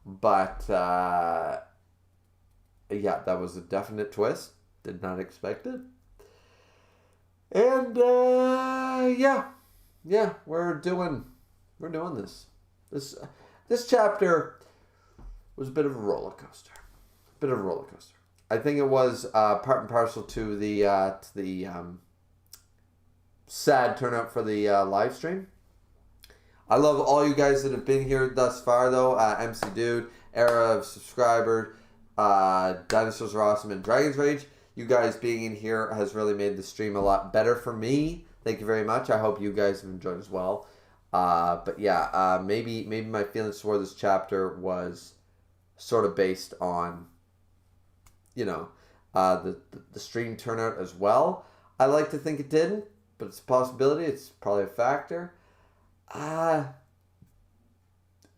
But, yeah, that was a definite twist. Did not expect it. And, yeah, we're doing this. This chapter was a bit of a roller coaster. I think it was part and parcel to the sad turnout for the live stream. I love all you guys that have been here thus far, though. MC Dude, Era of Subscriber, Dinosaurs Are Awesome, and Dragon's Rage. You guys being in here has really made the stream a lot better for me. Thank you very much. I hope you guys have enjoyed as well. But yeah, maybe my feelings toward this chapter was sort of based on, you know, the stream turnout as well. I like to think it didn't, but it's a possibility. It's probably a factor.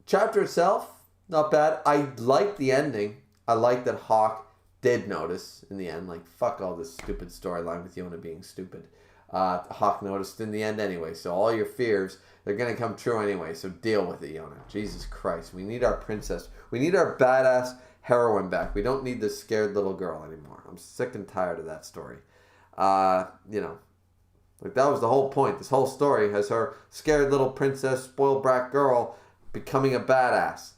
Chapter itself, not bad. I like the ending. I like that Hawk did notice in the end. Like, fuck all this stupid storyline with Yona being stupid. Hawk noticed in the end anyway, so all your fears, they're going to come true anyway, so deal with it, Yona. Jesus Christ. We need our princess. We need our badass heroine back. We don't need this scared little girl anymore. I'm sick and tired of that story. You know, like, that was the whole point. This whole story has her scared little princess, spoiled brat girl becoming a badass.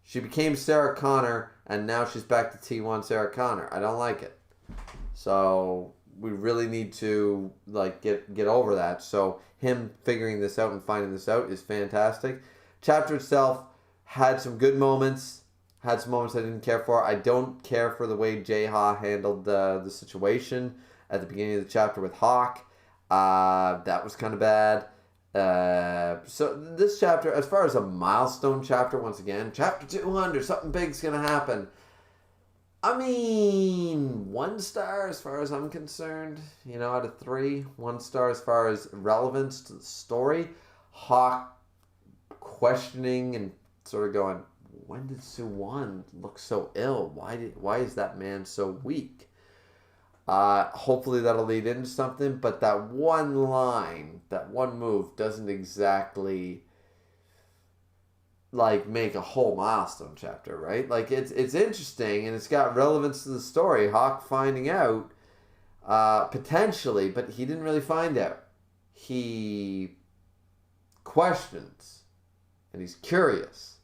She became Sarah Connor, and now she's back to T1 Sarah Connor. I don't like it. So, we really need to like get over that. So him figuring this out and finding this out is fantastic. Chapter itself had some good moments. Had some moments I didn't care for. I don't care for the way J-Ha handled the situation at the beginning of the chapter with Hawk. That was kind of bad. So this chapter, as far as a milestone chapter, once again, chapter 200, something big's going to happen. I mean, 1 star as far as I'm concerned, out of 3. 1 star as far as relevance to the story. Hawk questioning and sort of going, when did Suwon look so ill? Why is that man so weak? Hopefully that'll lead into something, but that one line, that one move doesn't exactly like make a whole milestone chapter, right? Like it's interesting and it's got relevance to the story. Hawk finding out potentially, but he didn't really find out. He questions and he's curious.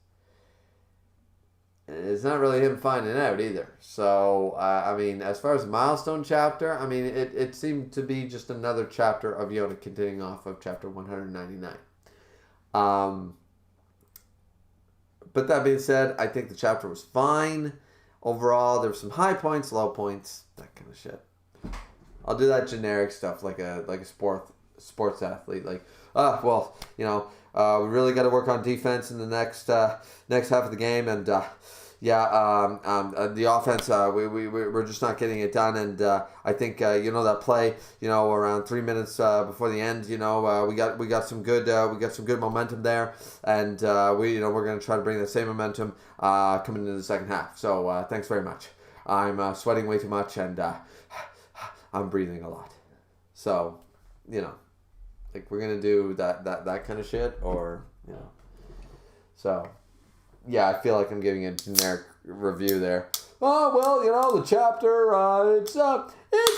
It's not really him finding out either. So, I mean, as far as milestone chapter, I mean, it seemed to be just another chapter of Yona continuing off of chapter 199. But that being said, I think the chapter was fine. Overall, there were some high points, low points, that kind of shit. I'll do that generic stuff like a sports athlete. Like, we really got to work on defense in the next half of the game, and the offense we're just not getting it done. And I think that play around 3 minutes before the end, we got some good momentum there, and we're going to try to bring that same momentum coming into the second half. So thanks very much. I'm sweating way too much, and I'm breathing a lot. So like we're gonna do that kind of shit, or so yeah, I feel like I'm giving a generic review there. Oh well, the chapter it's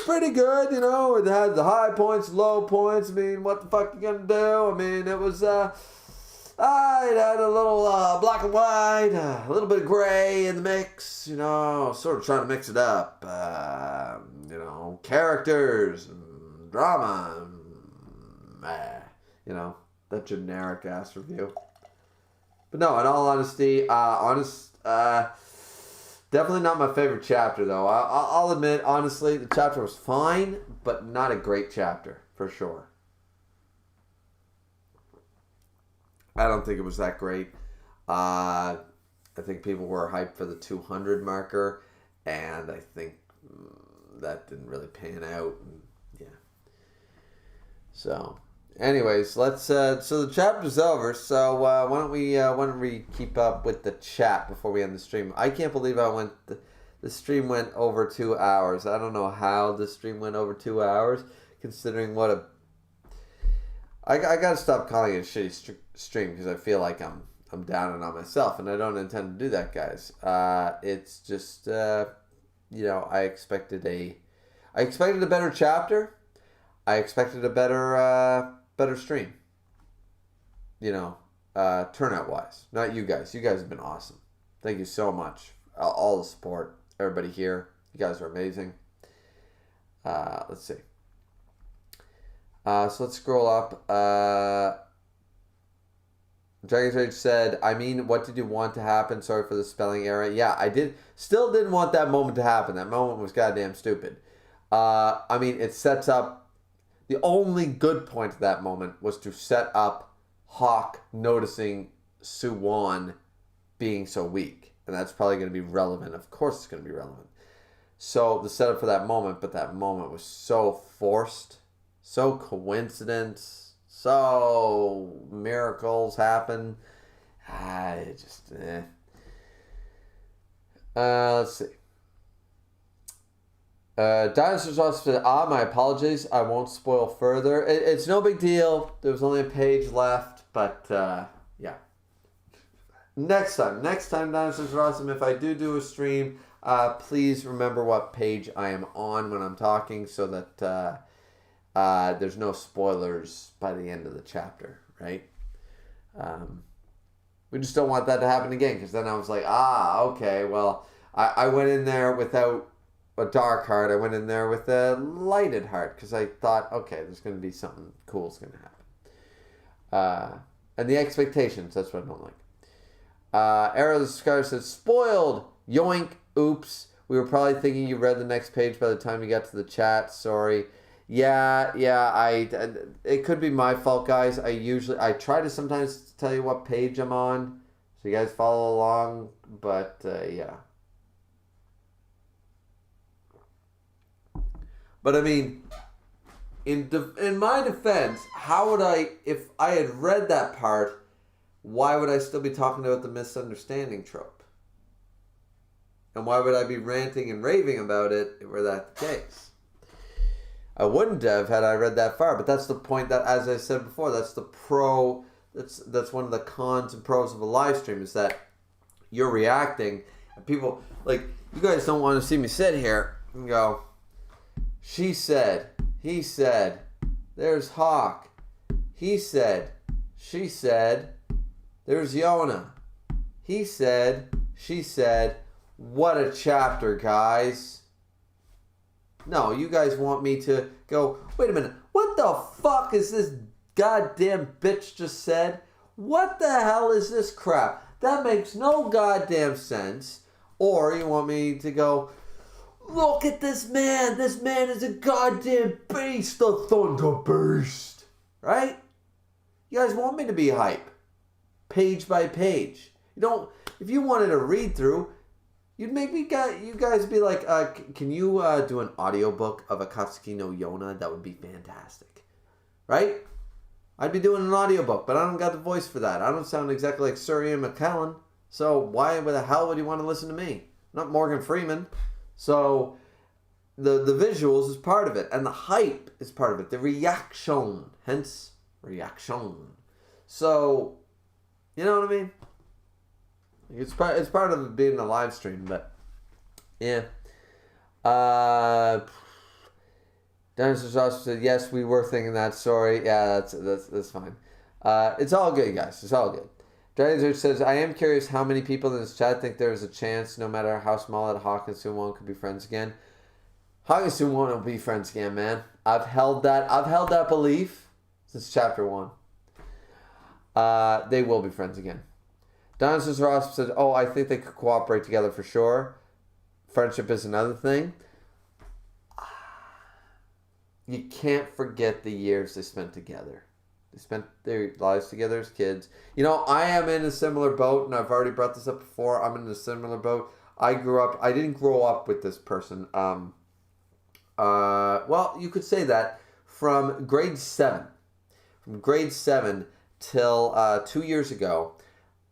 pretty good. It had the high points, low points. I mean, what the fuck you gonna do? I mean, it was it had a little black and white, a little bit of gray in the mix. Sort of trying to mix it up. Characters, and drama. That generic ass review. But no, in all honesty, definitely not my favorite chapter though. I'll admit, honestly, the chapter was fine, but not a great chapter for sure. I don't think it was that great. I think people were hyped for the 200 marker, and I think that didn't really pan out. Yeah. So, anyways, let's. So the chapter's over. So why don't we keep up with the chat before we end the stream? I can't believe the stream went over 2 hours. I don't know how the stream went over 2 hours, considering what a. I gotta stop calling it a shitty stream because I feel like I'm down on myself, and I don't intend to do that, guys. It's just I expected a better chapter. I expected a better stream. Turnout wise. Not you guys. You guys have been awesome. Thank you so much. All the support. Everybody here. You guys are amazing. Let's see. So let's scroll up. Dragon's Rage said, I mean, what did you want to happen? Sorry for the spelling error. Yeah, I still didn't want that moment to happen. That moment was goddamn stupid. I mean, it sets up. The only good point of that moment was to set up Hawk noticing Suwon being so weak. And that's probably going to be relevant. Of course it's going to be relevant. So the setup for that moment, but that moment was so forced, so coincidence, so miracles happen. Let's see. Dinosaurs also said, my apologies. I won't spoil further. It's no big deal. There was only a page left, but yeah. Next time, Dinosaurs are awesome. If I do a stream, please remember what page I am on when I'm talking, so that there's no spoilers by the end of the chapter, right? We just don't want that to happen again, because then I was like, okay, well, I went in there without a dark heart. I went in there with a lighted heart because I thought, okay, there's going to be something cool's going to happen. And the expectations, that's what I don't like. Arrow the Scar says, spoiled! Yoink! Oops! We were probably thinking you read the next page by the time you got to the chat. Sorry. Yeah, it could be my fault, guys. I try to sometimes tell you what page I'm on, so you guys follow along, but, yeah. But, I mean, in my defense, how would I, if I had read that part, why would I still be talking about the misunderstanding trope? And why would I be ranting and raving about it were that the case? I wouldn't have had I read that far, but that's the point that, as I said before, that's the pro, that's one of the cons and pros of a live stream, is that you're reacting, and people, like, you guys don't want to see me sit here and go, she said, he said, there's Hawk, he said, she said, there's Yona, he said, she said, what a chapter, guys. No, you guys want me to go, wait a minute, what the fuck is this goddamn bitch just said? What the hell is this crap? That makes no goddamn sense. Or you want me to go, look at this man. This man is a goddamn beast, the Thunder Beast. Right? You guys want me to be hype. Page by page. You don't, if you wanted a read through, you'd make me, you guys be like, can you do an audiobook of Akatsuki no Yona? That would be fantastic. Right? I'd be doing an audiobook, but I don't got the voice for that. I don't sound exactly like Sir Ian McKellen. So why the hell would you want to listen to me? I'm not Morgan Freeman. So the visuals is part of it. And the hype is part of it. The reaction. Hence, reaction. So, you know what I mean? It's part of being a live stream, but yeah. Dennis also said, yes, we were thinking that. Sorry. Yeah, that's fine. It's all good, guys. It's all good. Dragon says, I am curious how many people in this chat think there is a chance, no matter how small, that Hawk and Suwon could be friends again. Hawk and Suwon will be friends again, man. I've held that belief since chapter 1. They will be friends again. Dinosaurs Ross says, oh, I think they could cooperate together for sure. Friendship is another thing. You can't forget the years they spent together. They spent their lives together as kids. You know, I am in a similar boat, and I've already brought this up before. I'm in a similar boat. I didn't grow up with this person. Well, you could say that from grade 7. From grade 7 till 2 years ago,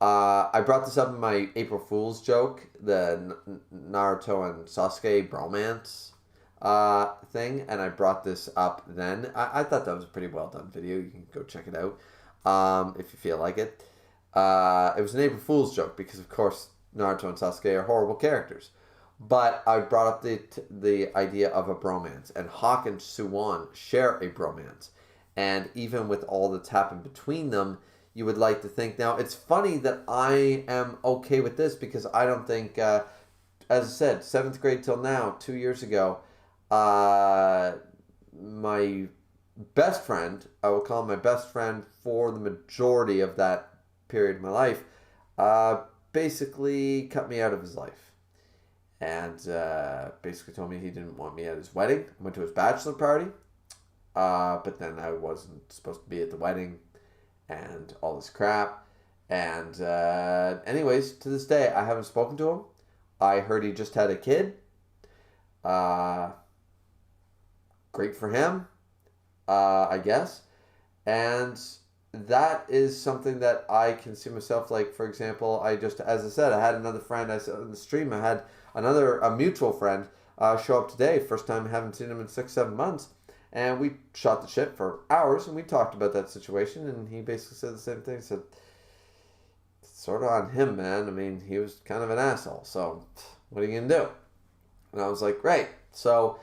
I brought this up in my April Fool's joke, the Naruto and Sasuke bromance thing, and I brought this up then. I thought that was a pretty well done video. You can go check it out if you feel like it. It was an April Fool's joke because, of course, Naruto and Sasuke are horrible characters. But I brought up the idea of a bromance, and Hawk and Suwon share a bromance. And even with all that's happened between them, you would like to think. Now, it's funny that I am okay with this because I don't think, as I said, 7th grade till now, 2 years ago, my best friend, I will call him my best friend for the majority of that period of my life, basically cut me out of his life. And basically told me he didn't want me at his wedding. I went to his bachelor party, but then I wasn't supposed to be at the wedding and all this crap. And anyways, to this day, I haven't spoken to him. I heard he just had a kid. Great for him, I guess. And that is something that I can see myself, like, for example, as I said, I had another friend, I said on the stream, I had a mutual friend show up today. First time I haven't seen him in 6-7 months. And we shot the shit for hours, and we talked about that situation, and he basically said the same thing. He said, it's sort of on him, man. I mean, he was kind of an asshole, so what are you going to do? And I was like, great. So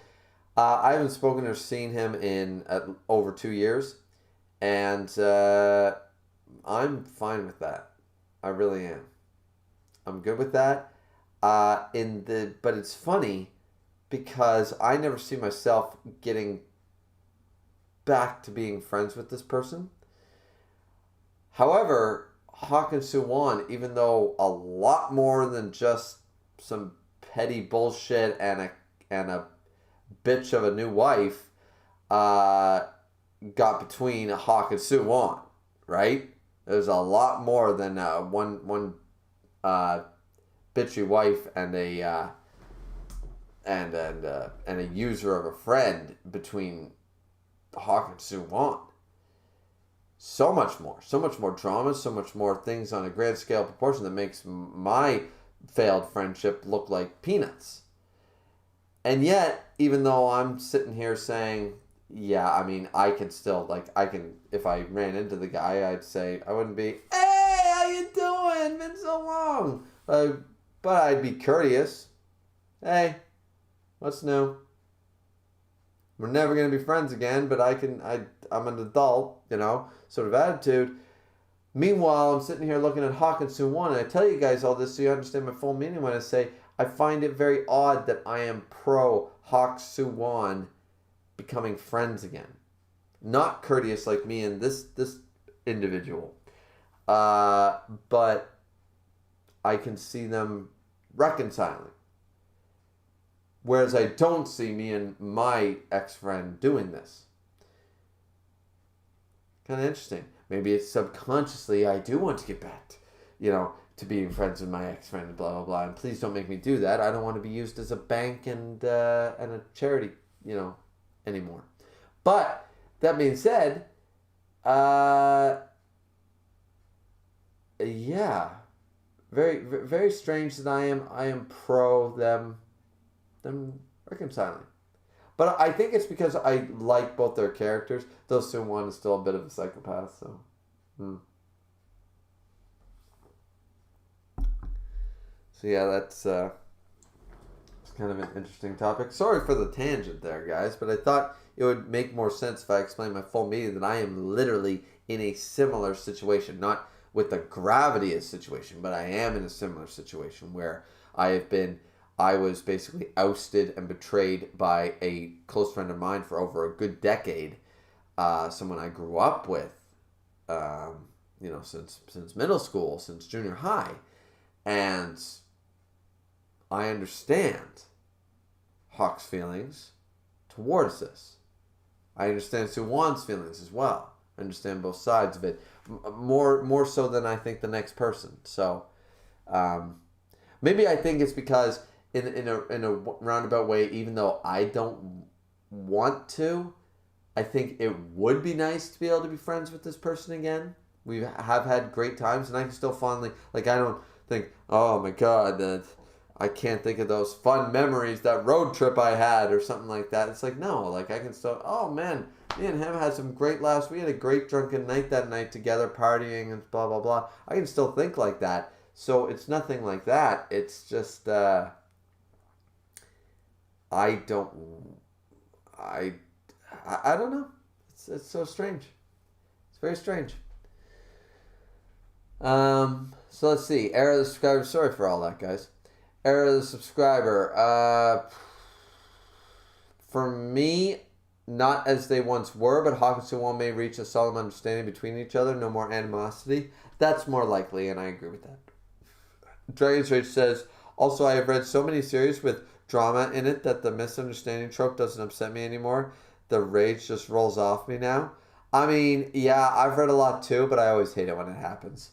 I haven't spoken or seen him in over 2 years, and I'm fine with that. I really am. I'm good with that. But it's funny because I never see myself getting back to being friends with this person. However, Hawk and Suwon, even though a lot more than just some petty bullshit and a bitch of a new wife, got between Hawk and Suwon, right? There's a lot more than one bitchy wife and a and a user of a friend between Hawk and Suwon. So much more drama, so much more things on a grand scale proportion that makes my failed friendship look like peanuts. And yet, even though I'm sitting here saying, yeah, I mean, I can still, if I ran into the guy, I'd say, I wouldn't be, hey, how you doing? Been so long. But I'd be courteous. Hey, what's new? We're never going to be friends again, but I'm an adult, sort of attitude. Meanwhile, I'm sitting here looking at Hawk and Suwon, and I tell you guys all this so you understand my full meaning when I say I find it very odd that I am pro Hawk Suwon becoming friends again. Not courteous like me and this individual. But I can see them reconciling. Whereas I don't see me and my ex-friend doing this. Kind of interesting. Maybe it's subconsciously I do want to get back, to being friends with my ex-friend, blah, blah, blah. And please don't make me do that. I don't want to be used as a bank and a charity, anymore. But that being said, yeah, very, very strange that I am pro them reconciling. But I think it's because I like both their characters, though Suwon is still a bit of a psychopath, so. So yeah, that's kind of an interesting topic. Sorry for the tangent there, guys, but I thought it would make more sense if I explained my full meaning that I am literally in a similar situation, not with the gravity of the situation, but I am in a similar situation where I was basically ousted and betrayed by a close friend of mine for over a good decade. Someone I grew up with, since middle school, since junior high. And I understand Hawk's feelings towards this. I understand Suwon's feelings as well. I understand both sides of it. More so than I think the next person. So, maybe I think it's because in a roundabout way, even though I don't want to, I think it would be nice to be able to be friends with this person again. We have had great times, and I can still fondly, I don't think, oh my God, that I can't think of those fun memories, that road trip I had or something like that. It's no, I can still, oh man, me and him had some great laughs. We had a great drunken night that night together, partying and blah, blah, blah. I can still think like that. So it's nothing like that. It's just, I don't know. It's so strange. It's very strange. So let's see. Error of the subscriber. Sorry for all that, guys. Error of the subscriber. For me, not as they once were, but Hawk and Suwon may reach a solemn understanding between each other. No more animosity. That's more likely, and I agree with that. Dragon's Rage says, also, I have read so many series with drama in it that the misunderstanding trope doesn't upset me anymore. The rage just rolls off me now. I mean, yeah, I've read a lot too, but I always hate it when it happens.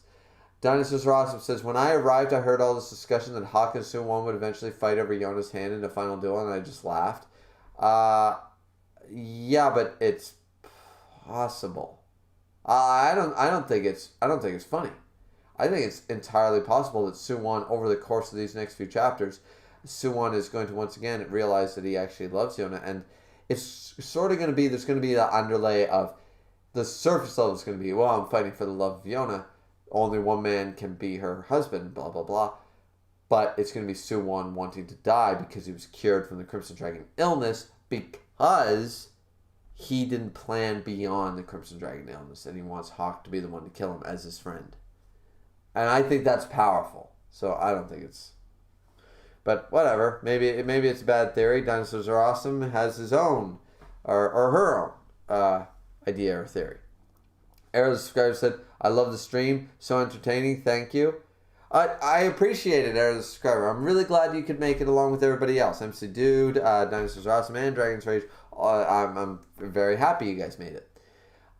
Dinosaurs Rossum says, when I arrived, I heard all this discussion that Hawk and Suwon would eventually fight over Yona's hand in a final duel, and I just laughed. Yeah, but it's possible. I don't think it's funny. I think it's entirely possible that Suwon, over the course of these next few chapters, Suwon is going to once again realize that he actually loves Yona, and it's sort of going to be, there's going to be the underlay of, the surface level is going to be, well, I'm fighting for the love of Yona, only one man can be her husband, blah, blah, blah. But it's going to be Suwon wanting to die because he was cured from the Crimson Dragon illness because he didn't plan beyond the Crimson Dragon illness, and he wants Hawk to be the one to kill him as his friend. And I think that's powerful. So I don't think it's But whatever. Maybe it's a bad theory. Dinosaurs Are Awesome has his own or her own idea or theory. Arrow the Subscriber said, I love the stream. So entertaining. Thank you. I appreciate it, Arrow the Subscriber. I'm really glad you could make it along with everybody else. MC Dude, Dinosaurs Are Awesome, and Dragon's Rage. I'm very happy you guys made it.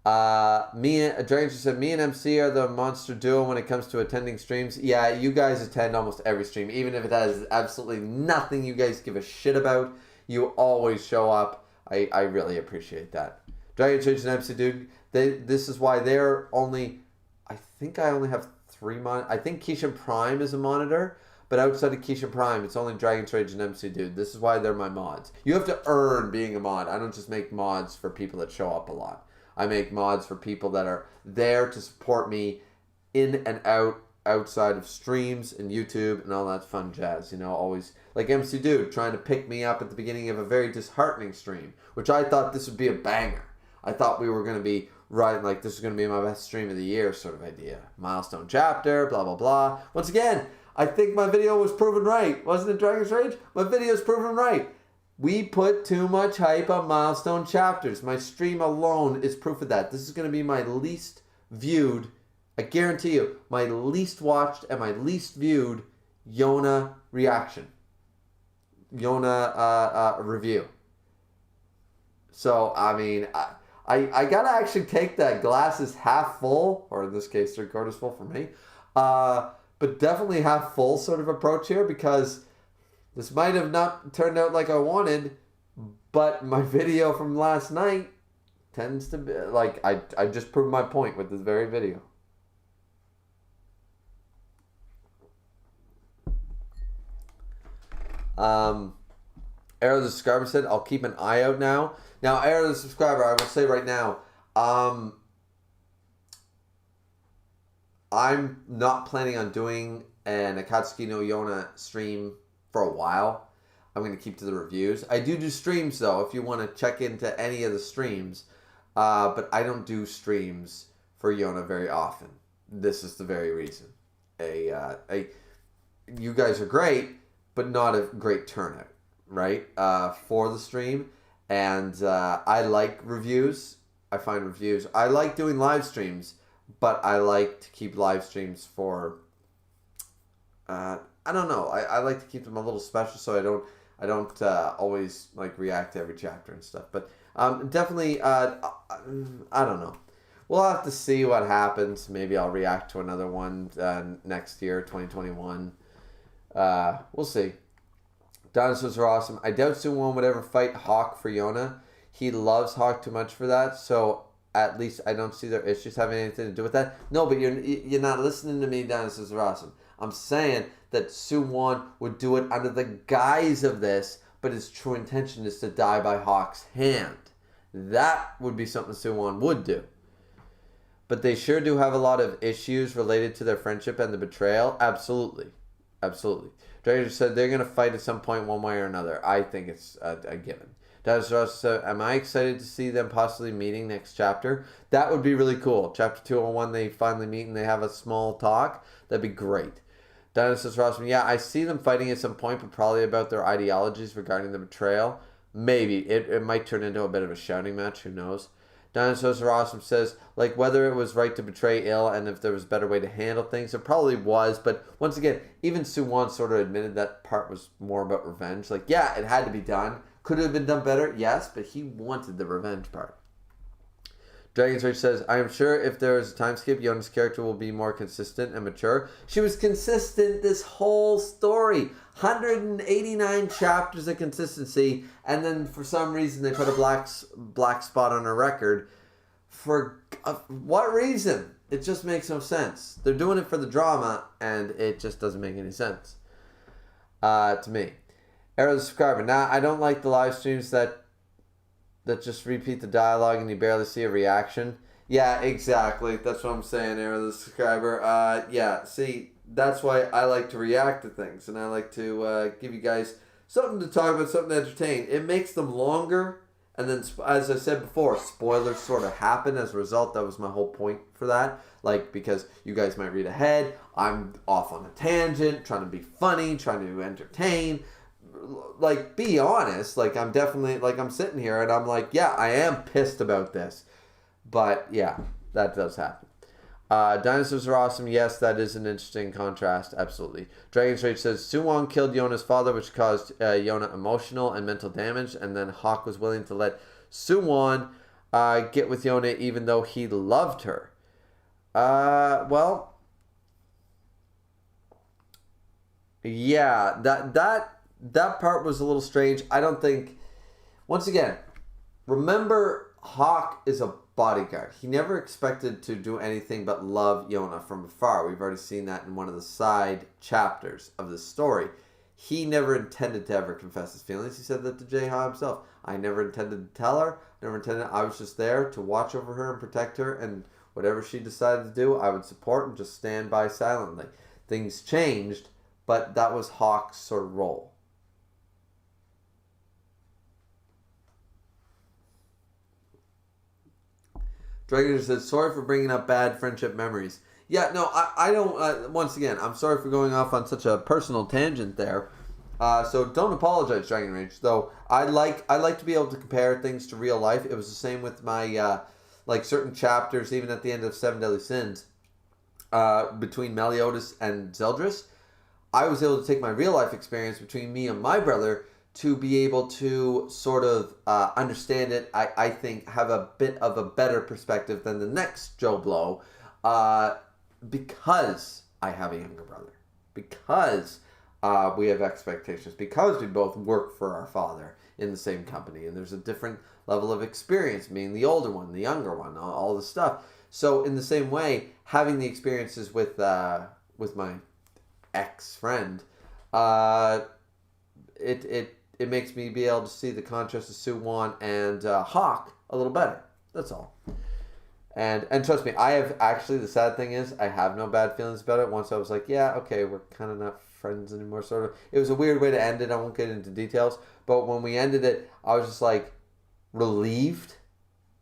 Dragon said, me and MC are the monster duo when it comes to attending streams. Yeah, you guys attend almost every stream. Even if it has absolutely nothing you guys give a shit about, you always show up. I really appreciate that. Dragon Rage and MC Dude, this is why they're only... I think I only have 3 I think Keisha Prime is a monitor, but outside of Keisha Prime, it's only Dragon's Rage and MC Dude. This is why they're my mods. You have to earn being a mod. I don't just make mods for people that show up a lot. I make mods for people that are there to support me in and outside of streams and YouTube and all that fun jazz. You know, always like MC Dude trying to pick me up at the beginning of a very disheartening stream, which I thought this would be a banger. I thought we were going to be right, like this is going to be my best stream of the year sort of idea. Milestone chapter, blah, blah, blah. Once again, I think my video was proven right. Wasn't it, Dragon's Rage? My video's proven right. We put too much hype on milestone chapters. My stream alone is proof of that. This is going to be my least viewed, I guarantee you, my least watched and my least viewed Yona reaction. Yona review. So, I mean, I got to actually take that glass is half full, or in this case, 3/4 full for me, but definitely half full sort of approach here, because this might have not turned out like I wanted, but my video from last night tends to be, like, I just proved my point with this very video. Arrow the Subscriber said, I'll keep an eye out now. Now, Arrow the Subscriber, I will say right now, I'm not planning on doing an Akatsuki no Yona stream for a while. I'm going to keep to the reviews. I do streams, though, if you want to check into any of the streams. But I don't do streams for Yona very often. This is the very reason. You guys are great, but not a great turnout, right? For the stream. And I like reviews. I find reviews. I like doing live streams, but I like to keep live streams for... I don't know. I like to keep them a little special, so I don't always like react to every chapter and stuff. But definitely, I don't know. We'll have to see what happens. Maybe I'll react to another one next year, 2021. We'll see. Dinosaurs Are Awesome. I doubt Suwon would ever fight Hawk for Yona. He loves Hawk too much for that, so at least I don't see their issues having anything to do with that. No, but you're not listening to me, Dinosaurs Are Awesome. I'm saying that Suwon would do it under the guise of this, but his true intention is to die by Hawk's hand. That would be something Suwon would do. But they sure do have a lot of issues related to their friendship and the betrayal. Absolutely. Absolutely. Dragon said they're going to fight at some point one way or another. I think it's a given. Dinosaur said, am I excited to see them possibly meeting next chapter? That would be really cool. Chapter 201, they finally meet and they have a small talk. That'd be great. Dinosaur Awesome, yeah, I see them fighting at some point, but probably about their ideologies regarding the betrayal. Maybe. It might turn into a bit of a shouting match. Who knows? Dinosaurs Are Awesome says, like, whether it was right to betray ill and if there was a better way to handle things. It probably was, but once again, even Suwon sort of admitted that part was more about revenge. Like, yeah, it had to be done. Could it have been done better? Yes, but he wanted the revenge part. Dragon's Rage says, I am sure if there is a time skip, Yona's character will be more consistent and mature. She was consistent this whole story. 189 chapters of consistency, and then for some reason they put a black spot on her record. For what reason? It just makes no sense. They're doing it for the drama, and it just doesn't make any sense to me. Arrow the Subscriber. Now, I don't like the live streams that just repeat the dialogue and you barely see a reaction. Yeah, exactly. That's what I'm saying, Arrow the Subscriber. Yeah, see, that's why I like to react to things, and I like to give you guys something to talk about, something to entertain. It makes them longer, And then, as I said before, spoilers sort of happen as a result. That was my whole point for that. Like, because you guys might read ahead. I'm off on a tangent, trying to be funny, trying to entertain. Like, be honest. Like, I'm definitely, like, I'm sitting here and I'm like, yeah, I am pissed about this. But, yeah, that does happen. Dinosaurs are awesome. Yes, that is an interesting contrast. Absolutely. Dragon's Rage says, Suwon killed Yona's father, which caused Yona emotional and mental damage. And then Hawk was willing to let Suwon get with Yona even though he loved her. Well, yeah, that part was a little strange. I don't think, once again, remember Hawk is a bodyguard. He never expected to do anything but love Yona from afar. We've already seen that in one of the side chapters of the story. He never intended to ever confess his feelings. He said that to Jaeha himself. I never intended to tell her. I was just there to watch over her and protect her, and whatever she decided to do, I would support and just stand by silently. Things changed, but that was Hawk's sort of role. Dragon says, sorry for bringing up bad friendship memories. Yeah, no, I don't, once again, I'm sorry for going off on such a personal tangent there. So don't apologize, Dragon Rage. Though I like to be able to compare things to real life. It was the same with my, like certain chapters, even at the end of Seven Deadly Sins, between Meliodas and Zeldris. I was able to take my real life experience between me and my brother to be able to sort of understand it, I think, have a bit of a better perspective than the next Joe Blow, because I have a younger brother, because we have expectations, because we both work for our father in the same company, and there's a different level of experience, being the older one, the younger one, all this stuff. So in the same way, having the experiences with my ex-friend, it makes me be able to see the contrast of Suwon and Hawk a little better. That's all. And trust me, I have actually, the sad thing is, I have no bad feelings about it. Once I was like, yeah, okay, we're kind of not friends anymore, sort of. It was a weird way to end it. I won't get into details. But when we ended it, I was just like relieved.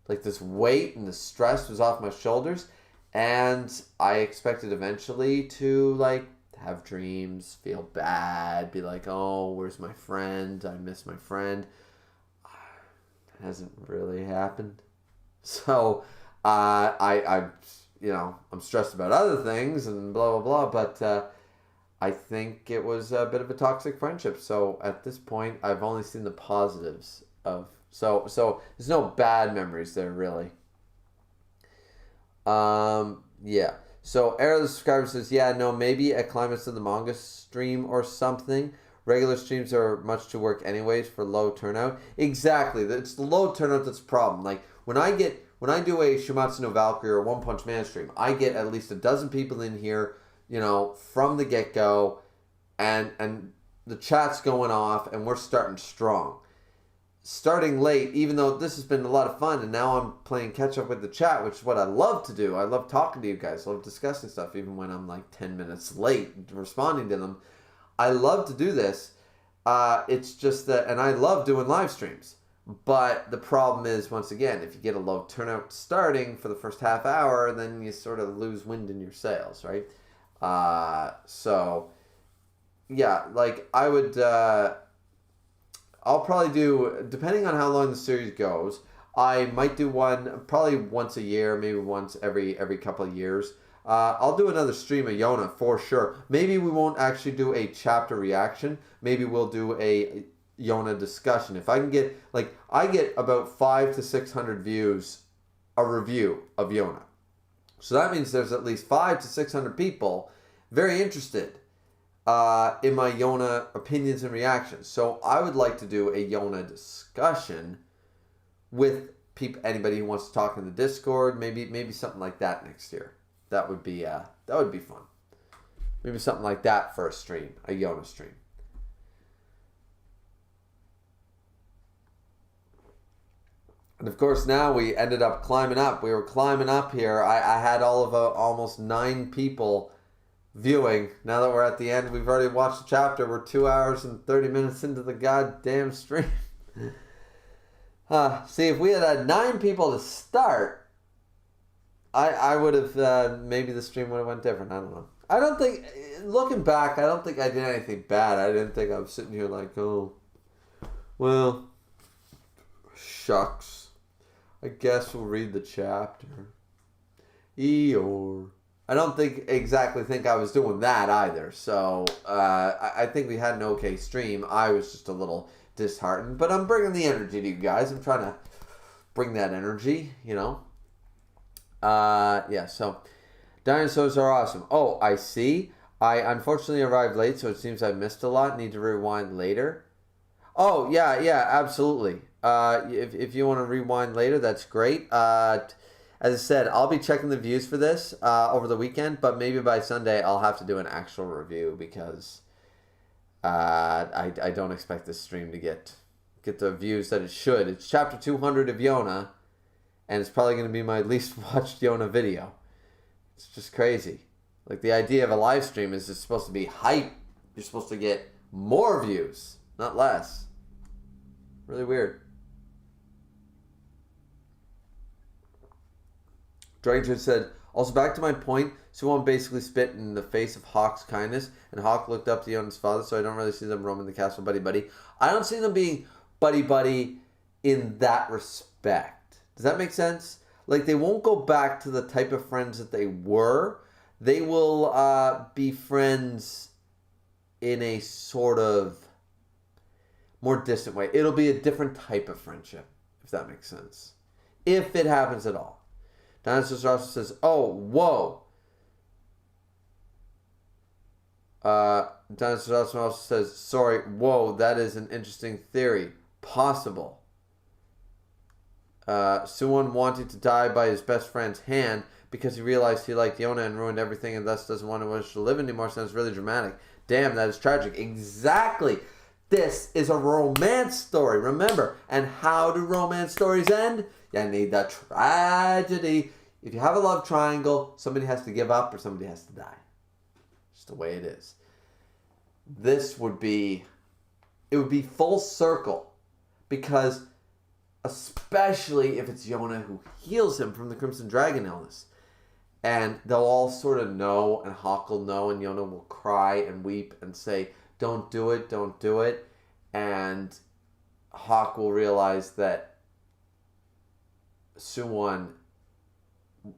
Like this weight and the stress was off my shoulders. And I expected eventually to like have dreams, feel bad, be like, oh, where's my friend? I miss my friend. It hasn't really happened. So I'm stressed about other things and blah, blah, blah. But I think it was a bit of a toxic friendship. So at this point, I've only seen the positives of... So there's no bad memories there, really. Yeah. So, Arrow the Subscriber says, yeah, no, maybe a Climax of the Manga stream or something. Regular streams are much too work anyways for low turnout. Exactly. It's the low turnout that's the problem. Like, when I do a Shumatsu no Valkyrie or One Punch Man stream, I get at least a dozen people in here, from the get-go, and the chat's going off, and we're starting strong. Starting late, even though this has been a lot of fun, and now I'm playing catch up with the chat, which is what I love to do. I love talking to you guys. I love discussing stuff, even when I'm like 10 minutes late responding to them. I love to do this. It's just that, and I love doing live streams. But the problem is, once again, if you get a low turnout starting for the first half hour, then you sort of lose wind in your sails, right? So, yeah, like I would... I'll probably do, depending on how long the series goes, I might do one probably once a year, maybe once every couple of years. I'll do another stream of Yona for sure. Maybe we won't actually do a chapter reaction. Maybe we'll do a Yona discussion. If I can get, like, I get about 500 to 600 views a review of Yona. So that means there's at least 500 to 600 people very interested in my Yona opinions and reactions. So I would like to do a Yona discussion with anybody who wants to talk in the Discord. Maybe something like that next year. That would be fun. Maybe something like that for a stream, a Yona stream. And of course, now we ended up climbing up. We were climbing up here. I had all of almost 9 people viewing. Now that we're at the end, we've already watched the chapter. We're 2 hours and 30 minutes into the goddamn stream. See, if we had had 9 people to start, I would have, maybe the stream would have went different. I don't know. I don't think, looking back, I don't think I did anything bad. I didn't think I was sitting here like, oh, well, shucks. I guess we'll read the chapter. Eeyore. I don't exactly think I was doing that either. So, I think we had an okay stream. I was just a little disheartened. But I'm bringing the energy to you guys. I'm trying to bring that energy, you know. Yeah, so dinosaurs are awesome. Oh, I see. I unfortunately arrived late, so it seems I missed a lot. Need to rewind later. Oh, yeah, absolutely. If you want to rewind later, that's great. As I said, I'll be checking the views for this over the weekend, but maybe by Sunday I'll have to do an actual review because I don't expect this stream to get the views that it should. It's chapter 200 of Yona, and it's probably going to be my least watched Yona video. It's just crazy. Like, the idea of a live stream is it's supposed to be hype. You're supposed to get more views, not less. Really weird. Dragon said, also back to my point, Suwon basically spit in the face of Hawk's kindness, and Hawk looked up to Yona's father, so I don't really see them roaming the castle buddy-buddy. I don't see them being buddy-buddy in that respect. Does that make sense? Like, they won't go back to the type of friends that they were. They will be friends in a sort of more distant way. It'll be a different type of friendship, if that makes sense. If it happens at all. Dinosaur also says, oh, whoa. Dinosaur also says, sorry, whoa, that is an interesting theory. Possible. Suwon wanted to die by his best friend's hand because he realized he liked Yona and ruined everything and thus doesn't want to live anymore. Sounds really dramatic. Damn, that is tragic. Exactly. This is a romance story, remember. And how do romance stories end? You need the tragedy. If you have a love triangle, somebody has to give up or somebody has to die. Just the way it is. It would be full circle. Because especially if it's Yona who heals him from the Crimson Dragon illness. And they'll all sort of know, and Hawk will know, and Yona will cry and weep and say, don't do it, don't do it. And Hawk will realize that Suwon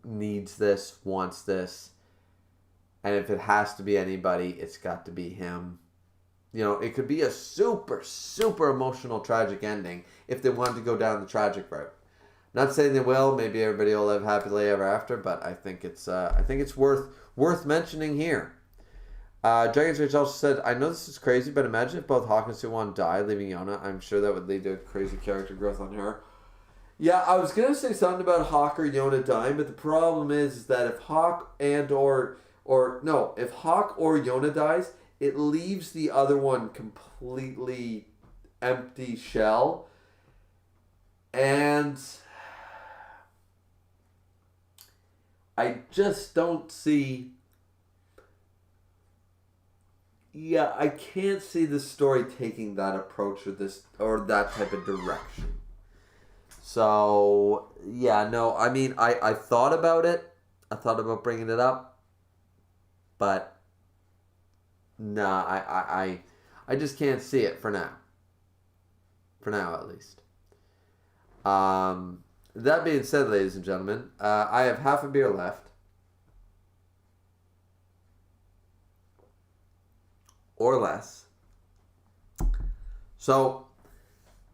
needs this, wants this. And if it has to be anybody, it's got to be him. You know, it could be a super, super emotional, tragic ending if they wanted to go down the tragic route. Not saying they will. Maybe everybody will live happily ever after, but I think it's worth mentioning here. Dragon's Rage also said, I know this is crazy, but imagine if both Hawk and Suwon die, leaving Yona. I'm sure that would lead to crazy character growth on her. Yeah, I was going to say something about Hawk or Yona dying, but the problem is that if Hawk if Hawk or Yona dies, it leaves the other one completely empty shell. And I just don't see... Yeah, I can't see the story taking that approach or that type of direction. So, yeah, no, I mean, I thought about it. I thought about bringing it up. But, nah, I just can't see it for now. For now, at least. That being said, ladies and gentlemen, I have half a beer left. Or less. So,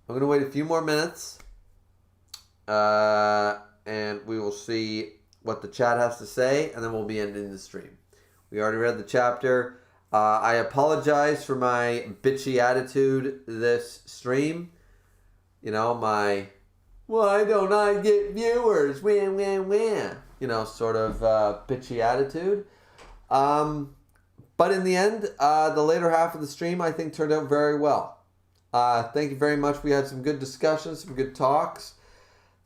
I'm going to wait a few more minutes. And we will see what the chat has to say. And then we'll be ending the stream. We already read the chapter. I apologize for my bitchy attitude this stream. You know, my... Why don't I get viewers? Wham, wham, wham. You know, sort of bitchy attitude. But in the end, the later half of the stream, I think, turned out very well. Thank you very much. We had some good discussions, some good talks.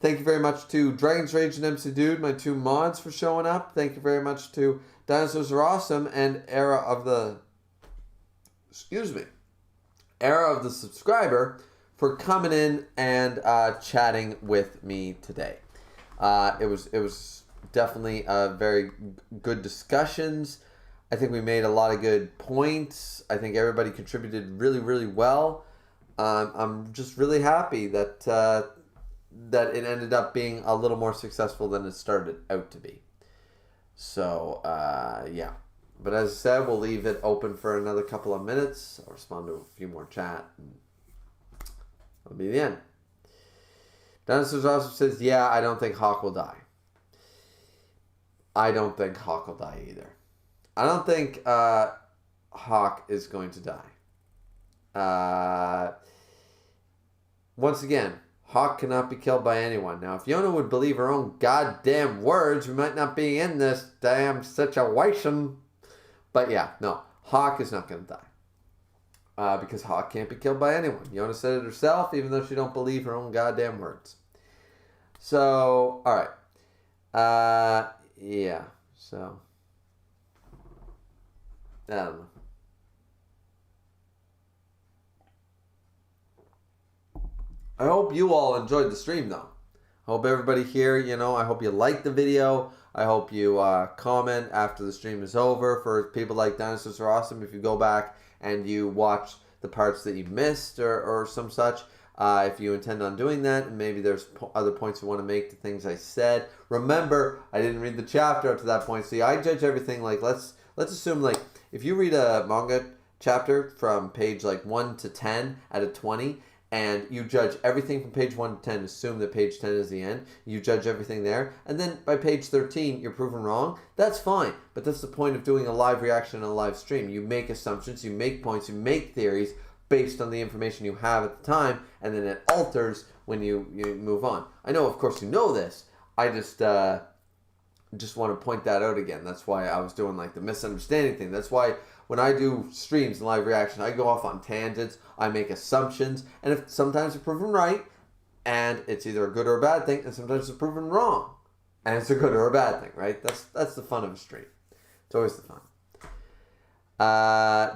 Thank you very much to Dragon's Rage and MC Dude, my 2 mods, for showing up. Thank you very much to Dinosaurs Are Awesome and Era of the Subscriber for coming in and chatting with me today. It was definitely very good discussions. I think we made a lot of good points. I think everybody contributed really, really well. I'm just really happy that that it ended up being a little more successful than it started out to be. So, yeah. But as I said, we'll leave it open for another couple of minutes. I'll respond to a few more chat. And that'll be the end. Dennis also says, yeah, I don't think Hawk will die. I don't think Hawk will die either. I don't think Hawk is going to die. Once again, Hawk cannot be killed by anyone. Now, if Yona would believe her own goddamn words, we might not be in this damn situation. But yeah, no, Hawk is not going to die. Because Hawk can't be killed by anyone. Yona said it herself, even though she don't believe her own goddamn words. So, alright. Yeah, so. I don't know. I hope you all enjoyed the stream, though. I hope everybody here, I hope you liked the video. I hope you comment after the stream is over. For people like Dinosaurs Are Awesome, if you go back and you watch the parts that you missed or some such, if you intend on doing that, and maybe there's other points you want to make to things I said. Remember, I didn't read the chapter up to that point. See, I judge everything like, let's assume, like, if you read a manga chapter from page, like, 1 to 10 out of 20, and you judge everything from page 1 to 10, assume that page 10 is the end, you judge everything there, and then by page 13, you're proven wrong, that's fine. But that's the point of doing a live reaction and a live stream. You make assumptions, you make points, you make theories based on the information you have at the time, and then it alters when you move on. I know, of course, you know this. I just want to point that out again. That's why I was doing, like, the misunderstanding thing. That's why when I do streams and live reaction, I go off on tangents, I make assumptions, and if sometimes it's proven right, and it's either a good or a bad thing, and sometimes it's proven wrong, and it's a good or a bad thing, right? That's the fun of a stream. It's always the fun.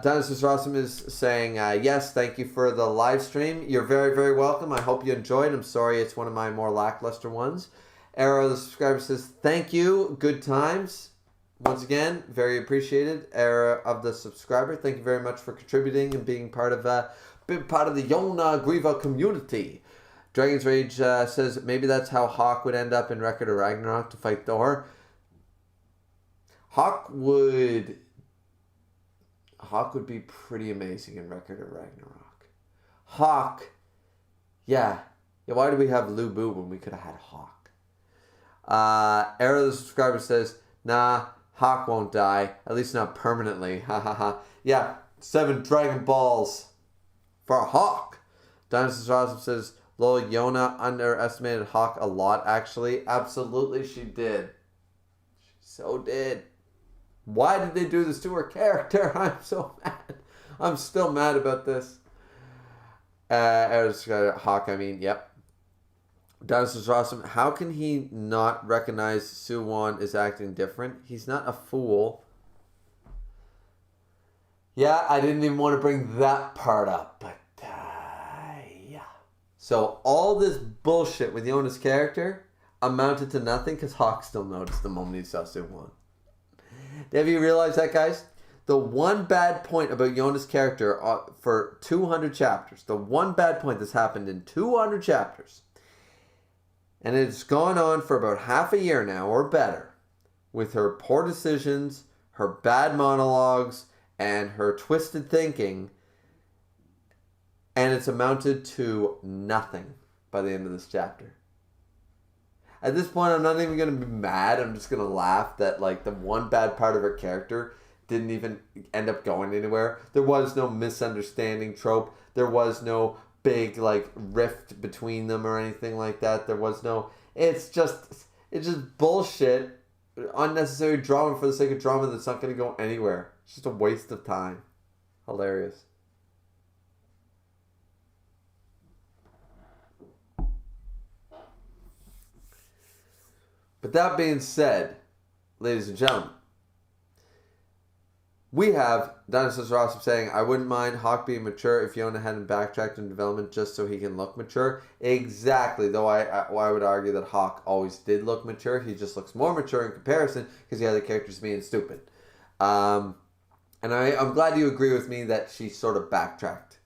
Dennis Awesome is saying, yes, thank you for the live stream. You're very, very welcome. I hope you enjoyed. I'm sorry it's one of my more lackluster ones. Arrow, the subscriber, says, thank you. Good times. Once again, very appreciated. Era of the subscriber, thank you very much for contributing and being part of the Yona Griever community. Dragon's Rage says maybe that's how Hawk would end up in Record of Ragnarok to fight Thor. Hawk would be pretty amazing in Record of Ragnarok. Hawk, yeah. Why do we have Lu Bu when we could have had Hawk? Era of the subscriber says, nah. Hawk won't die, at least not permanently. Ha ha ha. Yeah, 7 Dragon Balls for Hawk. Dinosaur Awesome says, lol, Yona underestimated Hawk a lot, actually. Absolutely, she did. She so did. Why did they do this to her character? I'm so mad. I'm still mad about this. Hawk, yep. Dinosaurs Are Awesome. How can he not recognize Suwon is acting different? He's not a fool. Yeah, I didn't even want to bring that part up, but yeah. So all this bullshit with Yona's character amounted to nothing because Hawk still noticed the moment he saw Suwon. Have you realized that, guys? The one bad point about Yona's character for 200 chapters, the one bad point that's happened in 200 chapters, and it's gone on for about half a year now, or better, with her poor decisions, her bad monologues, and her twisted thinking, and it's amounted to nothing by the end of this chapter. At this point, I'm not even going to be mad. I'm just going to laugh that, like, the one bad part of her character didn't even end up going anywhere. There was no misunderstanding trope. There was no big, like, rift between them or anything like that. There was no... It's just bullshit. Unnecessary drama for the sake of drama that's not going to go anywhere. It's just a waste of time. Hilarious. But that being said, ladies and gentlemen, We have Dinosaurs Rossum saying, I wouldn't mind Hawk being mature if Yona hadn't backtracked in development just so he can look mature. Exactly, though I would argue that Hawk always did look mature. He just looks more mature in comparison because the other characters being stupid. And I'm glad you agree with me that she sort of backtracked.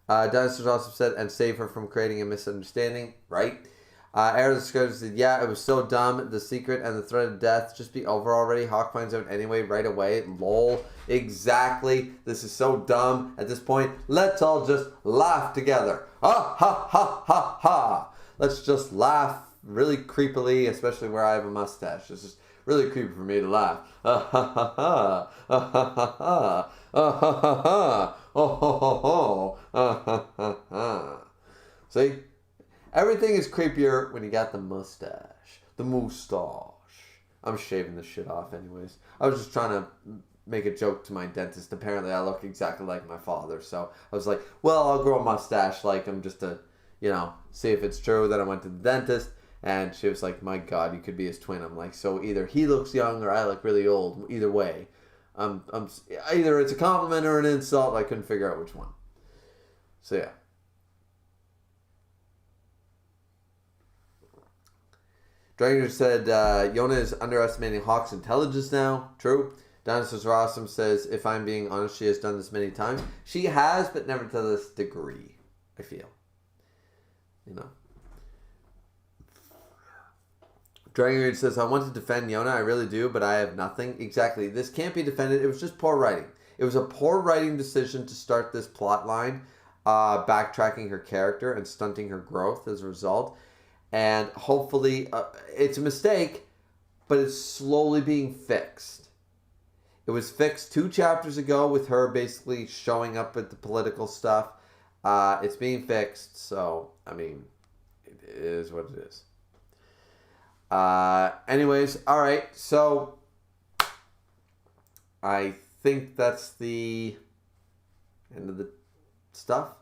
Dinosaurs Rossum said, and save her from creating a misunderstanding. Right. Arrow said, yeah, it was so dumb. The secret and the threat of death just be over already. Hawk finds out anyway right away. Lol. Exactly. This is so dumb at this point. Let's all just laugh together. Ha ha ha ha ha. Let's just laugh really creepily, especially where I have a mustache. It's just really creepy for me to laugh. Ha ha ha ha. Ha ha ha ha. Ha ha ha ha. Oh ho ho ho. Ha ha ha ha. See? Everything is creepier when you got the mustache. The moustache. I'm shaving this shit off anyways. I was just trying to make a joke to my dentist. Apparently I look exactly like my father. So I was like, well, I'll grow a mustache like him just to, see if it's true. Then I went to the dentist and she was like, my God, you could be his twin. I'm like, so either he looks young or I look really old. Either way. Either it's a compliment or an insult. I couldn't figure out which one. So yeah. Dranger said, Yona is underestimating Hawk's intelligence now. True. Dinosaurs Rossum says, if I'm being honest, she has done this many times. She has, but never to this degree, I feel. Dranger says, I want to defend Yona. I really do, but I have nothing. Exactly. This can't be defended. It was just poor writing. It was a poor writing decision to start this plot line, backtracking her character and stunting her growth as a result. And hopefully, it's a mistake, but it's slowly being fixed. It was fixed 2 chapters ago with her basically showing up at the political stuff. It's being fixed, so, it is what it is. Anyways, alright, so I think that's the end of the stuff.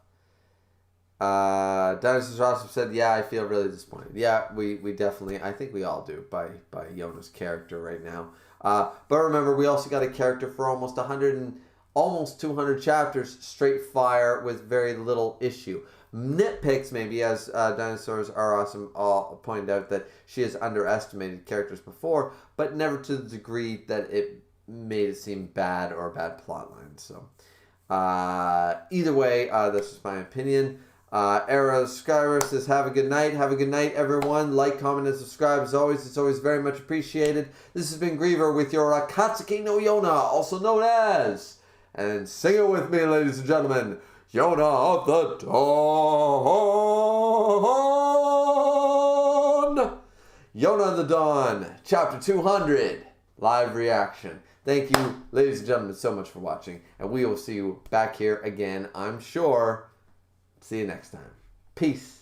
Dinosaurs Rossum said, yeah, I feel really disappointed. Yeah, we definitely, I think we all do by Yona's character right now. But remember, we also got a character for almost 200 chapters, straight fire with very little issue. Nitpicks maybe, as Dinosaurs are awesome pointed out, that she has underestimated characters before, but never to the degree that it made it seem bad or a bad plotline. So either way, this is my opinion. Era Skyver says, have a good night. Have a good night, everyone. Like, comment, and subscribe as always. It's always very much appreciated. This has been Griever with your Akatsuki no Yona, also known as, and sing it with me, ladies and gentlemen, Yona of the Dawn. Yona of the Dawn, chapter 200, live reaction. Thank you, ladies and gentlemen, so much for watching, and we will see you back here again, I'm sure. See you next time. Peace.